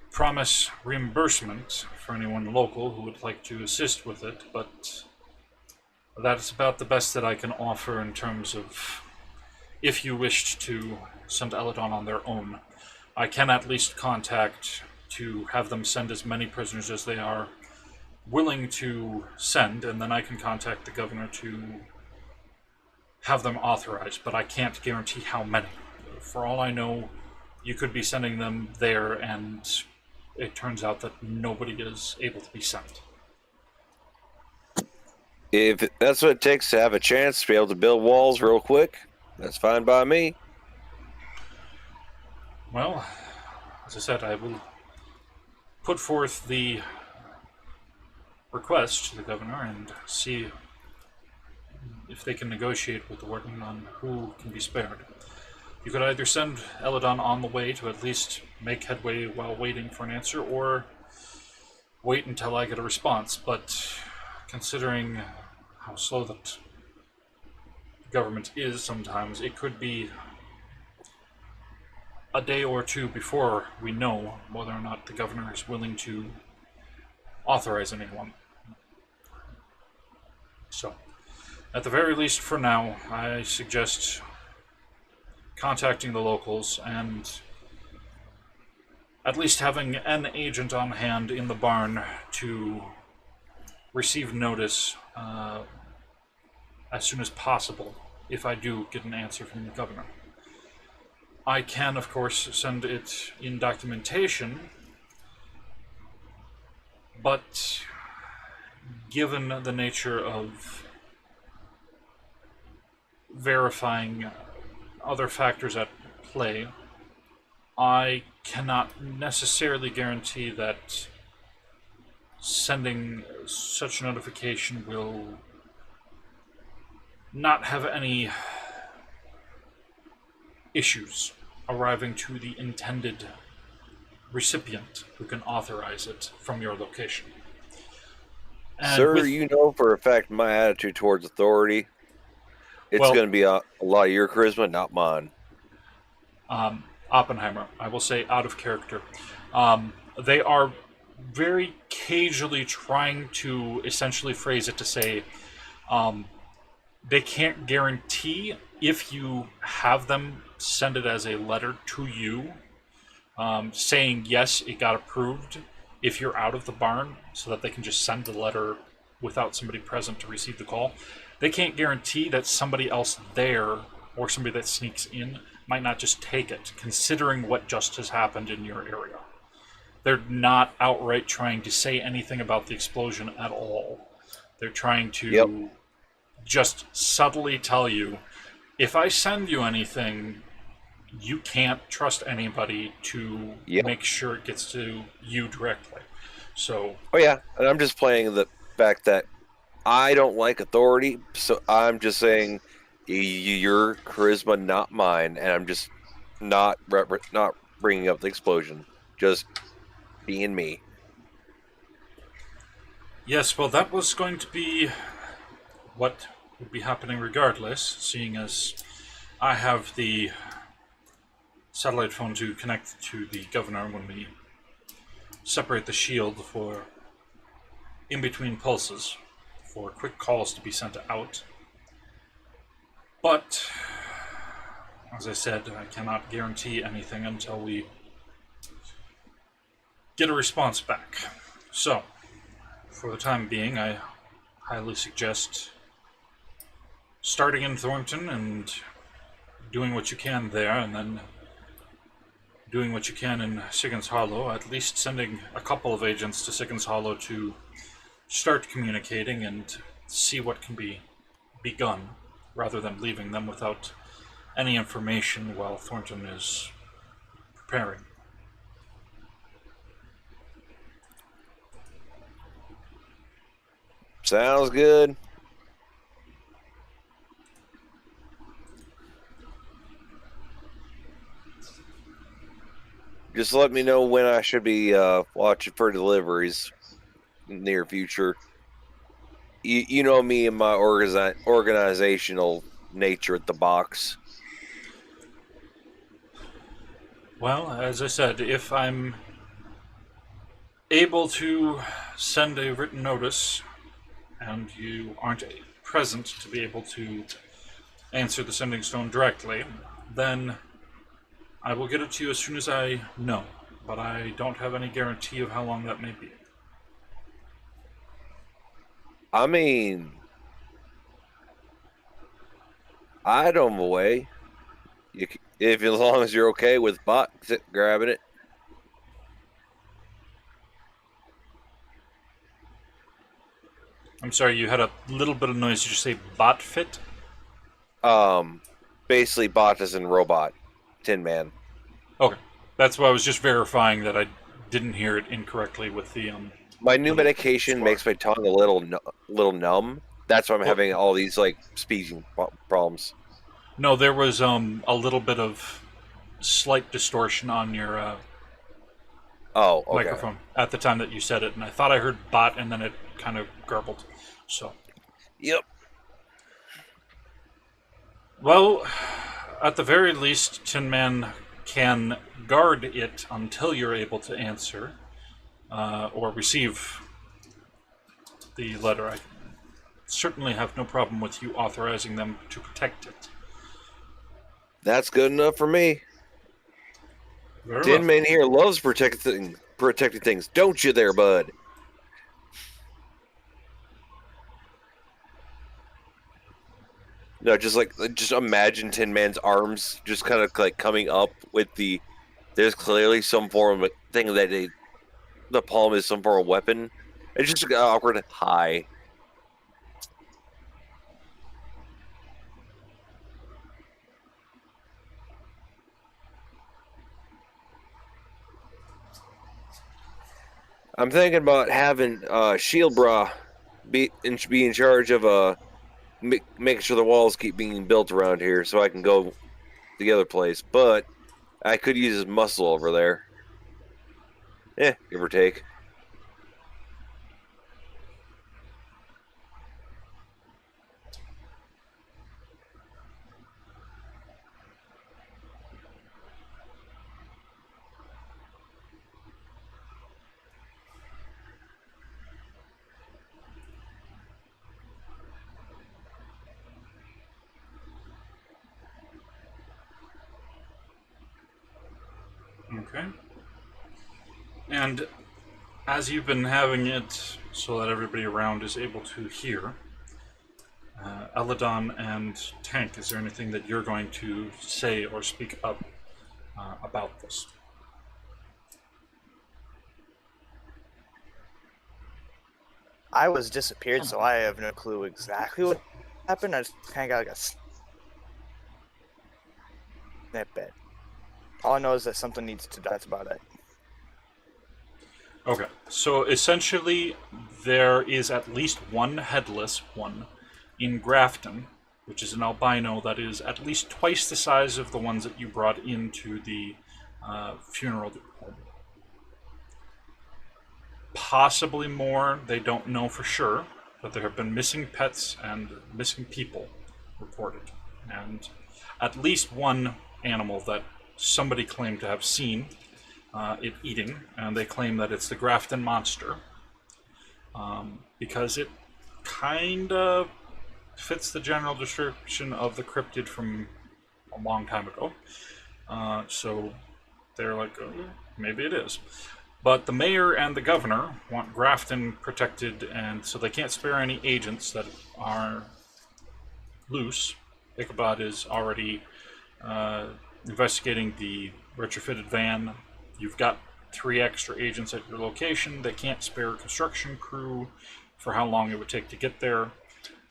promise reimbursement for anyone local who would like to assist with it, but that's about the best that I can offer in terms of if you wished to send Elidon on their own. I can at least contact to have them send as many prisoners as they are willing to send, and then I can contact the governor to have them authorized, but I can't guarantee how many. For all I know, you could be sending them there, and it turns out that nobody is able to be sent. If that's what it takes to have a chance to be able to build walls real quick, that's fine by me. Well, as I said, I will put forth the request to the governor and see if they can negotiate with the warden on who can be spared. You could either send Elidon on the way to at least make headway while waiting for an answer, or wait until I get a response, but considering how slow that government is sometimes, it could be a day or two before we know whether or not the governor is willing to authorize anyone. So, at the very least for now, I suggest contacting the locals and at least having an agent on hand in the barn to receive notice as soon as possible if I do get an answer from the governor. I can, of course, send it in documentation, but given the nature of verifying other factors at play, I cannot necessarily guarantee that sending such a notification will not have any issues arriving to the intended recipient who can authorize it from your location. And Sir, you know for a fact my attitude towards authority, it's going to be a lot of your charisma, not mine. Oppenheimer, I will say out of character. They are very cagely trying to essentially phrase it to say they can't guarantee if you have them send it as a letter to you saying yes, it got approved if you're out of the barn, so that they can just send the letter without somebody present to receive the call. They can't guarantee that somebody else there or somebody that sneaks in might not just take it, considering what just has happened in your area. They're not outright trying to say anything about the explosion at all. They're trying to just subtly tell you, if I send you anything, you can't trust anybody to make sure it gets to you directly. So. Oh yeah, and I'm just playing the fact that I don't like authority, so I'm just saying your charisma, not mine, and I'm just not bringing up the explosion, just being me. Yes, well, that was going to be what would be happening regardless, seeing as I have the satellite phone to connect to the governor when we separate the shield for in-between pulses, for quick calls to be sent out. But, as I said, I cannot guarantee anything until we get a response back. So, for the time being, I highly suggest starting in Thornton and doing what you can there, and then doing what you can in Siggens Hollow, at least sending a couple of agents to Siggens Hollow to start communicating and see what can be begun, rather than leaving them without any information while Thornton is preparing. Sounds good. Just let me know when I should be watching for deliveries in the near future. You know me and my organizational nature at the box. Well, as I said, if I'm able to send a written notice and you aren't present to be able to answer the sending stone directly, then I will get it to you as soon as I know. But I don't have any guarantee of how long that may be. I mean, I don't have a way. If as long as you're okay with bot grabbing it. I'm sorry, you had a little bit of noise. Did you say bot fit? Basically bot as in robot, Tin Man. Okay. That's why I was just verifying that I didn't hear it incorrectly with the My new medication makes my tongue a little numb. That's why I'm having all these like speaking problems. No, there was a little bit of slight distortion on your Oh, okay. microphone at the time that you said it, and I thought I heard bot, and then it kind of garbled. So, Yep. well, at the very least, Tin Man can guard it until you're able to answer or receive the letter. I certainly have no problem with you authorizing them to protect it. That's good enough for me. Very Tin well. Man here loves protecting things, don't you there, bud? No, just imagine Tin Man's arms just kind of like coming up with the. There's clearly some form of thing that the palm is some form of weapon. It's just an awkward hi. I'm thinking about having Shield Bra be in charge of making sure the walls keep being built around here, so I can go the other place. But I could use his muscle over there. Give or take. Okay. And as you've been having it so that everybody around is able to hear, Elidon and Tank, is there anything that you're going to say or speak up about this? I was disappeared, so I have no clue exactly what happened. I just kind of got like a snippet. All I know is that something needs to die. That's about it. Okay, so essentially there is at least one headless one in Grafton, which is an albino that is at least twice the size of the ones that you brought into the funeral home. Possibly more, they don't know for sure, but there have been missing pets and missing people reported. And at least one animal that somebody claimed to have seen it eating, and they claim that it's the Grafton monster, because it kind of fits the general description of the cryptid from a long time ago. So they're like, oh, maybe it is. But the mayor and the governor want Grafton protected, and so they can't spare any agents that are loose. Ichabod is already investigating the retrofitted van. You've got 3 extra agents at your location. They can't spare a construction crew for how long it would take to get there.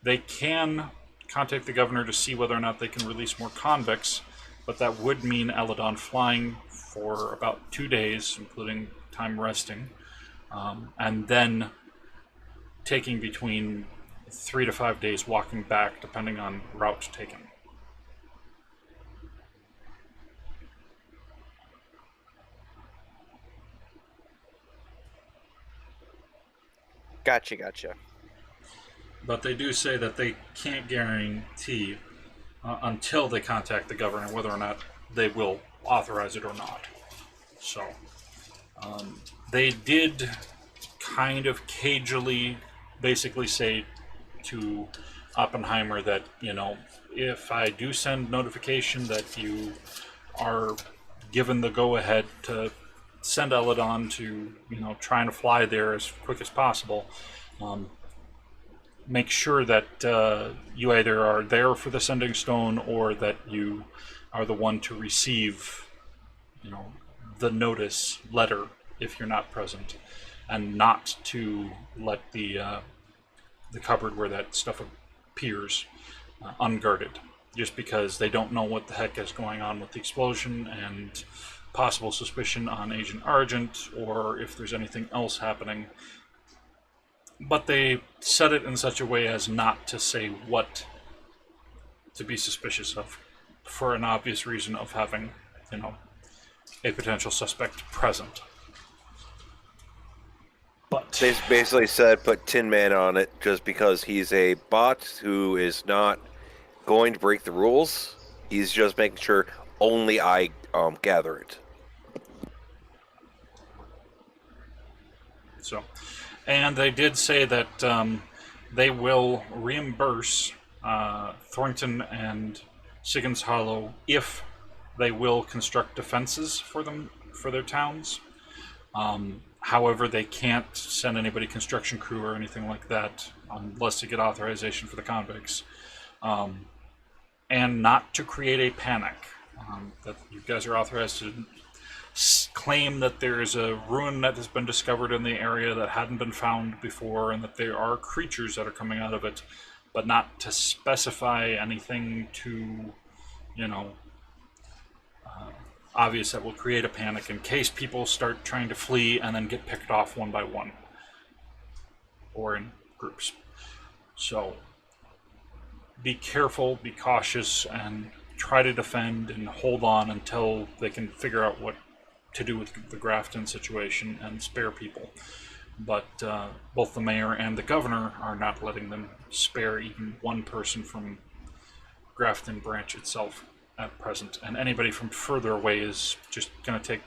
They can contact the governor to see whether or not they can release more convicts, but that would mean Elidon flying for about 2 days, including time resting, and then taking between 3 to 5 days walking back, depending on route taken. Gotcha. But they do say that they can't guarantee until they contact the governor whether or not they will authorize it or not. So they did kind of cagily basically say to Oppenheimer that, if I do send notification that you are given the go-ahead to send Elidon to, trying to fly there as quick as possible, make sure that you either are there for the sending stone or that you are the one to receive, the notice letter if you're not present, and not to let the cupboard where that stuff appears unguarded, just because they don't know what the heck is going on with the explosion and possible suspicion on Agent Argent, or if there's anything else happening. But they said it in such a way as not to say what to be suspicious of, for an obvious reason of having, a potential suspect present. But They basically said put Tin Man on it just because he's a bot who is not going to break the rules. He's just making sure only I gather it. So, and they did say that they will reimburse Thornton and Siggins Hollow if they will construct defenses for them, for their towns. However, they can't send anybody construction crew or anything like that unless they get authorization for the convicts. And not to create a panic. That you guys are authorized to claim that there is a ruin that has been discovered in the area that hadn't been found before, and that there are creatures that are coming out of it, but not to specify anything too, obvious that will create a panic in case people start trying to flee and then get picked off one by one, or in groups. So be careful, be cautious, and try to defend and hold on until they can figure out what to do with the Grafton situation and spare people. But both the mayor and the governor are not letting them spare even one person from Grafton branch itself at present, and anybody from further away is just going to take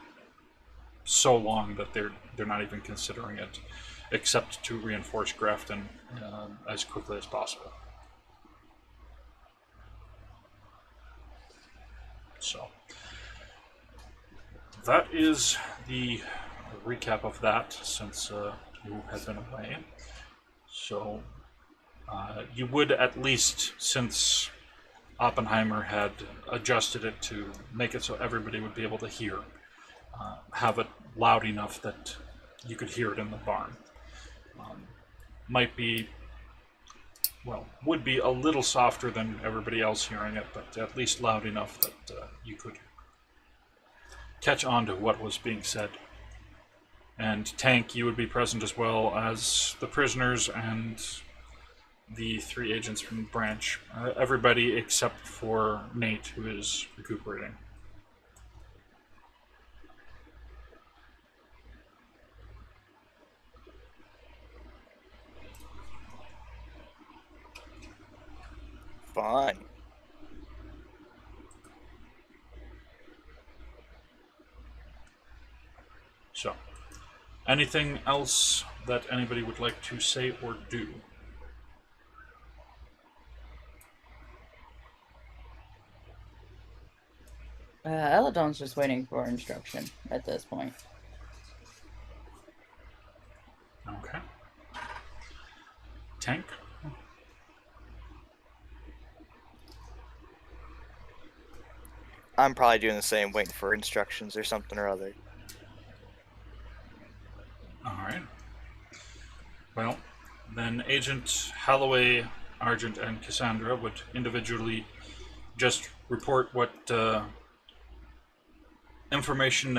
so long that they're not even considering it, except to reinforce Grafton as quickly as possible. So that is the recap of that, since you have been away. So you would, at least since Oppenheimer had adjusted it to make it so everybody would be able to hear, have it loud enough that you could hear it in the barn. Would be a little softer than everybody else hearing it, but at least loud enough that you could catch on to what was being said. And Tank, you would be present as well as the prisoners and the 3 agents from the branch. Everybody except for Nate, who is recuperating. Fine. So, anything else that anybody would like to say or do? Elidon's just waiting for instruction at this point. Okay. Tank? I'm probably doing the same, waiting for instructions or something or other. Alright. Well, then Agent Holloway, Argent, and Cassandra would individually just report what information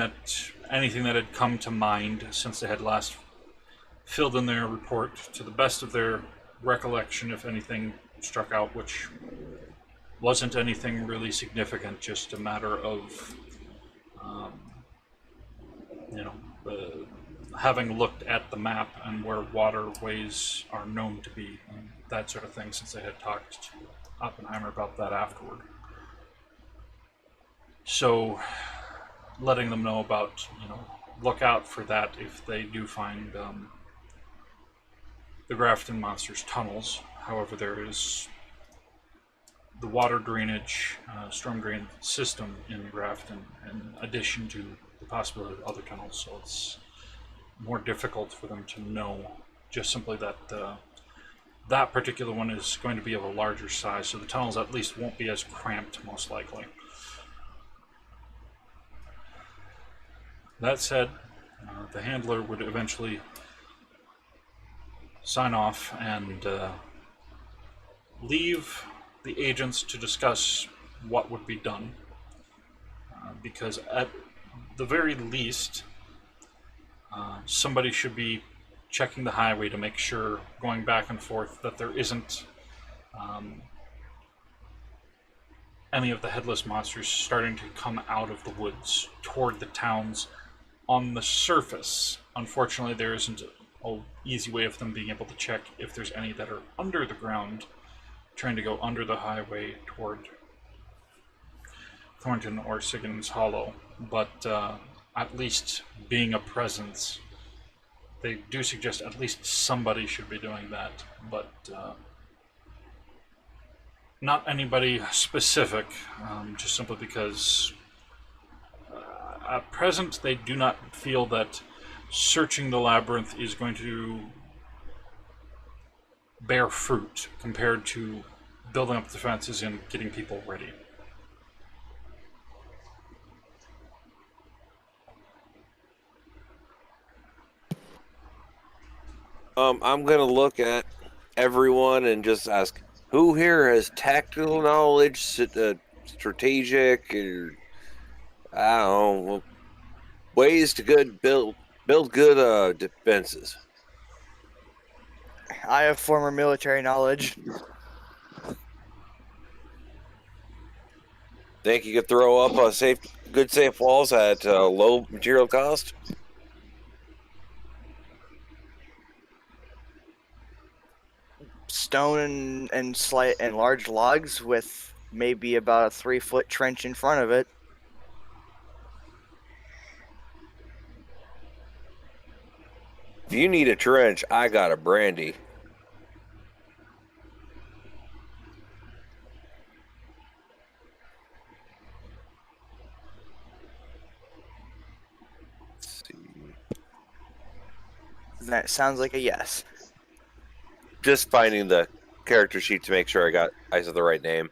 anything that had come to mind since they had last filled in their report to the best of their recollection, if anything struck out, which wasn't anything really significant, just a matter of, having looked at the map and where waterways are known to be, and that sort of thing, since they had talked to Oppenheimer about that afterward. So letting them know about, look out for that if they do find the Grafton monster's tunnels. However, there is the water drainage, storm drain system in Grafton, in addition to the possibility of other tunnels, so it's more difficult for them to know just simply that that particular one is going to be of a larger size, so the tunnels at least won't be as cramped, most likely. That said, the handler would eventually sign off and leave the agents to discuss what would be done, because at the very least, somebody should be checking the highway to make sure, going back and forth, that there isn't any of the headless monsters starting to come out of the woods toward the towns on the surface. Unfortunately, there isn't an easy way of them being able to check if there's any that are under the ground, trying to go under the highway toward Thornton or Siggin's Hollow. But at least being a presence, they do suggest at least somebody should be doing that, but not anybody specific, just simply because at present they do not feel that searching the labyrinth is going to bear fruit compared to building up defenses and getting people ready. I'm gonna look at everyone and just ask, who here has tactical knowledge, strategic, or I don't know, ways to build good defenses. I have former military knowledge. Think you could throw up a good safe walls at low material cost? Stone and slight and large logs with maybe about a 3-foot trench in front of it. If you need a trench, I got a brandy. Let's see. That sounds like a yes. Just finding the character sheet to make sure I said the right name.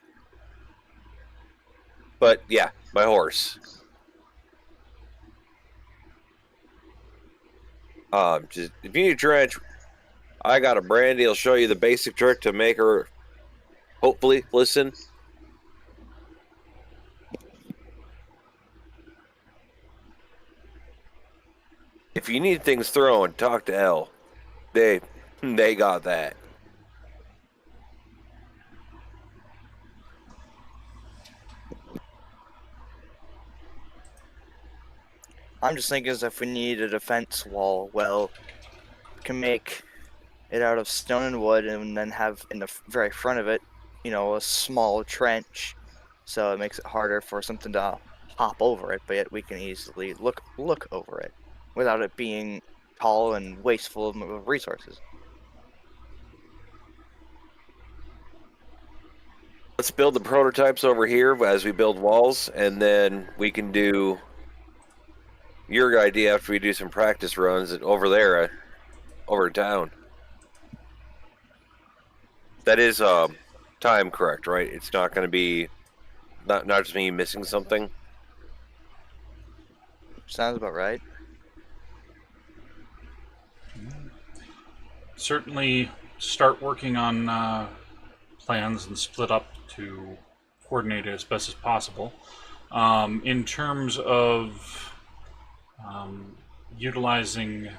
But yeah, my horse. Just if you need a trench, I got a brandy. I'll show you the basic trick to make her hopefully listen. If you need things thrown, talk to L. They got that. I'm just thinking as if we need a defense wall, well, we can make it out of stone and wood and then have in the very front of it, a small trench. So it makes it harder for something to hop over it, but yet we can easily look over it without it being tall and wasteful of resources. Let's build the prototypes over here as we build walls, and then we can do your idea after we do some practice runs over there, over town. That is time correct, right? It's not going to be not just me missing something. Sounds about right. Certainly start working on plans and split up to coordinate it as best as possible. In terms of utilizing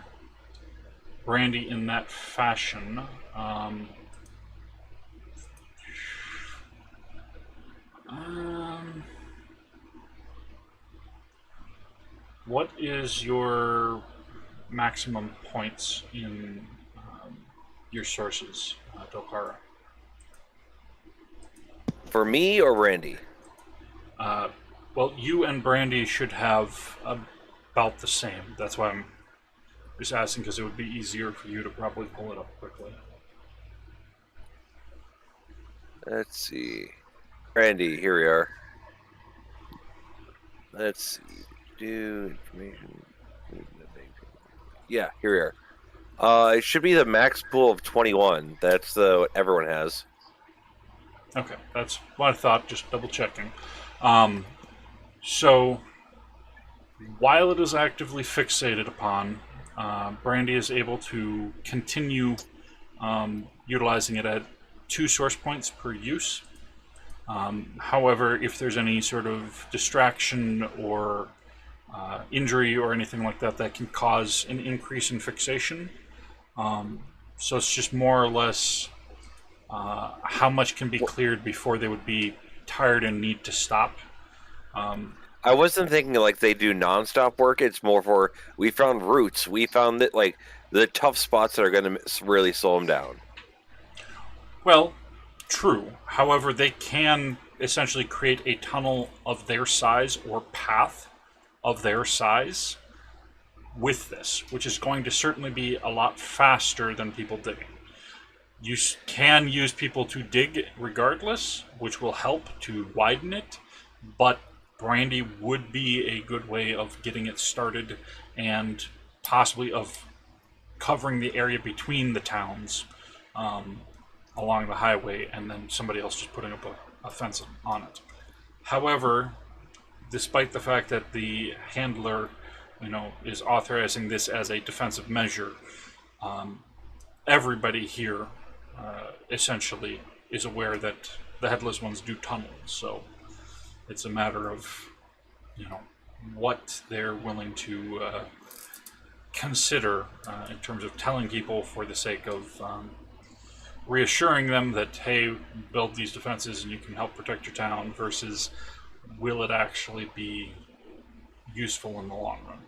brandy in that fashion, what is your maximum points in your sources, Dokara? For me or Randy? Well, you and Brandy should have about the same. That's why I'm just asking, because it would be easier for you to probably pull it up quickly. Let's see. Randy, here we are. Let's see. Do information. Yeah, here we are. It should be the max pool of 21. That's what everyone has. Okay, that's what I thought, just double checking. So, while it is actively fixated upon, Brandy is able to continue utilizing it at 2 source points per use. However, if there's any sort of distraction or injury or anything like that, that can cause an increase in fixation. So it's just more or less how much can be cleared before they would be tired and need to stop. I wasn't thinking like they do nonstop work. It's more for we found roots. We found that like the tough spots that are going to really slow them down. Well, true. However, they can essentially create a tunnel of their size or path of their size with this, which is going to certainly be a lot faster than people digging. You can use people to dig regardless, which will help to widen it, but Brandy would be a good way of getting it started and possibly of covering the area between the towns along the highway, and then somebody else just putting up a fence on it. However, despite the fact that the handler, is authorizing this as a defensive measure, everybody here essentially is aware that the headless ones do tunnels. So it's a matter of, what they're willing to consider in terms of telling people for the sake of reassuring them that, hey, build these defenses and you can help protect your town, versus will it actually be useful in the long run?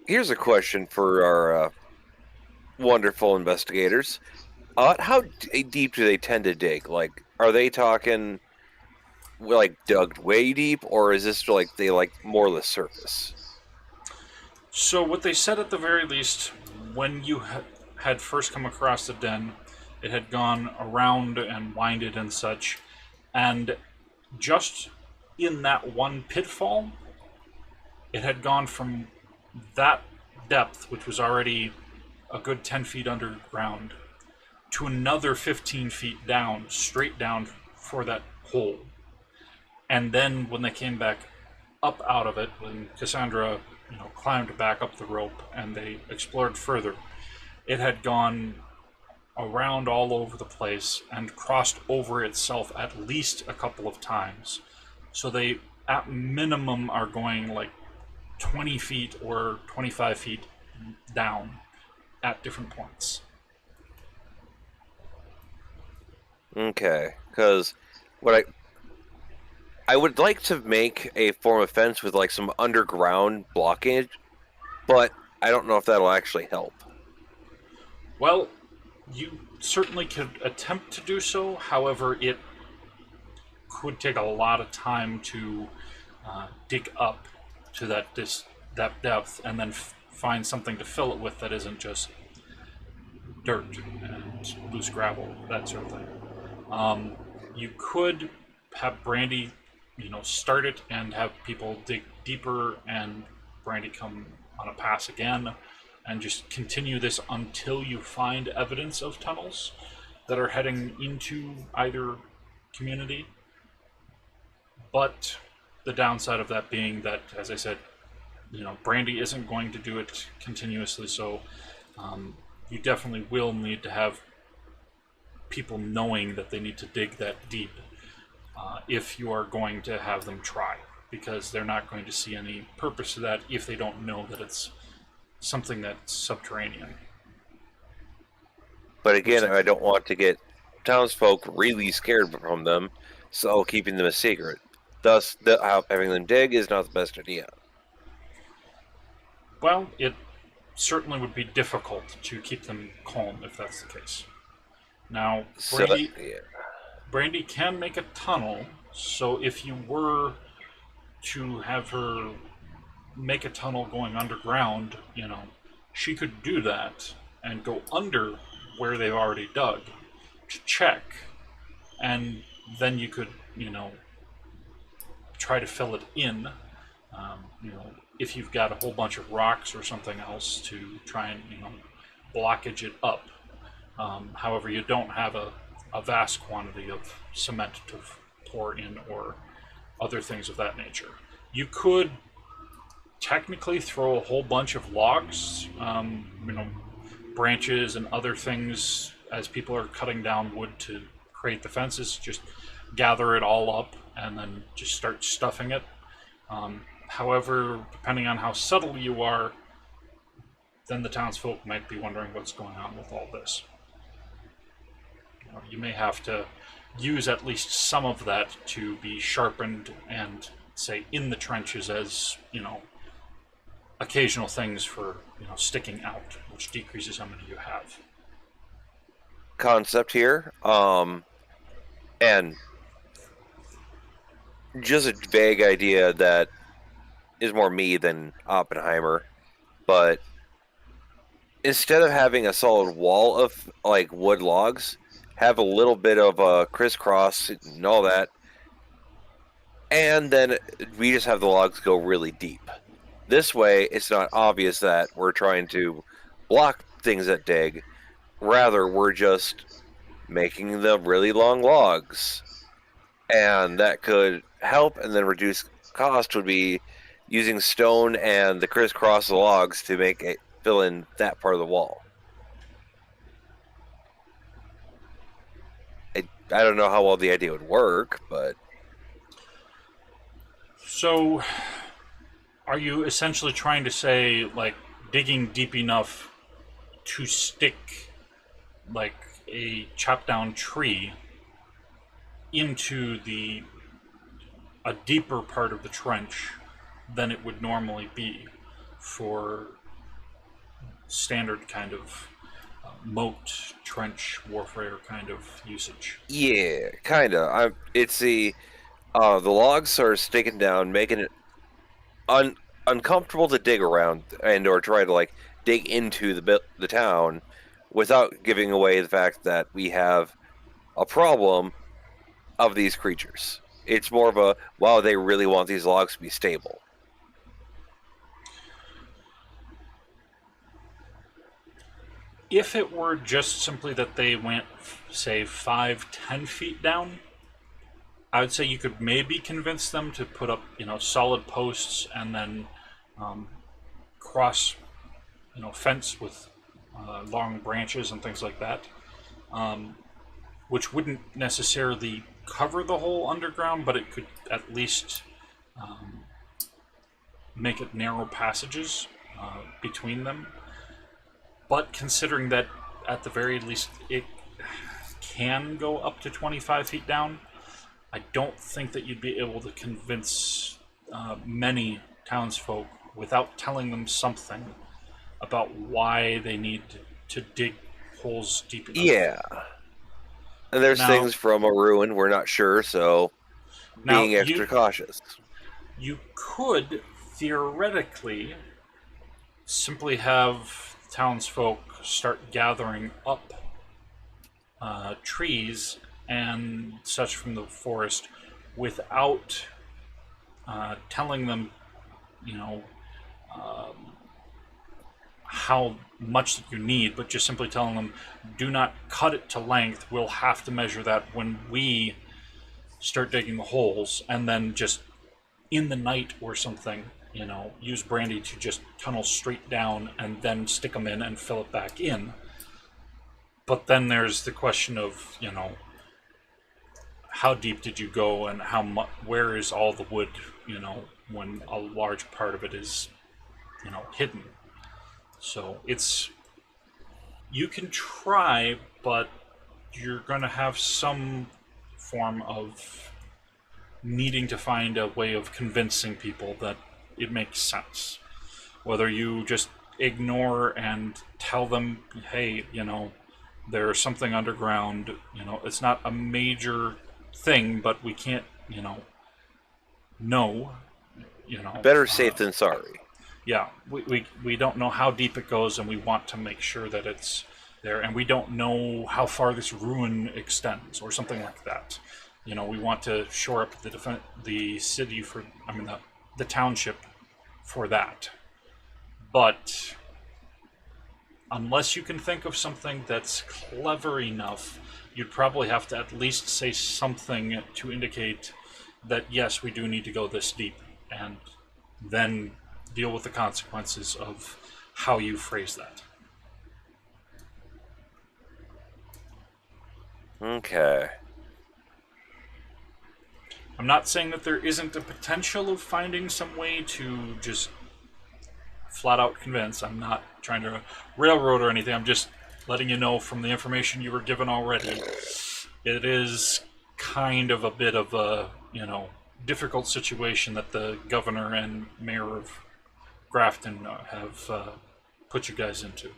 Here's a question for our wonderful investigators. How deep do they tend to dig? Like, are they talking like dug way deep, or is this like they like more or less surface? So what they said at the very least, when you had first come across the den, it had gone around and winded and such, and just in that one pitfall, it had gone from that depth, which was already a good 10 feet underground, to another 15 feet down, straight down for that hole. And then when they came back up out of it, when Cassandra, climbed back up the rope and they explored further, it had gone around all over the place and crossed over itself at least a couple of times. So they, at minimum, are going like 20 feet or 25 feet down at different points. Okay, because what I would like to make a form of fence with like some underground blockage, but I don't know if that'll actually help. Well, you certainly could attempt to do so. However, it could take a lot of time to dig up to that depth and then find something to fill it with that isn't just dirt and loose gravel, that sort of thing. You could have Brandy, start it and have people dig deeper, and Brandy come on a pass again, and just continue this until you find evidence of tunnels that are heading into either community. But the downside of that being that, as I said, Brandy isn't going to do it continuously, so you definitely will need to have people knowing that they need to dig that deep if you are going to have them try, because they're not going to see any purpose to that if they don't know that it's something that's subterranean. But again, I don't want to get townsfolk really scared from them, so keeping them a secret. Thus, having them dig is not the best idea. Well, it certainly would be difficult to keep them calm if that's the case. Now, Brandy can make a tunnel, So if you were to have her make a tunnel going underground, she could do that and go under where they've already dug to check, and then you could, try to fill it in. If you've got a whole bunch of rocks or something else to try and, blockage it up. However, you don't have a vast quantity of cement to pour in or other things of that nature. You could technically throw a whole bunch of logs, branches and other things as people are cutting down wood to create the fences. Just gather it all up and then just start stuffing it. However, depending on how subtle you are, then the townsfolk might be wondering what's going on with all this. You may have to use at least some of that to be sharpened and, say, in the trenches as, occasional things for, sticking out, which decreases how many you have. Concept here, and just a vague idea that is more me than Oppenheimer, but instead of having a solid wall of like wood logs, have a little bit of a crisscross and all that, and then we just have the logs go really deep. This way, it's not obvious that we're trying to block things that dig. Rather, we're just making the really long logs. And that could help, and then reduce cost would be using stone and the crisscross logs to make it fill in that part of the wall. I don't know how well the idea would work, but... So, are you essentially trying to say, like, digging deep enough to stick, like, a chopped down tree into a deeper part of the trench than it would normally be for standard kind of moat trench warfare kind of usage? Yeah, kinda. It's the logs are sticking down, making it uncomfortable to dig around and or try to like dig into the town without giving away the fact that we have a problem of these creatures. It's more of a, wow, they really want these logs to be stable. If it were just simply that they went, say, 5-10 feet down, I would say you could maybe convince them to put up, solid posts and then cross, fence with long branches and things like that, which wouldn't necessarily cover the whole underground, but it could at least make it narrow passages between them. But considering that at the very least it can go up to 25 feet down, I don't think that you'd be able to convince many townsfolk without telling them something about why they need to dig holes deep enough. Yeah. And there's things from a ruin we're not sure, so being extra cautious. You could theoretically simply have townsfolk start gathering up trees and such from the forest without telling them, how much that you need, but just simply telling them, do not cut it to length. We'll have to measure that when we start digging the holes, and then just in the night or something, use brandy to just tunnel straight down and then stick them in and fill it back in. But then there's the question of, how deep did you go and how much, where is all the wood, when a large part of it is, hidden. So you can try, but you're going to have some form of needing to find a way of convincing people that it makes sense. Whether you just ignore and tell them, hey, there's something underground, it's not a major thing, but we can't know. Better safe than sorry. Yeah, we don't know how deep it goes, and we want to make sure that it's there, and we don't know how far this ruin extends, or something like that. We want to shore up the city the township for that. But unless you can think of something that's clever enough, you'd probably have to at least say something to indicate that yes, we do need to go this deep, and then deal with the consequences of how you phrase that. Okay. I'm not saying that there isn't a potential of finding some way to just flat out convince. I'm not trying to railroad or anything. I'm just letting you know from the information you were given already. It is kind of a bit of a, difficult situation that the governor and mayor of Grafton have put you guys into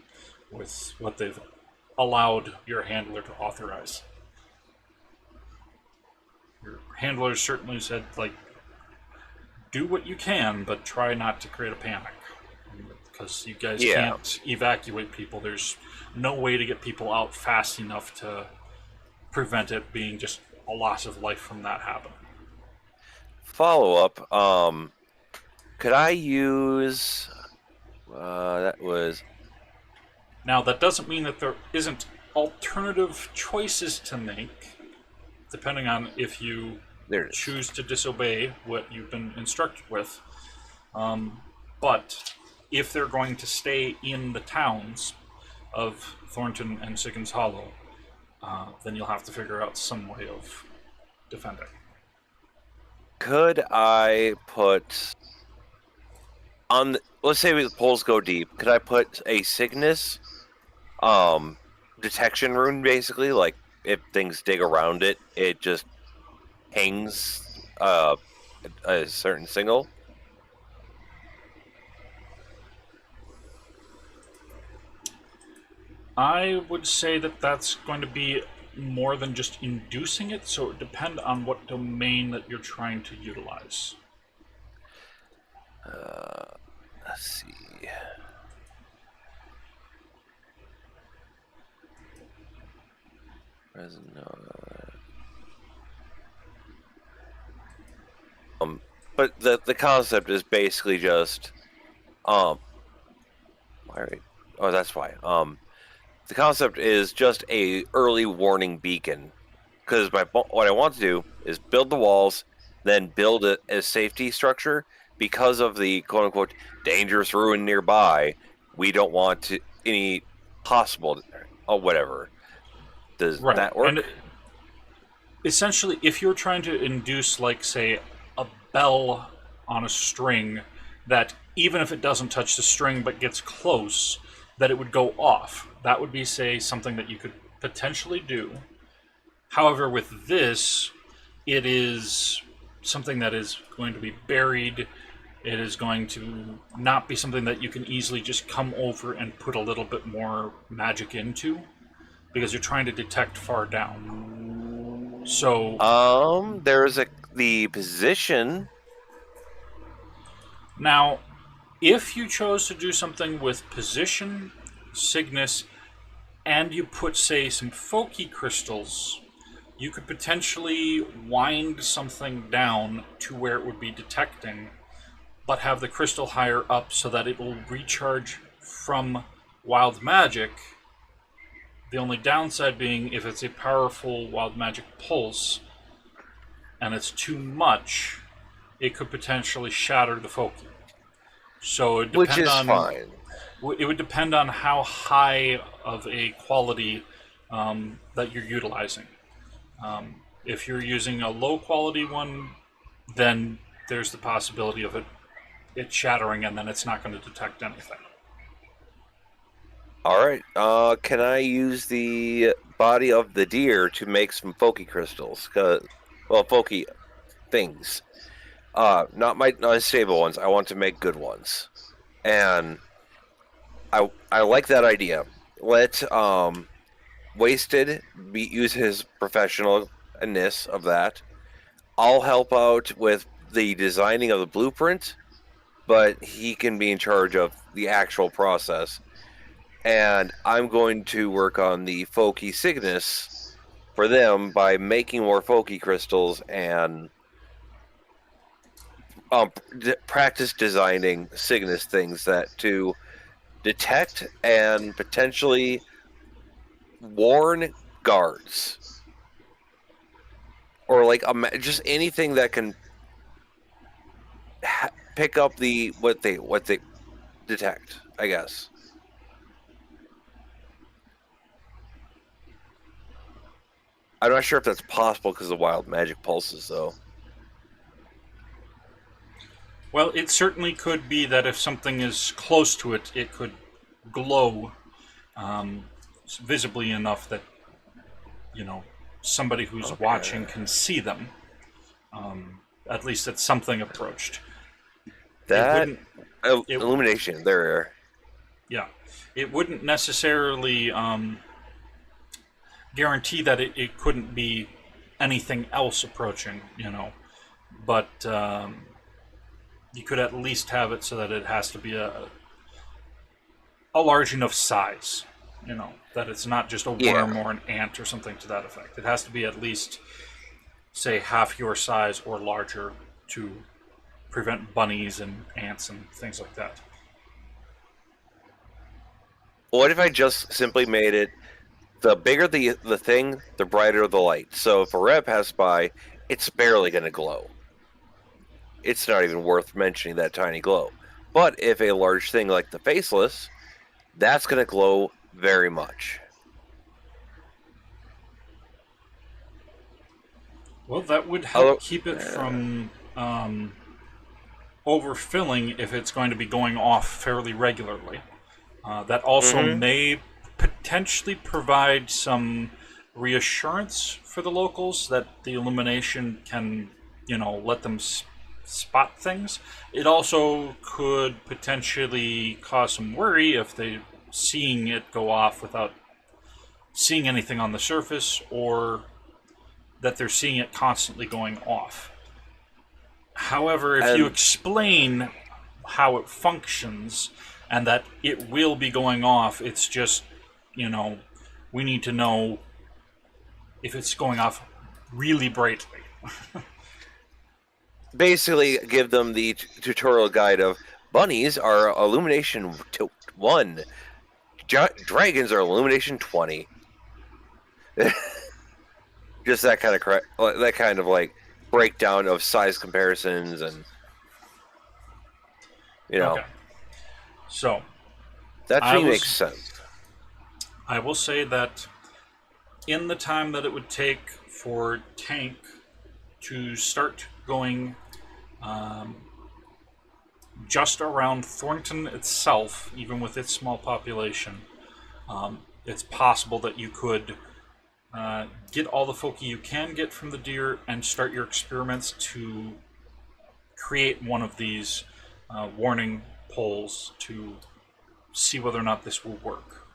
with what they've allowed your handler to authorize. Your handler certainly said, do what you can, but try not to create a panic. Because you guys can't evacuate people. There's no way to get people out fast enough to prevent it being just a loss of life from that happening. Follow-up, could I use... that was... Now, that doesn't mean that there isn't alternative choices to make, depending on if you choose to disobey what you've been instructed with. But if they're going to stay in the towns of Thornton and Siggins Hollow, then you'll have to figure out some way of defending. Could I put... let's say the poles go deep, could I put a Cygnus detection rune, basically? Like, if things dig around it, it just hangs a certain signal? I would say that that's going to be more than just inducing it, so it would depend on what domain that you're trying to utilize. Let's see. But the concept is basically just all right. Oh, that's why. The concept is just a early warning beacon, because what I want to do is build the walls, then build a safety structure because of the quote unquote dangerous ruin nearby. We don't want any possible or whatever. Does that work? And essentially, if you're trying to induce, say, a bell on a string that even if it doesn't touch the string but gets close, that it would go off. That would be, say, something that you could potentially do. However, with this, it is something that is going to be buried. It is going to not be something that you can easily just come over and put a little bit more magic into, because you're trying to detect far down. So there's the position. Now, if you chose to do something with position, Cygnus, and you put, say, some Foki crystals, you could potentially wind something down to where it would be detecting, but have the crystal higher up so that it will recharge from wild magic. The only downside being if it's a powerful wild magic pulse and it's too much, it could potentially shatter the Foki. So it Which is fine. It would depend on how high of a quality that you're utilizing. If you're using a low quality one, then there's the possibility of it shattering, and then it's not going to detect anything. All right. Can I use the body of the deer to make some Foki crystals? Foki things. Not my stable ones. I want to make good ones, and I like that idea. Let Wasted use his professionalness of that. I'll help out with the designing of the blueprint, but he can be in charge of the actual process. And I'm going to work on the Foki Cygnus for them by making more Foki crystals and practice designing Cygnus things that to detect and potentially warn guards, or like just anything that can pick up the what they detect, I guess. I'm not sure if that's possible because of wild magic pulses, though. Well, it certainly could be that if something is close to it, it could glow visibly enough that, you know, somebody who's watching can see them. At least it's something approached. That it illumination there. Yeah, it wouldn't necessarily guarantee that it couldn't be anything else approaching, you know, but you could at least have it so that it has to be a large enough size, you know, that it's not just a worm or an ant or something to that effect. It has to be at least, say, half your size or larger to prevent bunnies and ants and things like that. What if I just simply made it, the bigger the thing, the brighter the light. So if a red passes by, it's barely going to glow. It's not even worth mentioning that tiny glow. But if a large thing like the Faceless, that's going to glow very much. Well, that would help keep it from overfilling if it's going to be going off fairly regularly. That also may potentially provide some reassurance for the locals that the illumination can, you know, let them spot things. It also could potentially cause some worry if they're seeing it go off without seeing anything on the surface, or that they're seeing it constantly going off. However, if you explain how it functions and that it will be going off, it's just, you know, we need to know if it's going off really brightly. Basically, give them the tutorial guide of bunnies are illumination 1, dragons are illumination 20. Just that kind of like breakdown of size comparisons, and you know. Okay. So that to me makes sense. I will say that in the time that it would take for Tank to start going just around Thornton itself, even with its small population, it's possible that you could get all the Foki you can get from the deer and start your experiments to create one of these warning poles to see whether or not this will work.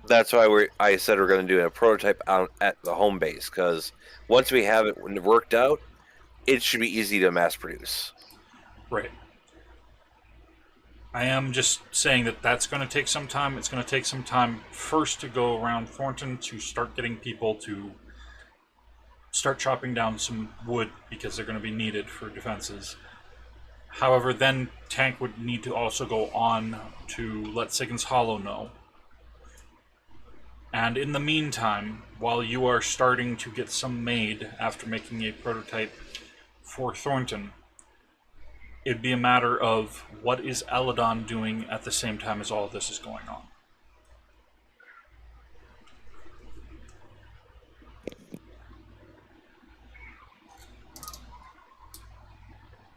That's why I said we're going to do a prototype out at the home base, because once we have it worked out, it should be easy to mass produce. Right. I am just saying that that's going to take some time. It's going to take some time first to go around Thornton to start getting people to start chopping down some wood, because they're going to be needed for defenses. However, then Tank would need to also go on to let Sigyn's Hollow know. And in the meantime, while you are starting to get some made after making a prototype for Thornton, it'd be a matter of what is Elidon doing at the same time as all of this is going on.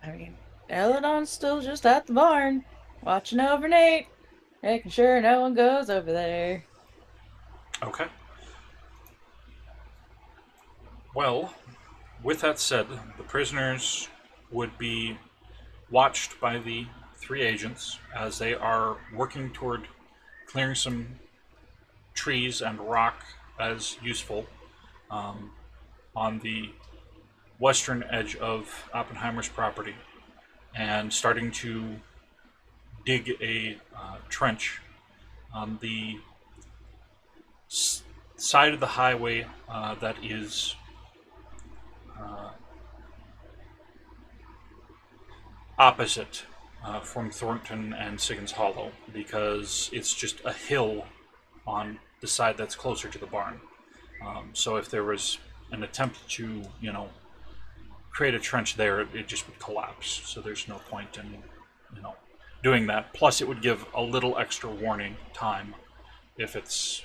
I mean, Elidon's still just at the barn, watching over Nate, making sure no one goes over there. Okay. Well, with that said, the prisoners would be watched by the 3 agents as they are working toward clearing some trees and rock as useful on the western edge of Oppenheimer's property and starting to dig a trench on the side of the highway that is opposite from Thornton and Siggins Hollow, because it's just a hill on the side that's closer to the barn. So if there was an attempt to, create a trench there, it just would collapse. So there's no point in, doing that. Plus, it would give a little extra warning time if it's,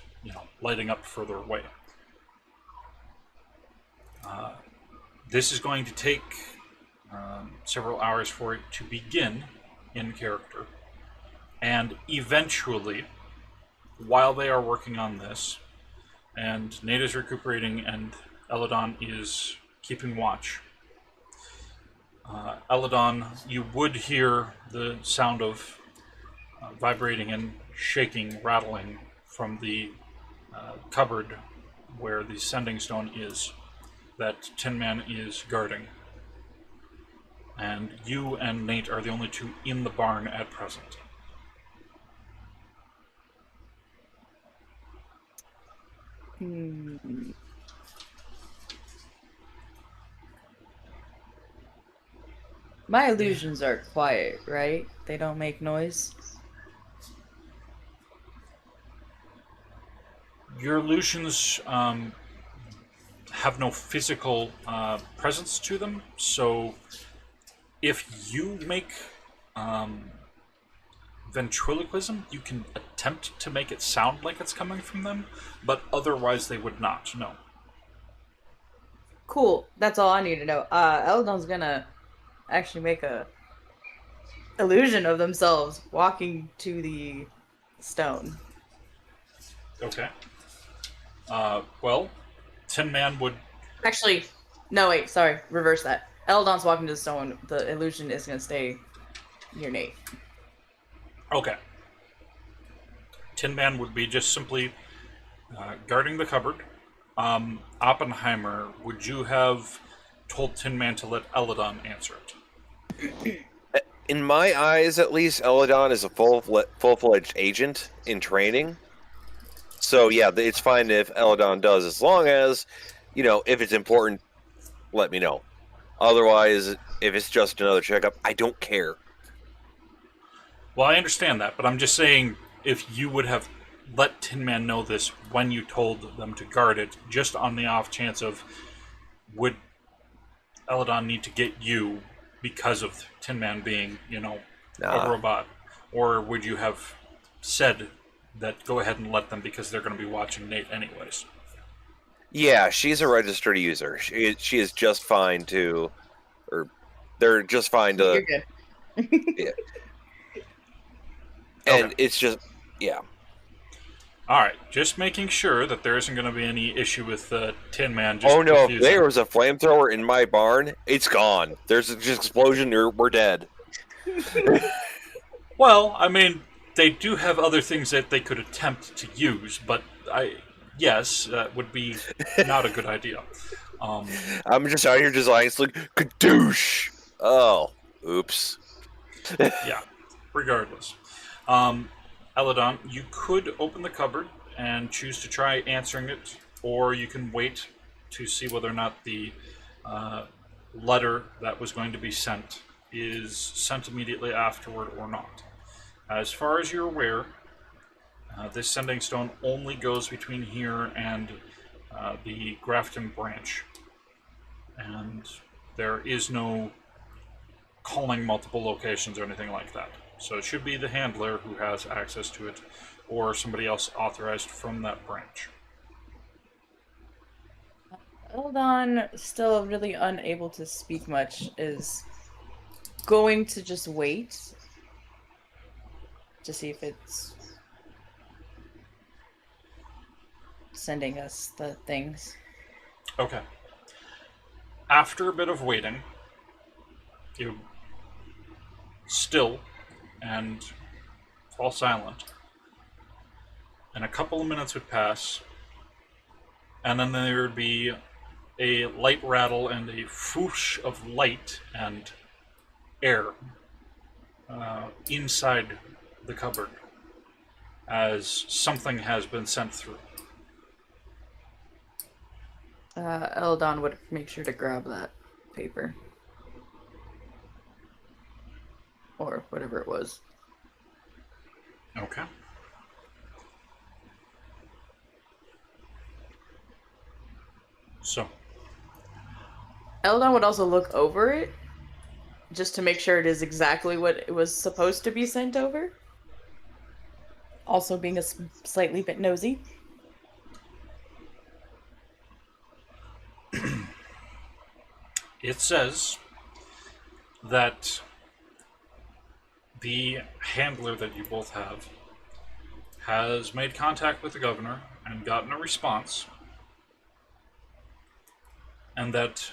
lighting up further away. This is going to take several hours for it to begin in character. And eventually, while they are working on this, and Nate is recuperating and Elidon is keeping watch, Elidon, you would hear the sound of vibrating and shaking, rattling from the cupboard where the sending stone is, that Tin Man is guarding. And you and Nate are the only two in the barn at present. My illusions are quiet, right? They don't make noise. Your illusions have no physical presence to them, so if you make ventriloquism, you can attempt to make it sound like it's coming from them, but otherwise they would not, no. Cool. That's all I need to know. Elidon's gonna actually make a illusion of themselves walking to the stone. Okay. Well, Tin Man would... Actually, no, wait, sorry. Reverse that. Elidon's walking to the stone. The illusion is gonna stay near Nate. Okay. Tin Man would be just simply guarding the cupboard. Oppenheimer, would you have told Tin Man to let Elidon answer it? In my eyes, at least, Elidon is a full-fledged agent in training. So, yeah, it's fine if Elidon does, as long as, if it's important, let me know. Otherwise, if it's just another checkup, I don't care. Well, I understand that, but I'm just saying, if you would have let Tin Man know this when you told them to guard it, just on the off chance of, would Elidon need to get you because of Tin Man being, a robot? Or would you have said that go ahead and let them because they're going to be watching Nate anyways? Yeah, she's a registered user. She is just fine to... Or they're just fine to... You're good. Yeah. And Okay. it's just... Yeah. Alright, just making sure that there isn't going to be any issue with Tin Man. Just Oh no, if refusing. there was a flamethrower in my barn, it's gone. There's an explosion, we're dead. Well, I mean, they do have other things that they could attempt to use, but yes, that would be not a good idea. I'm just out here designing, it's like, kadoosh! Oh, oops. Yeah, regardless. Elidon, you could open the cupboard and choose to try answering it, or you can wait to see whether or not the letter that was going to be sent is sent immediately afterward or not. As far as you're aware, this sending stone only goes between here and the Grafton branch. And there is no calling multiple locations or anything like that. So it should be the handler who has access to it, or somebody else authorized from that branch. Elidon, still really unable to speak much, is going to just wait to see if it's sending us the things. Okay. After a bit of waiting, you still and fall silent. And a couple of minutes would pass, and then there would be a light rattle and a whoosh of light and air inside the cupboard as something has been sent through. Elidon would make sure to grab that paper. Or whatever it was. Okay. So, Elidon would also look over it, just to make sure it is exactly what it was supposed to be sent over. Also being a slightly bit nosy. it says that the handler that you both have has made contact with the governor and gotten a response, and that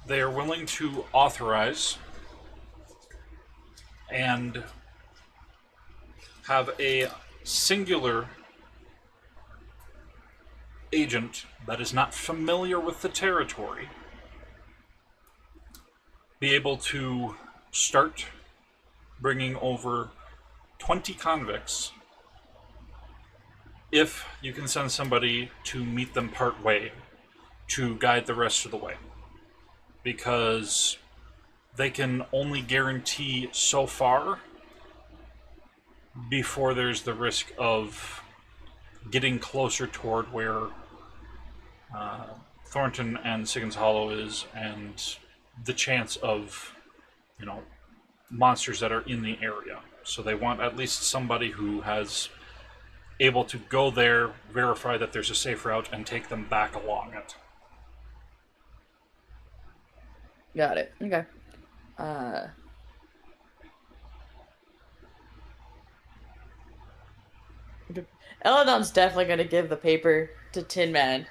they are willing to authorize and have a singular agent that is not familiar with the territory be able to start bringing over 20 convicts if you can send somebody to meet them part way to guide the rest of the way. Because they can only guarantee so far before there's the risk of getting closer toward where Thornton and Siggins Hollow is, and the chance of, monsters that are in the area. So they want at least somebody who has able to go there, verify that there's a safe route, and take them back along it. Got it. Okay. Elidon's definitely going to give the paper to Tin Man,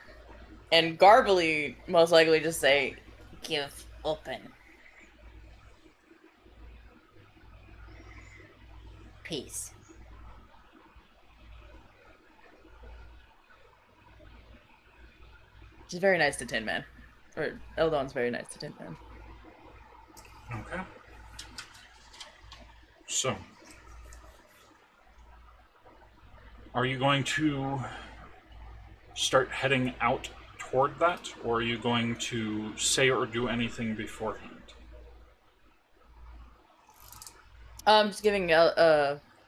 and Garbly most likely just say, Give open. Peace. she's very nice to Tin Man. Or Elidon's very nice to Tin Man. Okay. So, are you going to start heading out toward that, or are you going to say or do anything beforehand? Just giving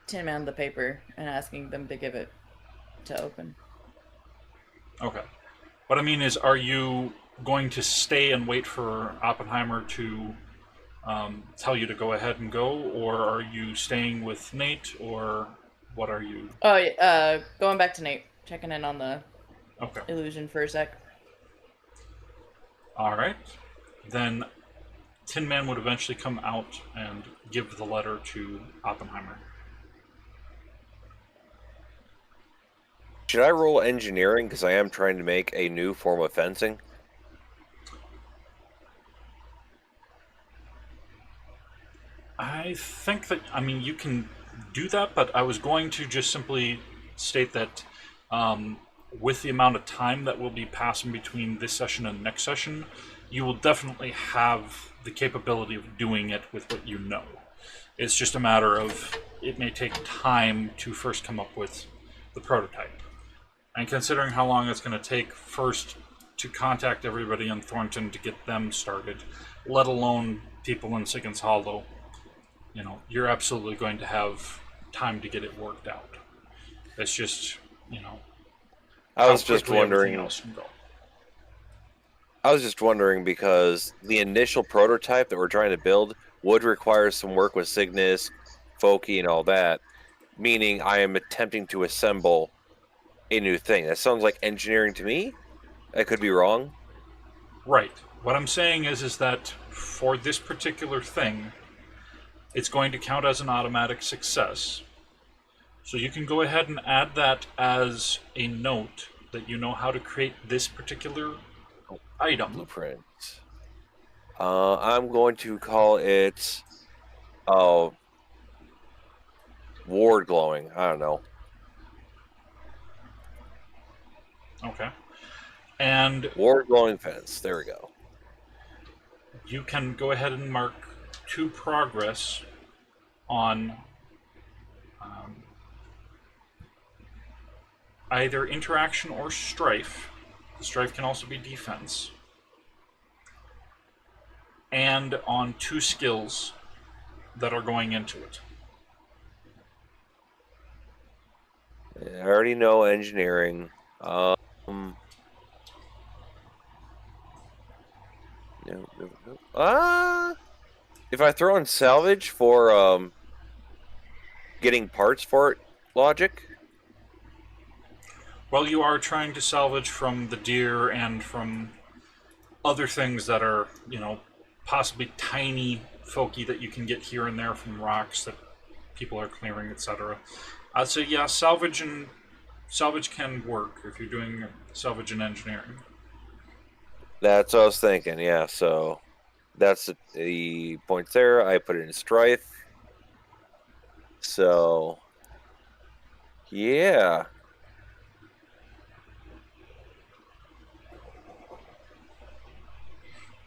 Tin Man the paper and asking them to give it to open. Okay. What I mean is, are you going to stay and wait for Oppenheimer to tell you to go ahead and go, or are you staying with Nate, or what are you? Oh, yeah, going back to Nate, checking in on the Okay. illusion for a sec. All right. Then Tin Man would eventually come out and give the letter to Oppenheimer. Should I roll engineering because I am trying to make a new form of fencing? I think that, you can do that, but I was going to just simply state that with the amount of time that will be passing between this session and next session, you will definitely have the capability of doing it with what you know. It's just a matter of, it may take time to first come up with the prototype. And considering how long it's going to take first to contact everybody in Thornton to get them started, let alone people in Siggins Hollow, you're absolutely going to have time to get it worked out. It's just, I was just wondering. I was just wondering because the initial prototype that we're trying to build would require some work with Cygnus, Foki, and all that. Meaning, I am attempting to assemble a new thing. That sounds like engineering to me. I could be wrong. Right. What I'm saying is that for this particular thing, it's going to count as an automatic success. So you can go ahead and add that as a note that you know how to create this particular item. Blueprint. I'm going to call it ward glowing. I don't know. Okay. And War glowing fence. There we go. you can go ahead and mark 2 progress on either interaction or strife. The strife can also be defense. And on 2 skills that are going into it. I already know engineering. If I throw in salvage for getting parts for it, logic. Well, you are trying to salvage from the deer and from other things that are, possibly tiny folky that you can get here and there from rocks that people are clearing, etc. So yeah, salvage can work if you're doing salvage and engineering. That's what I was thinking. Yeah, so that's the points there. I put it in strife. So yeah.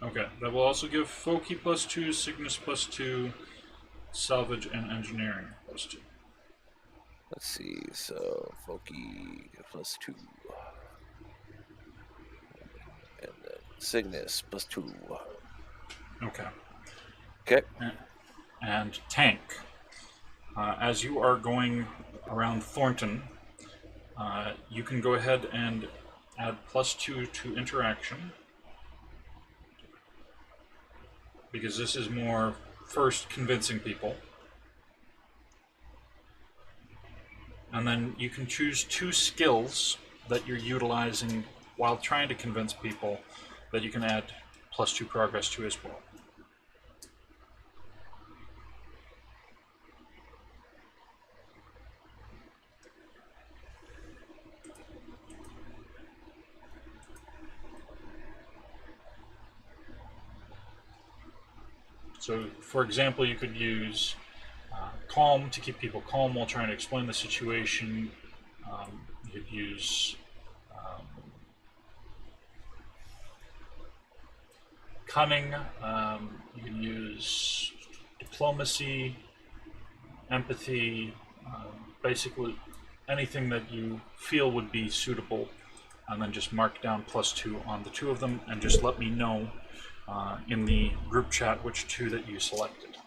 Okay, that will also give folky +2, sickness +2, salvage and engineering +2. Let's see. So Folky +2. And then Cygnus +2. Okay. Okay. And tank. As you are going around Thornton, you can go ahead and add +2 to interaction. Because this is more first convincing people. And then you can choose 2 skills that you're utilizing while trying to convince people that you can add +2 progress to as well. So, for example, you could use calm to keep people calm while trying to explain the situation. You could use cunning. You can use diplomacy, empathy, basically anything that you feel would be suitable, and then just mark down +2 on the 2 of them, and just let me know in the group chat which 2 that you selected.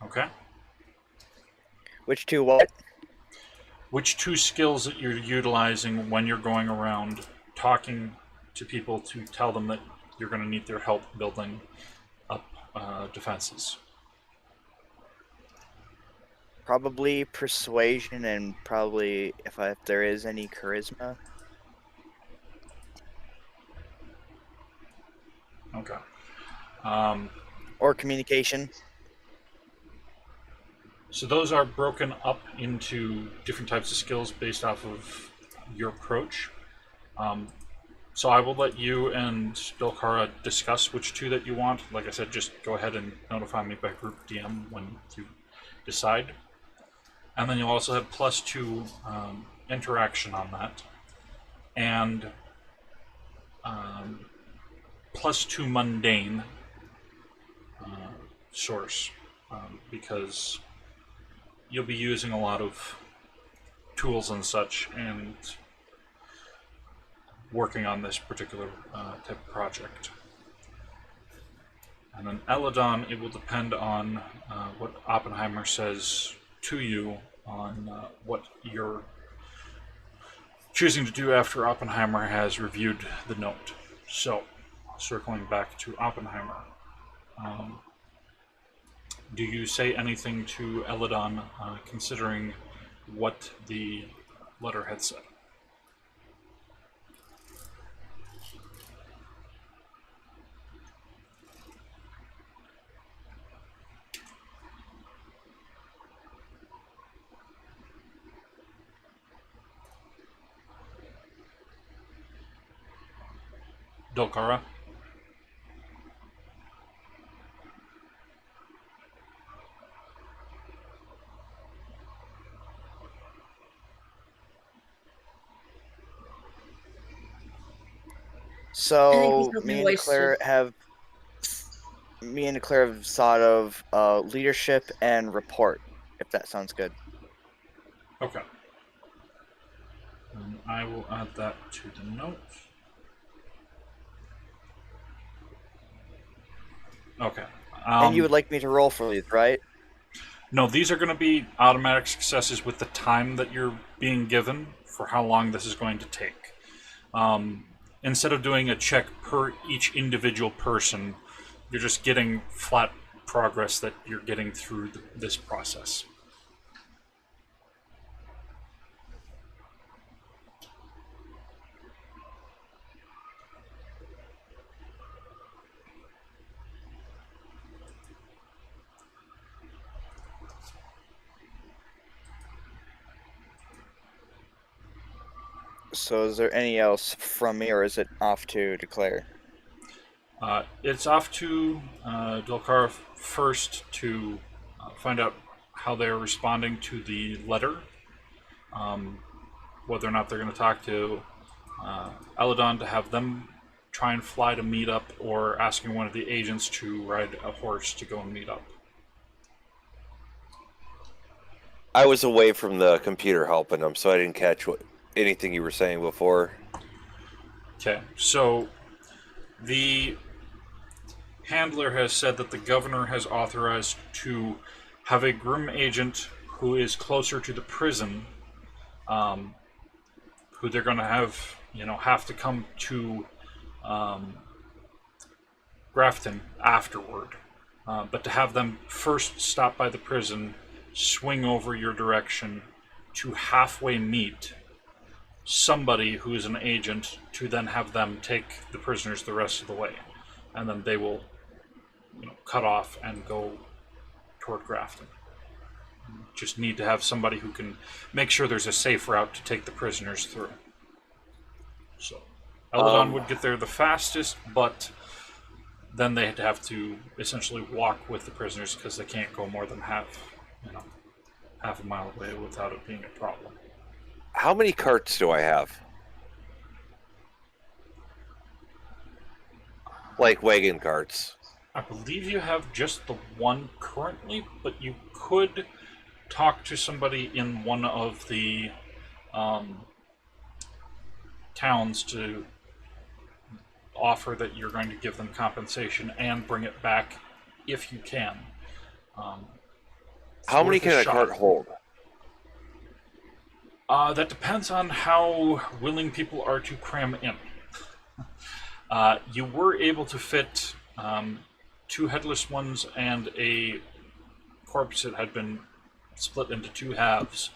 Okay? Which 2 what? Which 2 skills that you're utilizing when you're going around talking to people to tell them that you're going to need their help building up defenses. Probably persuasion and probably if there is any charisma. Okay. Or communication. So those are broken up into different types of skills based off of your approach. So I will let you and Dolkara discuss which 2 that you want. Like I said, just go ahead and notify me by group DM when you decide. And then you'll also have +2 interaction on that. And +2 mundane source. Because you'll be using a lot of tools and such and working on this particular type of project. And then Elidon, it will depend on what Oppenheimer says to you on what you're choosing to do after Oppenheimer has reviewed the note. So, circling back to Oppenheimer, do you say anything to Elidon considering what the letter had said? Dolkara? So something me and wasted. Claire have thought of leadership and report, if that sounds good. Okay. I will add that to the notes. Okay. And you would like me to roll for these, right? No, these are going to be automatic successes with the time that you're being given for how long this is going to take. Instead of doing a check per each individual person, you're just getting flat progress that you're getting through this process. So is there any else from me, or is it off to declare? It's off to Delcar first to find out how they're responding to the letter, whether or not they're going to talk to Elidon to have them try and fly to meet up, or asking one of the agents to ride a horse to go and meet up. I was away from the computer helping them, so I didn't catch anything you were saying before. Okay, so the handler has said that the governor has authorized to have a G.R.I.M agent who is closer to the prison, who they're going to have to come to Grafton afterward, but to have them first stop by the prison, swing over your direction to halfway meet somebody who is an agent, to then have them take the prisoners the rest of the way, and then they will cut off and go toward Grafton. Just need to have somebody who can make sure there's a safe route to take the prisoners through. So Elidon would get there the fastest, but then they'd have to essentially walk with the prisoners because they can't go more than half a mile away without it being a problem. How many carts do I have? Like wagon carts. I believe you have just the one currently, but you could talk to somebody in one of the towns to offer that you're going to give them compensation and bring it back if you can. How many can a cart hold? That depends on how willing people are to cram in. You were able to fit 2 headless ones and a corpse that had been split into 2 halves,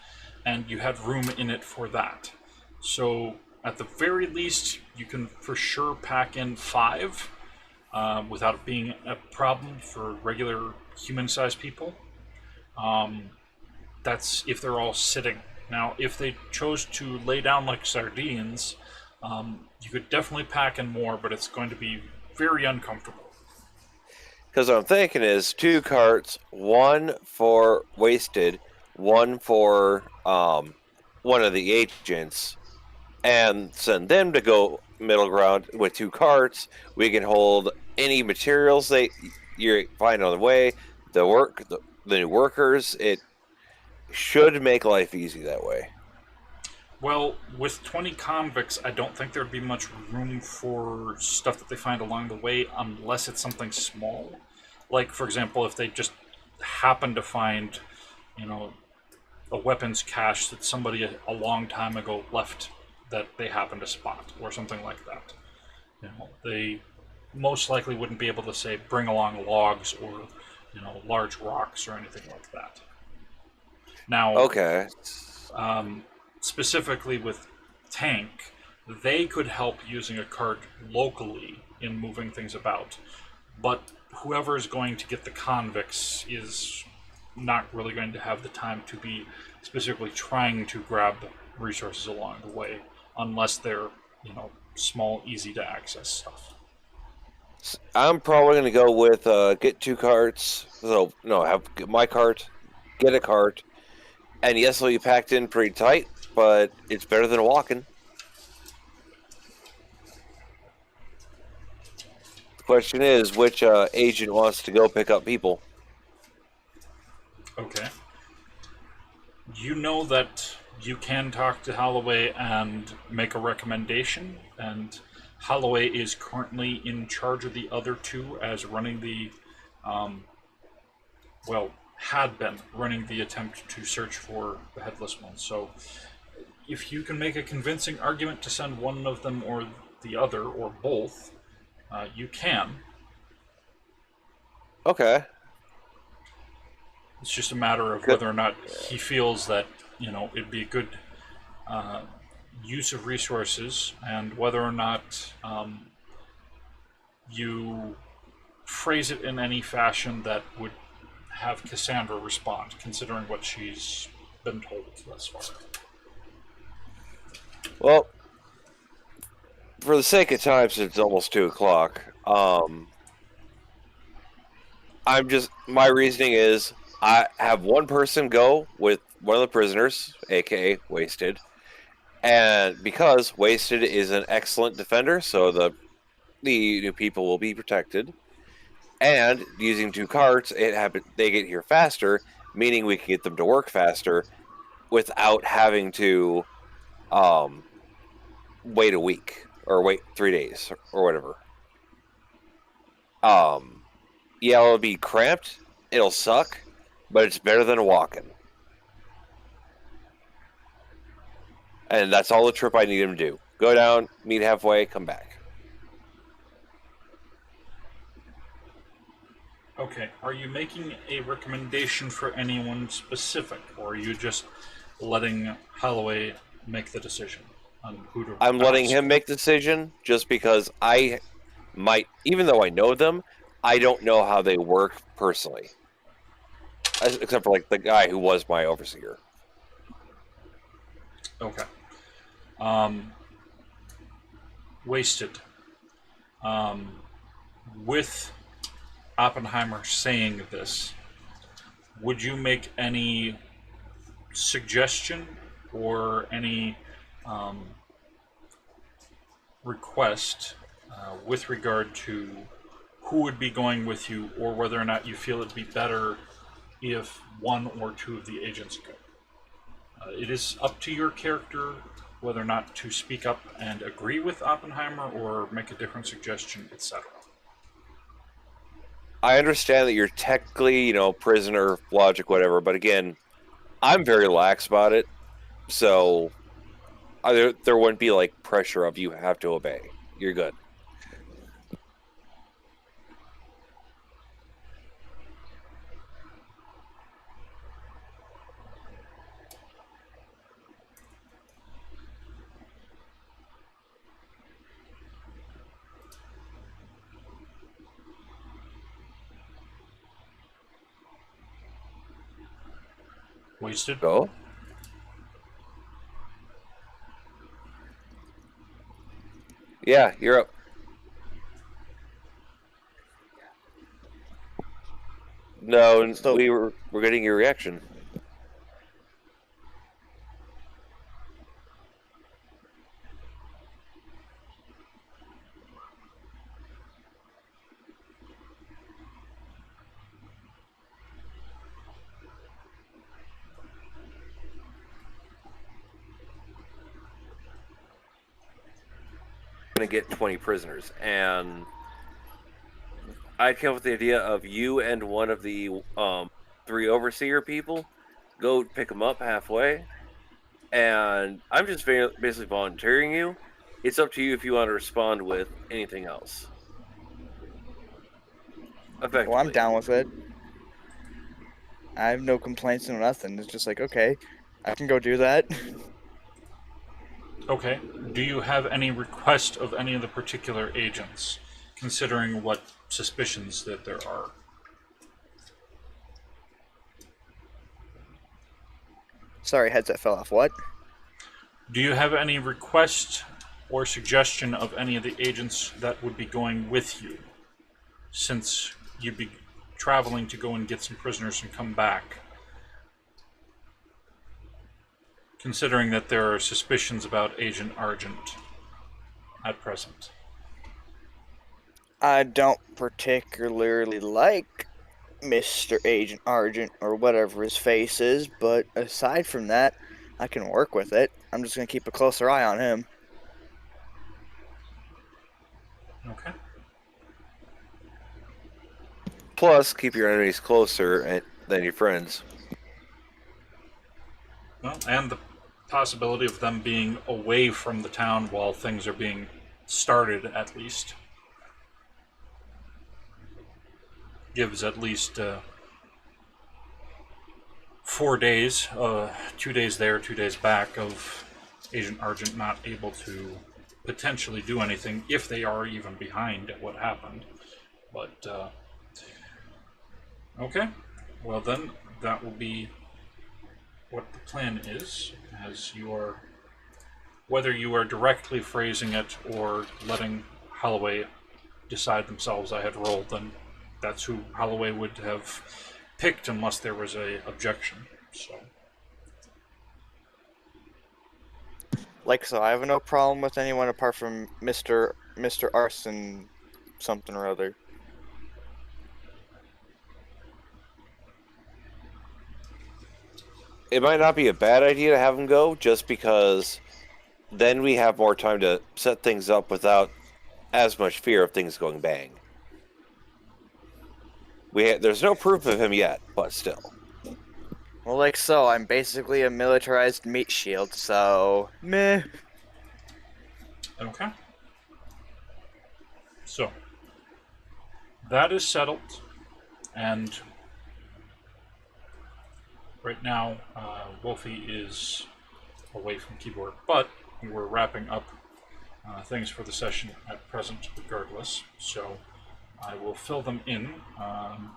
and you had room in it for that. So at the very least, you can for sure pack in 5 without it being a problem for regular human-sized people. That's if they're all sitting. Now, if they chose to lay down like sardines, you could definitely pack in more, but it's going to be very uncomfortable. Because what I'm thinking is 2 carts, 1 for wasted, 1 for one of the agents, and send them to go middle ground with 2 carts. We can hold any materials that you find on the way, the new workers. It should make life easy that way. Well, with 20 convicts, I don't think there'd be much room for stuff that they find along the way unless it's something small. Like, for example, if they just happen to find, a weapons cache that somebody a long time ago left that they happen to spot, or something like that. They most likely wouldn't be able to say, bring along logs or, large rocks or anything like that. Now, okay. Specifically with tank, they could help using a cart locally in moving things about, but whoever is going to get the convicts is not really going to have the time to be specifically trying to grab resources along the way, unless they're, small, easy to access stuff. I'm probably going to go with get 2 carts. So, get my cart, get a cart, and yes, it'll be packed in pretty tight, but it's better than walking. Question is, which agent wants to go pick up people? Okay. You know that you can talk to Holloway and make a recommendation, and Holloway is currently in charge of the other two as running the, had been running the attempt to search for the Headless One. So if you can make a convincing argument to send one of them or the other, or both, you can. Okay. It's just a matter of whether or not he feels that, it'd be a good use of resources, and whether or not you phrase it in any fashion that would have Cassandra respond, considering what she's been told thus far. Well, for the sake of time, since it's almost 2 o'clock, my reasoning is I have one person go with one of the prisoners, aka Wasted, and because Wasted is an excellent defender, so the new people will be protected, and using 2 carts, they get here faster, meaning we can get them to work faster without having to wait a week or wait 3 days or whatever. Yeah, it'll be cramped, it'll suck, but it's better than walking. And that's all the trip I need him to do. Go down, meet halfway, come back. Okay, are you making a recommendation for anyone specific, or are you just letting Holloway make the decision on who to I'm letting ask? him make the decision just because I might, even though I know them, I don't know how they work personally. Except for, like, the guy who was my overseer. Okay. Wasted. With Oppenheimer saying this, would you make any suggestion or any request with regard to who would be going with you, or whether or not you feel it'd be better if 1 or 2 of the agents go? It is up to your character whether or not to speak up and agree with Oppenheimer or make a different suggestion, etc. I understand that you're technically, prisoner, logic, whatever, but again, I'm very lax about it, so there wouldn't be, like, pressure of you have to obey. You're good. Wasted? Go. Yeah, you're up. No, So- we're getting your reaction. Going to get 20 prisoners, and I came up with the idea of you and one of the 3 overseer people go pick them up halfway, and I'm just basically volunteering you. It's up to you if you want to respond with anything else. Effectively. Well, I'm down with it. I have no complaints, no nothing. It's just like, okay, I can go do that. Okay. Do you have any request of any of the particular agents, considering what suspicions that there are? Sorry, headset fell off. What? Do you have any request or suggestion of any of the agents that would be going with you, since you'd be traveling to go and get some prisoners and come back? Considering that there are suspicions about Agent Argent at present. I don't particularly like Mr. Agent Argent or whatever his face is, but aside from that, I can work with it. I'm just gonna keep a closer eye on him. Okay. Plus, keep your enemies closer than your friends. Well, and the possibility of them being away from the town while things are being started, at least, gives at least 4 days, 2 days there, 2 days back, of Agent Argent not able to potentially do anything if they are even behind at what happened. But, okay. Well, then, that will be what the plan is, as you are, whether you are directly phrasing it or letting Holloway decide themselves. I had rolled, then that's who Holloway would have picked unless there was a objection. So, So I have no problem with anyone apart from Mr. Arson something or other. It might not be a bad idea to have him go, just because then we have more time to set things up without as much fear of things going bang. There's no proof of him yet, but still. Well, I'm basically a militarized meat shield, so meh. okay. So, that is settled, and right now, Wolfie is away from keyboard, but we're wrapping up things for the session at present regardless, so I will fill them in on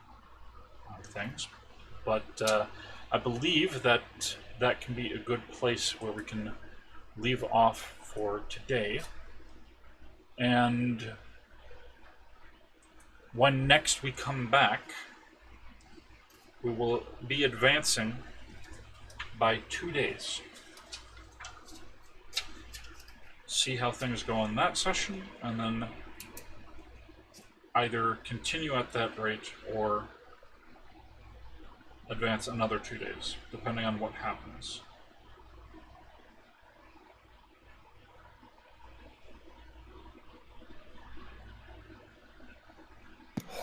things, but I believe that that can be a good place where we can leave off for today, and when next we come back, we will be advancing by 2 days. See how things go in that session, and then either continue at that rate or advance another 2 days, depending on what happens.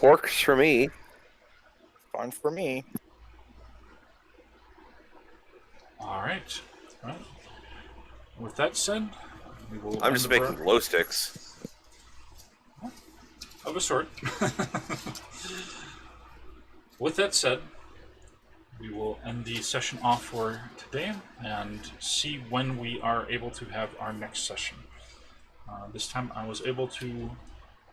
Works for me. Fun for me. Alright. Well, with that said, we will I'm just making glow sticks. of a sort. With that said, we will end the session off for today and see when we are able to have our next session. This time I was able to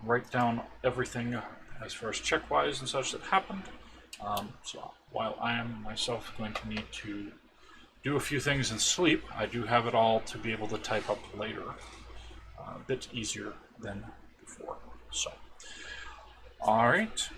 write down everything as far as check-wise and such that happened. So while I am myself going to need to do a few things and sleep, I do have it all to be able to type up later. A bit easier than before. So, alright.